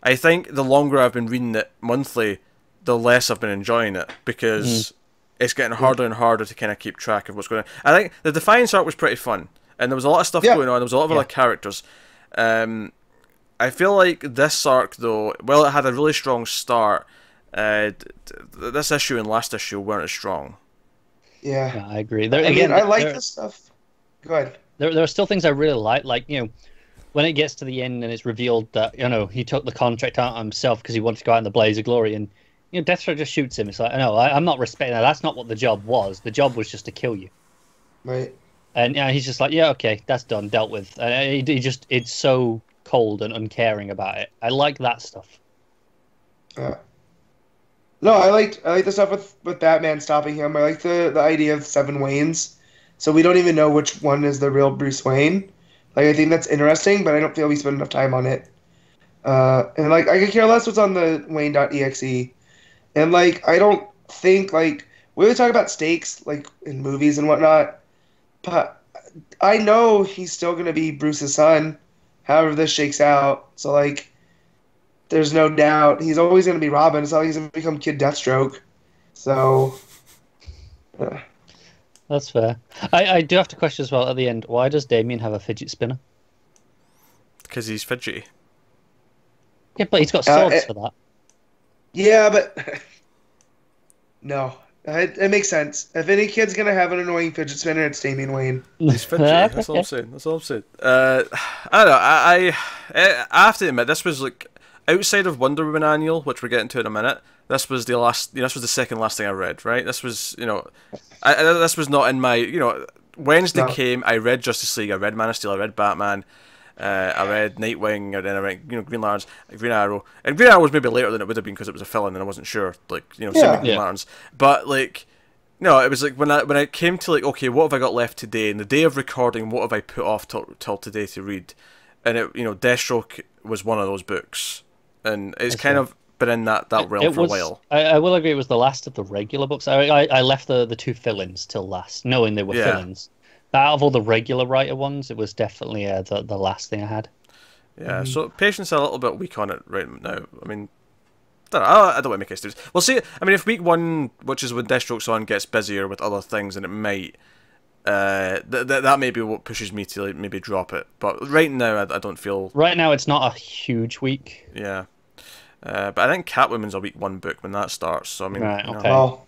I think the longer I've been reading it monthly, the less I've been enjoying it because it's getting harder and harder to kind of keep track of what's going on. I think the Defiance arc was pretty fun, and there was a lot of stuff going on. There was a lot of other characters. I feel like this arc, though, well, it had a really strong start. This issue and last issue weren't as strong. Yeah, I agree. I like this stuff. Go ahead. There are still things I really like when it gets to the end and it's revealed that he took the contract out on himself because he wanted to go out in the blaze of glory, and Deathstroke just shoots him. It's like, no, I'm not respecting that. That's not what the job was. The job was just to kill you. Right. And he's just like, yeah, okay, that's done, dealt with. It's so cold and uncaring about it. I like that stuff. No, I like the stuff with Batman stopping him. I like the idea of 7 Waynes. So we don't even know which one is the real Bruce Wayne. Like, I think that's interesting, but I don't feel we spend enough time on it. And I could care less what's on the Wayne.exe. And I don't think we always talk about stakes in movies and whatnot, but I know he's still gonna be Bruce's son, however this shakes out. So there's no doubt he's always going to be Robin. It's not like he's going to become Kid Deathstroke. So, that's fair. I do have to question as well at the end. Why does Damien have a fidget spinner? Because he's fidgety. Yeah, but he's got swords for that. Yeah, but no, it makes sense. If any kid's going to have an annoying fidget spinner, it's Damian Wayne. He's fidgety. That's all I'm saying. I don't know. I have to admit, this was outside of Wonder Woman Annual, which we're getting to in a minute, this was the last. This was the second last thing I read. Right? This was, this was not in my. Wednesday came. I read Justice League. I read Man of Steel. I read Batman. I read Nightwing, and then I read Green Lanterns, Green Arrow. And Green Arrow was maybe later than it would have been because it was a fill-in, and I wasn't sure. Same with Green Lanterns. But no, it was when I came to okay, what have I got left today? And the day of recording, what have I put off till today to read? And Deathstroke was one of those books. And it's kind of been in that realm for a while. I will agree it was the last of the regular books. I left the 2 fill-ins till last, knowing they were fill-ins. Out of all the regular writer ones, it was definitely the last thing I had. Yeah, so Patience a little bit weak on it right now. I mean, I don't want to make excuses. We'll see. I mean, if week 1, which is when Deathstroke's on, gets busier with other things, and it might... that may be what pushes me to maybe drop it, but right now I don't feel. Right now it's not a huge week. Yeah, but I think Catwoman's a week 1 book when that starts. So I mean, right, okay. Well,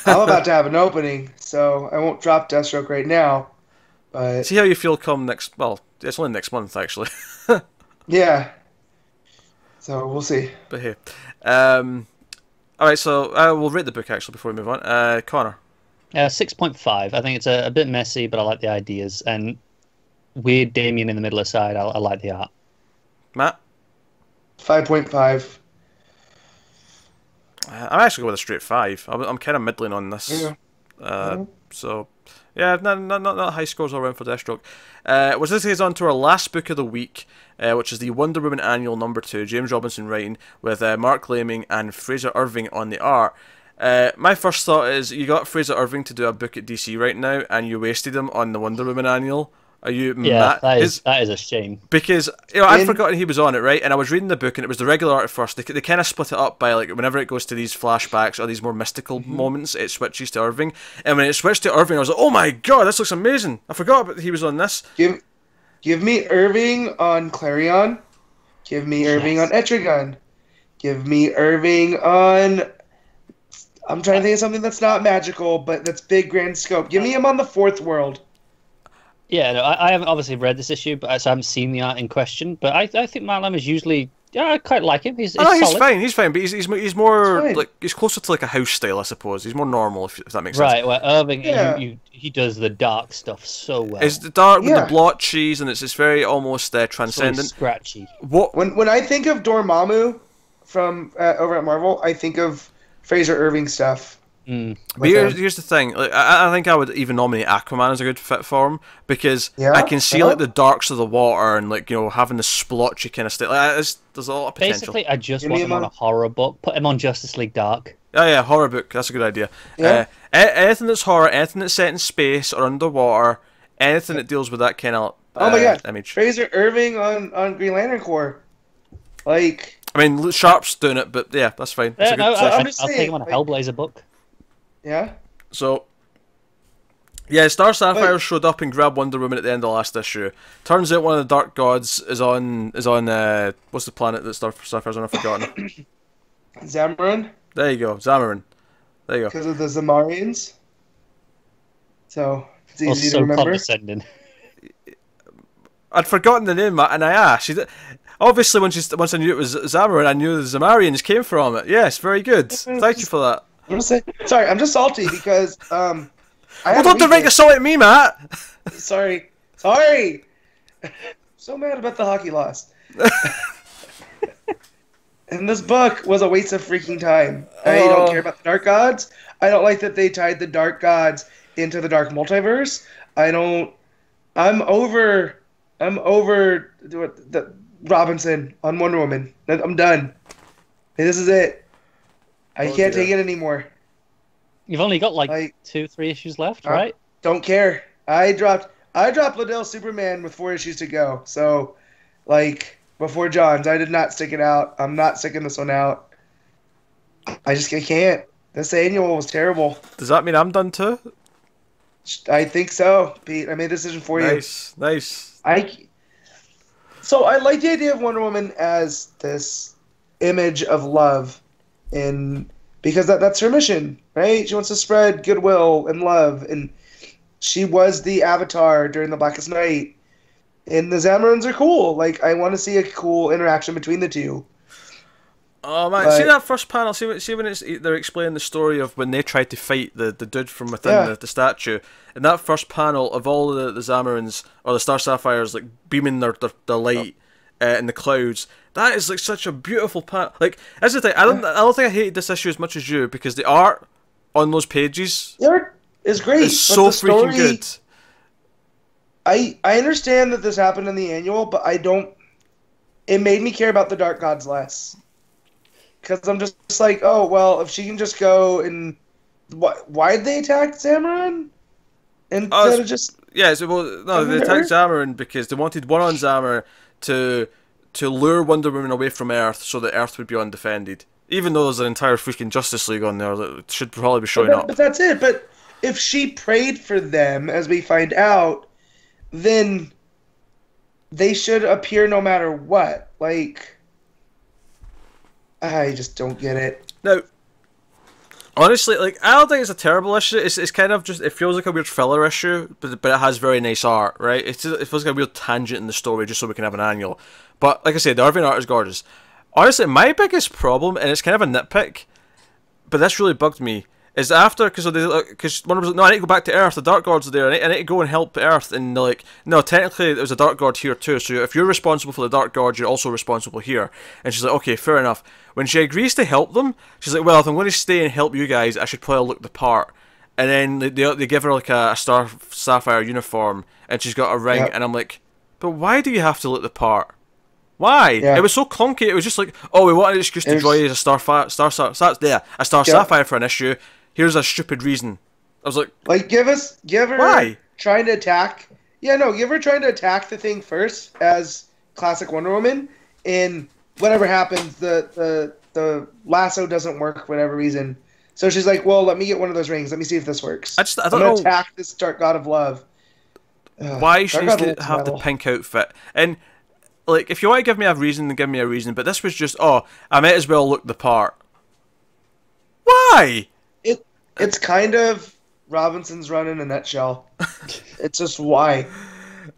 I'm about to have an opening, so I won't drop Deathstroke right now. But see how you feel come next. Well, it's only next month actually. Yeah. So we'll see. But hey, all right. So we'll rate the book actually before we move on. Connor. 6.5. I think it's a bit messy, but I like the ideas. And weird Damien in the middle aside, I like the art. Matt? 5.5. I'm actually going with a straight 5. I'm kind of middling on this. So, yeah, not high scores all around for Deathstroke. Which this is on to our last book of the week, which is the Wonder Woman Annual #2, James Robinson writing, with Marc Laming and Frazer Irving on the art. My first thought is you got Frazer Irving to do a book at DC right now, and you wasted him on the Wonder Woman Annual. Are you mad? That is a shame. Because I'd forgotten he was on it, right? And I was reading the book, and it was the regular art at first. They kind of split it up by whenever it goes to these flashbacks or these more mystical moments, it switches to Irving. And when it switched to Irving, I was like, oh my god, this looks amazing! I forgot he was on this. Give Give me Irving on Clarion. Give me Irving on Etrigan. Give me Irving on... I'm trying to think of something that's not magical, but that's big, grand scope. Give me him on the Fourth World. Yeah, no, I haven't obviously read this issue, but so I haven't seen the art in question. But I think Matt Lam is usually... Yeah, I quite like him. He's solid. He's fine, but he's more like he's closer to like a house style, I suppose. He's more normal, if that makes sense. Right, well, Irving, he does the dark stuff so well. It's the dark with the blotches, and it's very almost transcendent. So scratchy. When I think of Dormammu from over at Marvel, I think of Frazer Irving stuff. But here's the thing. Like, I think I would even nominate Aquaman as a good fit for him, because I can see like the darks of the water and like having the splotchy kind of stuff. Like, there's a lot of potential. Basically, I just want him on a horror book. Put him on Justice League Dark. Oh yeah, horror book. That's a good idea. Yeah. Anything that's horror, anything that's set in space or underwater, anything that deals with that kind of oh my god, image. Frazer Irving on Green Lantern Corps. Like, I mean, Sharp's doing it, but yeah, that's fine. That's I'll take him on a Hellblazer book. Yeah. So, yeah, Star Sapphire showed up and grabbed Wonder Woman at the end of the last issue. Turns out one of the Dark Gods is on what's the planet that Star Sapphire's on? I've forgotten. Zamarin. There you go, Zamarin. There you go. Because of the Zamarians. So it's easy to remember. Condescending. I'd forgotten the name, and I asked. Obviously, once I knew it was Zamarin, I knew the Zamarians came from it. Yes, very good. Thank you for that. Sorry, I'm just salty because well, don't direct your salt at me, Matt. Sorry. So mad about the hockey loss. And this book was a waste of freaking time. I don't care about the Dark Gods. I don't like that they tied the Dark Gods into the Dark Multiverse. I'm over the Robinson on Wonder Woman. I'm done. This is it. I can't take it anymore. You've only got like 2-3 issues left, right? Don't care. I dropped Liddell Superman with 4 issues to go. So, before John's, I did not stick it out. I'm not sticking this one out. I can't. This annual was terrible. Does that mean I'm done too? I think so, Pete. I made a decision for you. Nice. So I like the idea of Wonder Woman as this image of love. Because that's her mission, right? She wants to spread goodwill and love, and she was the Avatar during the Blackest Night. And the Zamarins are cool. I want to see a cool interaction between the two. Oh man, see that first panel? See when they're explaining the story of when they tried to fight the dude from within the statue. In that first panel of all the Zamarins or the Star Sapphires beaming their light in the clouds. That is such a beautiful panel. That's the thing. I don't think I hated this issue as much as you, because the art on those pages is great. It's so freaking good. I understand that this happened in the annual, but I don't. It made me care about the Dark Gods less, because I'm just oh well, if she can just go and why'd they attack Zamarin instead of just they attacked Zamarin because they wanted one on Zamarin to lure Wonder Woman away from Earth so that Earth would be undefended. Even though there's an entire freaking Justice League on there that should probably be showing up. But that's it. But if she prayed for them, as we find out, then they should appear no matter what. I just don't get it. Now, honestly, I don't think it's a terrible issue. It's kind of just, it feels like a weird filler issue, but it has very nice art, right? It feels like a weird tangent in the story just so we can have an annual. But like I said, the Irving art is gorgeous. Honestly, my biggest problem, and it's kind of a nitpick, but this really bugged me, is after, because one was like, no, I need to go back to Earth, the Dark Gods are there, I need to go and help Earth, and they're like, no, technically there's a Dark God here too, so if you're responsible for the Dark God, you're also responsible here. And she's like, okay, fair enough. When she agrees to help them, she's like, well, if I'm going to stay and help you guys, I should probably look the part. And then they give her a Star Sapphire uniform, and she's got a ring, and I'm like, but why do you have to look the part? Why? Yeah. It was so clunky. It was just we want an excuse to draw you as a Star Sapphire for an issue. Here's a stupid reason. I was like, give her why? Trying to attack. Yeah, no, give her trying to attack the thing first as classic Wonder Woman, and whatever happens, the lasso doesn't work for whatever reason. So she's like, well, let me get one of those rings. Let me see if this works. I don't know. Attack this Dark God of Love. why she needs to have the pink outfit. And like, if you want to give me a reason, then give me a reason. But this was just, oh, I might as well look the part. Why? It's kind of Robinson's Run in a nutshell. It's just why.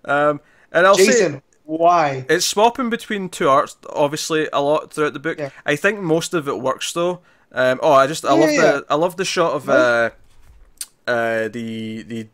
And I'll Jason, say, why? It's swapping between two arts, obviously, a lot throughout the book. Yeah. I think most of it works though. I love the shot of the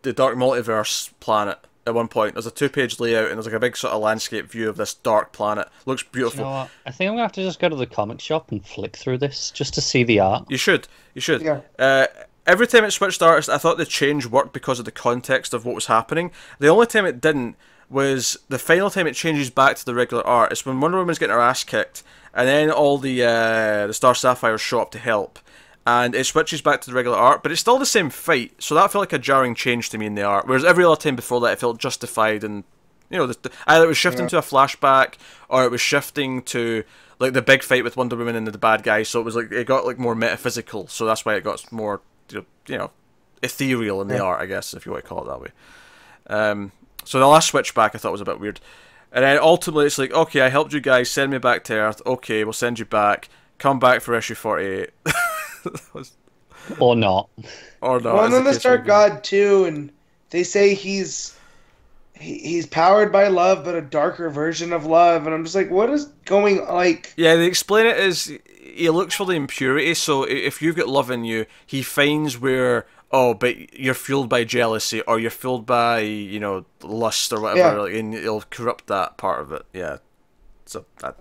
dark multiverse planet. At one point, there's a 2-page layout, and there's like a big sort of landscape view of this dark planet. Looks beautiful. You know what? I think I'm gonna have to just go to the comic shop and flick through this just to see the art. You should. Yeah. Every time it switched artists, I thought the change worked because of the context of what was happening. The only time it didn't was the final time it changes back to the regular art. It's when Wonder Woman's getting her ass kicked, and then all the Star Sapphires show up to help. And it switches back to the regular art, but it's still the same fight, so that felt like a jarring change to me in the art, whereas every other time before that it felt justified, and, you know, either it was shifting to a flashback, or it was shifting to, like, the big fight with Wonder Woman and the bad guy, so it was like, it got, like, more metaphysical, so that's why it got more, you know, ethereal in the art, I guess, if you want to call it that way. So the last switch back I thought was a bit weird, and then ultimately it's like, okay, I helped you guys, send me back to Earth, okay, we'll send you back, come back for issue 48. Or not. Well, and then the Stark God too, and they say he's powered by love, but a darker version of love, and I'm just like, what is going like? Yeah, they explain it as he looks for the impurity. So if you've got love in you, he finds where but you're fueled by jealousy, or you're fueled by, you know, lust or whatever, and it'll corrupt that part of it. Yeah, so that.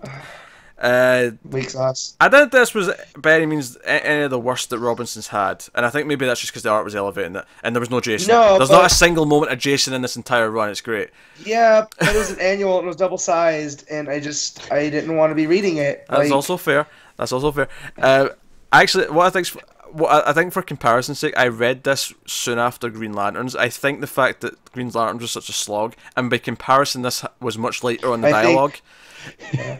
Weak sauce. I don't think this was by any means any of the worst that Robinson's had, and I think maybe that's just because the art was elevating it, and there was no Jason. There's not a single moment of Jason in this entire run. It's great. Yeah, but it was an annual and it was double sized, and I didn't want to be reading it. That's also fair. Actually, what I think for comparison's sake, I read this soon after Green Lanterns. I think the fact that Green Lanterns was such a slog, and by comparison, this was much lighter on the dialogue.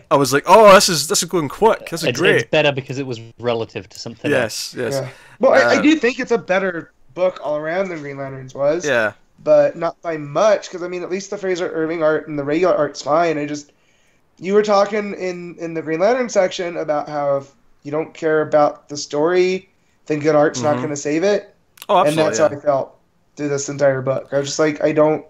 I was like, oh, this is going quick. This is great. It's better because it was relative to something else. Yes. Yeah. Well, I do think it's a better book all around than Green Lanterns was. Yeah. But not by much, because I mean, at least the Frazer Irving art and the regular art's fine. You were talking in the Green Lantern section about how if you don't care about the story, then good art's not going to save it. Oh, absolutely. And that's how I felt through this entire book. I was just like, I don't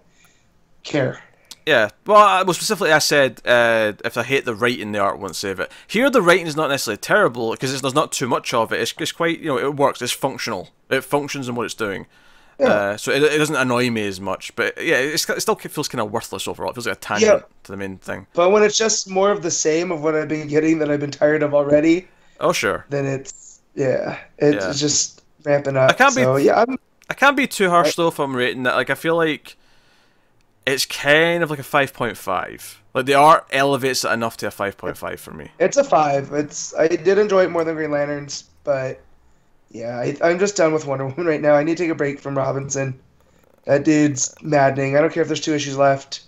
care. Yeah, well, specifically I said if I hate the writing, the art won't save it. Here, the writing is not necessarily terrible because there's not too much of it. It's quite, you know, it works. It's functional. It functions in what it's doing. Yeah. So it doesn't annoy me as much. But yeah, it still feels kind of worthless overall. It feels like a tangent to the main thing. But when it's just more of the same of what I've been getting that I've been tired of already. Oh sure. Then it's just ramping up. I can't be too harsh though if I'm rating that. Like I feel like it's kind of like a 5.5. Like the art elevates it enough to a 5.5 for me. It's a 5. I did enjoy it more than Green Lanterns, but yeah, I'm just done with Wonder Woman right now. I need to take a break from Robinson. That dude's maddening. I don't care if there's 2 issues left.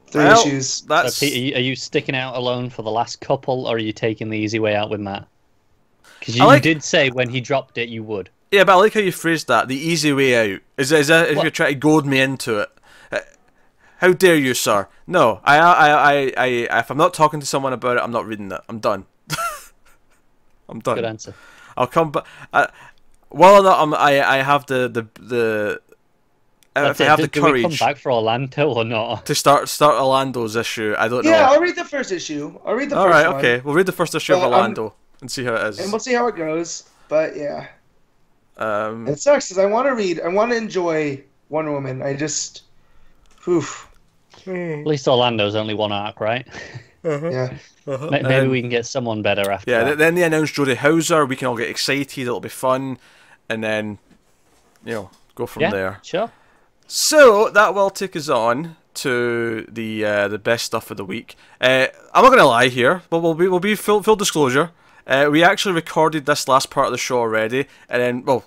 3 issues. So, Pete, are you sticking out alone for the last couple, or are you taking the easy way out with Matt? Because you did say when he dropped it you would. Yeah, but I like how you phrased that. The easy way out. Is that if you're trying to goad me into it? How dare you, sir? No, if I'm not talking to someone about it, I'm not reading it. I'm done. I'm done. Good answer. I'll come back. Well or not, I have the if I have the courage. Do we come back for Orlando or not? To start Orlando's issue, I don't know. Yeah, I'll read the first issue. All right, okay. We'll read the first issue of Orlando and see how it is. And we'll see how it goes. But yeah, it sucks because I want to enjoy Wonder Woman. I just, oof. At least Orlando's only one arc, right? Yeah. Maybe we can get someone better after that. Then they announce Jodie Hauser. We can all get excited. It'll be fun. And then, go from there. Sure. So, that will take us on to the best stuff of the week. I'm not going to lie here, but we'll be full disclosure. We actually recorded this last part of the show already. And then,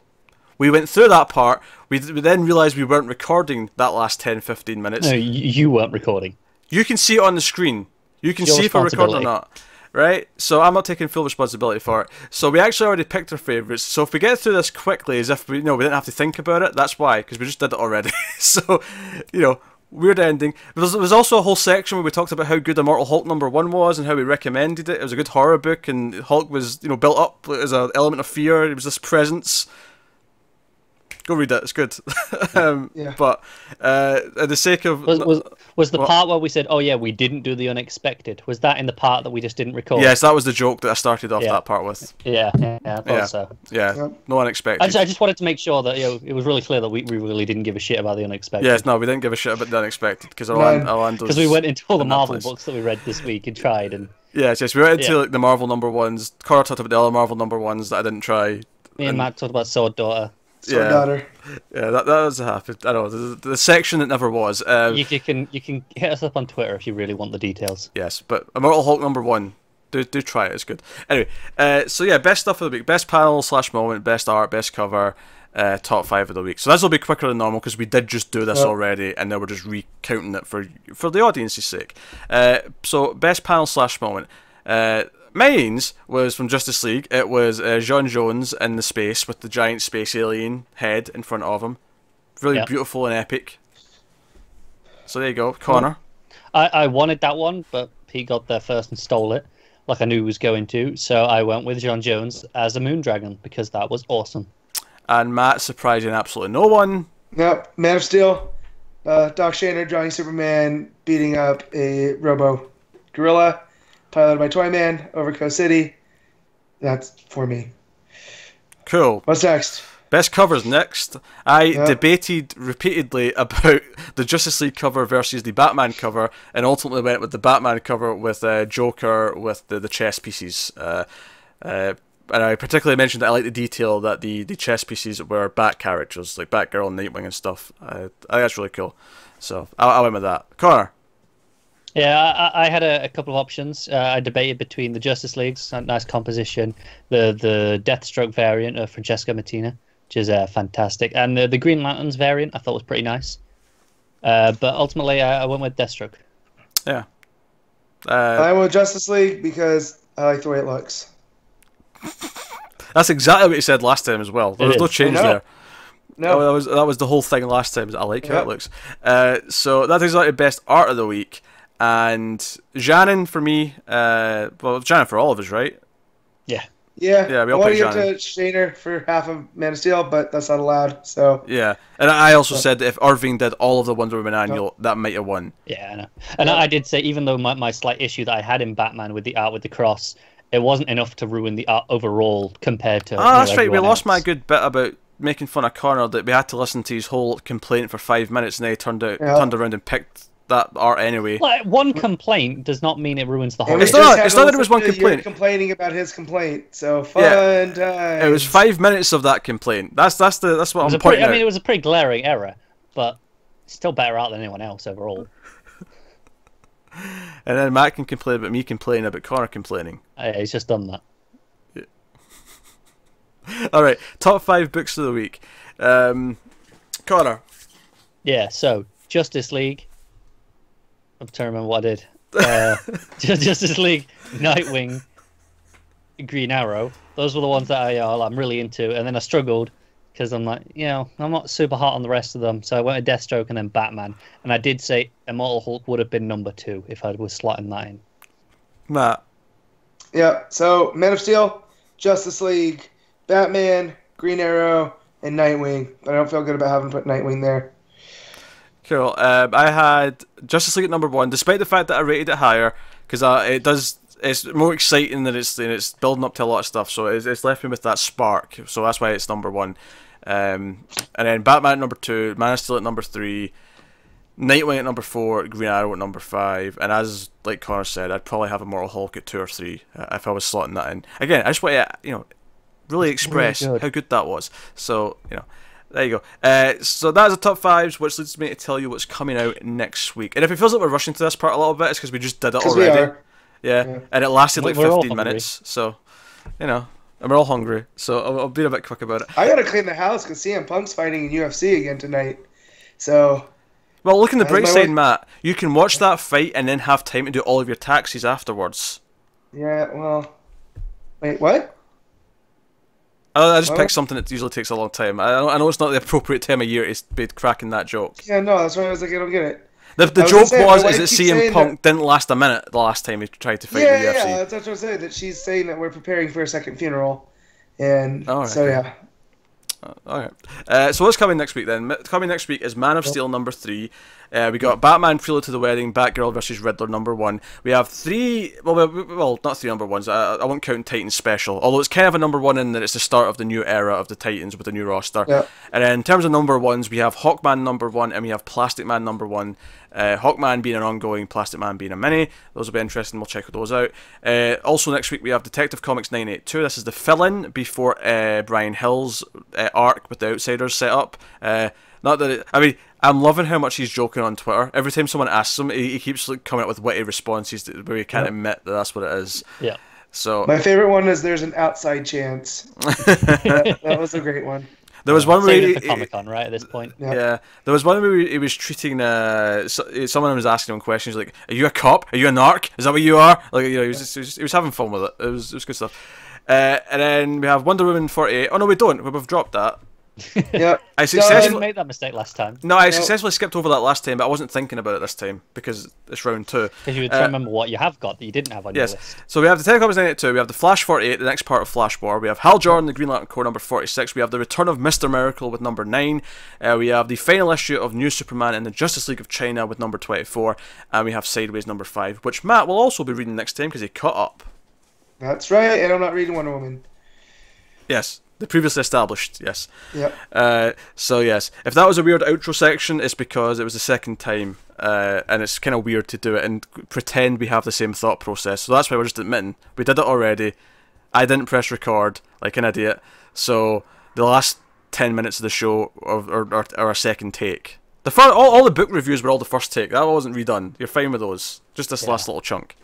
we went through that part. We then realised we weren't recording that last 10-15 minutes. No, you weren't recording. You can see it on the screen. You can see if I record or not. Right? So I'm not taking full responsibility for it. So we actually already picked our favourites. So if we get through this quickly, as if we didn't have to think about it, that's why, because we just did it already. So, weird ending. There was also a whole section where we talked about how good Immortal Hulk #1 was and how we recommended it. It was a good horror book, and Hulk was, you know, built up as an element of fear. It was this presence. Go read it. It's good. Yeah. But at the sake of was the part where we said, "Oh yeah, we didn't do the unexpected"? Was that in the part that we just didn't record? Yes, that was the joke that I started off that part with. Yeah, I thought so. Yeah, no unexpected. I just wanted to make sure that it was really clear that we really didn't give a shit about the unexpected. Yes, no, we didn't give a shit about the unexpected because we went into all the Marvel books that we read this week and tried and. Yes, we went into like the Marvel #1s. Connor talked about the other Marvel #1s that I didn't try. Me and Matt talked about Sword Daughter. Sword Daughter. Yeah, that was happened. I know the section that never was. You can hit us up on Twitter if you really want the details. Yes, but Immortal Hulk #1. Do try it. It's good. Anyway, so yeah, best stuff of the week, best panel / moment, best art, best cover, top 5 of the week. So this will be quicker than normal because we did just do this already, and then we're just recounting it for the audience's sake. So best panel / moment. Mine's was from Justice League. It was John Jones in the space with the giant space alien head in front of him. Really beautiful and epic. So there you go, Connor. I wanted that one, but Pete got there first and stole it, like I knew he was going to. So I went with John Jones as a Moon Dragon because that was awesome. And Matt, surprising absolutely no one. Yep, Man of Steel. Doc Shaner drawing Superman beating up a Robo Gorilla. Piloted by Toyman over Coast City. That's for me. Cool. What's next? Best covers next. I debated repeatedly about the Justice League cover versus the Batman cover, and ultimately went with the Batman cover with Joker with the chess pieces. And I particularly mentioned that I like the detail that the chess pieces were Bat characters, like Batgirl and Nightwing and stuff. I think that's really cool. So I went with that. Connor? Yeah, I had a couple of options. I debated between the Justice League's nice composition, the Deathstroke variant of Francesca Mattina, which is fantastic, and the Green Lanterns variant I thought was pretty nice. But ultimately, I went with Deathstroke. Yeah. I went with Justice League because I like the way it looks. That's exactly what you said last time as well. There was no change there. No, that was the whole thing last time. I like how it looks. So that is like the best art of the week. And Janin for me, well, Janin for all of us, right? Yeah. Yeah, we all I want picked to give to Shaner for half of Man of Steel, but that's not allowed. So yeah, and I also said that if Irving did all of the Wonder Woman annual, that might have won. Yeah, I know. And I did say, even though my slight issue that I had in Batman with the art with the cross, it wasn't enough to ruin the art overall compared to. That's right. We lost my good bit about making fun of Connor that we had to listen to his whole complaint for 5 minutes, and then he turned around and picked that art anyway. Like, one complaint does not mean it ruins the whole. It's not that it was one complaint. Complaining about his complaint, so fun time. It was 5 minutes of that complaint. That's what I'm pointing out. I mean, it was a pretty glaring error, but still better out than anyone else overall. And then Matt can complain about me complaining about Connor complaining. Yeah, he's just done that. Yeah. All right, top 5 books of the week. Connor. Yeah, so Justice League. I'm trying to remember what I did. Justice League, Nightwing, Green Arrow. Those were the ones that I'm really into. And then I struggled because I'm like, I'm not super hot on the rest of them. So I went with Deathstroke and then Batman. And I did say Immortal Hulk would have been number 2 if I was slotting that in. Matt. Yeah, so Man of Steel, Justice League, Batman, Green Arrow, and Nightwing. But I don't feel good about having put Nightwing there. Cool. I had Justice League at number 1, despite the fact that I rated it higher, because it's more exciting than it's building up to a lot of stuff. So it's left me with that spark. So that's why it's number 1. And then Batman at number 2, Man of Steel at number 3, Nightwing at number 4, Green Arrow at number 5, and as like Connor said, I'd probably have Immortal Hulk at 2 or 3 if I was slotting that in. Again, I just want to really express how good that was. So there you go. So that's the top 5s, which leads me to tell you what's coming out next week. And if it feels like we're rushing to this part a little bit, it's because we just did it already. Yeah, and it lasted like 15 minutes. So, and we're all hungry. So I'll be a bit quick about it. I gotta clean the house because CM Punk's fighting in UFC again tonight. So. Well, look in the bright side, Matt. You can watch that fight and then have time to do all of your taxes afterwards. Yeah. Well. Wait. What? I just picked something that usually takes a long time. I know it's not the appropriate time of year to be cracking that joke. Yeah, no, that's why I was like, I don't get it. The joke is that CM Punk didn't last a minute the last time he tried to fight the UFC. Yeah, that's what I'm saying. That she's saying that we're preparing for a second funeral, and all right, so yeah. Alright. So what's coming next week then? Coming next week is Man of Steel number 3. We got Batman Prelude to the Wedding, Batgirl vs Riddler number 1. We have 3, well, not 3 number 1s. I won't count Titans Special, although it's kind of a number 1 in that it's the start of the new era of the Titans with the new roster. Yeah. And then in terms of number 1s, we have Hawkman number 1 and we have Plastic Man number 1. Hawkman being an ongoing, Plastic Man being a mini. Those will be interesting. We'll check those out. Also next week we have Detective Comics 982. This is the fill-in before Brian Hill's arc with the Outsiders set up. Not that it, I mean, I'm loving how much he's joking on Twitter. Every time someone asks him, he keeps coming up with witty responses where he can't admit that that's what it is. Yeah. So my favorite one is "There's an outside chance." that was a great one. There was one where he, Comic-Con, right, at this point. Yeah, there was one where he was treating someone was asking him questions like, "Are you a cop? Are you a narc? Is that what you are?" Like, he was having fun with it. It was good stuff. And then we have Wonder Woman 48. Oh no, we don't. We've dropped that. Yeah, I successfully made that mistake last time. No, I successfully skipped over that last time, but I wasn't thinking about it this time because it's round 2. Because you would remember what you have got that you didn't have on your list. So we have the Telecoms 982, we have the Flash 48, the next part of Flash War, we have Hal Jordan, the Green Lantern Corps number 46, we have the Return of Mr. Miracle with number 9, we have the final issue of New Superman in the Justice League of China with number 24, and we have Sideways number 5, which Matt will also be reading next time because he caught up. That's right, and I'm not reading Wonder Woman. Yes. The previously established, yes. Yep. So yes, if that was a weird outro section, it's because it was the second time, and it's kind of weird to do it and pretend we have the same thought process. So that's why we're just admitting we did it already. I didn't press record like an idiot. So the last 10 minutes of the show are a second take. All the book reviews were all the first take. That wasn't redone. You're fine with those. Just this last little chunk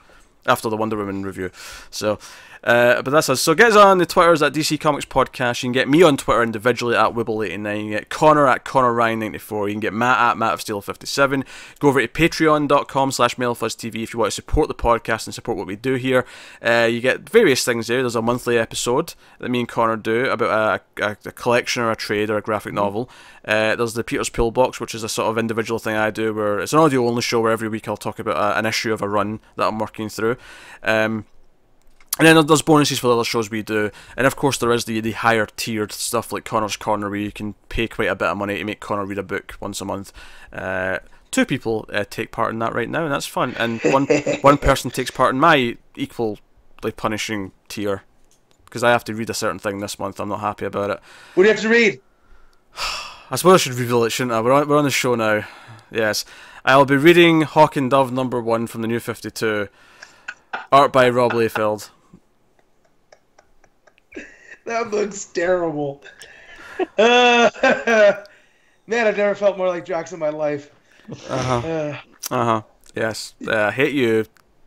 after the Wonder Woman review. So. But that's us. So get us on the Twitters at DC Comics Podcast. You can get me on Twitter individually at Wibble89. You can get Connor at ConnorRyan94. You can get Matt at MattofSteel57. Go over to patreon.com/MailFuzzTV if you want to support the podcast and support what we do here. You get various things there. There's a monthly episode that me and Connor do about a collection or a trade or a graphic novel. There's the Peter's Pillbox, which is a sort of individual thing I do where it's an audio only show where every week I'll talk about an issue of a run that I'm working through. And then there's bonuses for the other shows we do. And of course there is the higher tiered stuff like Connor's Corner where you can pay quite a bit of money to make Connor read a book once a month. 2 people take part in that right now and that's fun. And one person takes part in my equally punishing tier. Because I have to read a certain thing this month. I'm not happy about it. What do you have to read? I suppose I should reveal it, shouldn't I? We're on the show now. Yes. I'll be reading Hawk and Dove number 1 from the New 52. Art by Rob Liefeld. That looks terrible. Man, I've never felt more like Drax in my life. Yes. Hate you,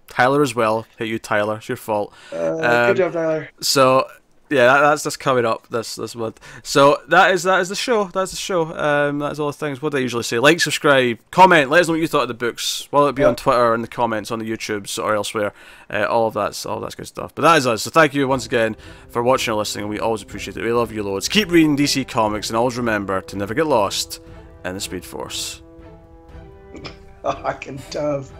Tyler as well. Hate you, Tyler. It's your fault. Good job, Tyler. So yeah, that's coming up this month. So that is the show. That's the show. That's all the things. What do I usually say? Like, subscribe, comment. Let us know what you thought of the books. Whether it be on Twitter, in the comments, on the YouTubes, or elsewhere. All of that's good stuff. But that is us. So thank you once again for watching or listening. We always appreciate it. We love you loads. Keep reading DC Comics and always remember to never get lost in the Speed Force. Hawk and Dove.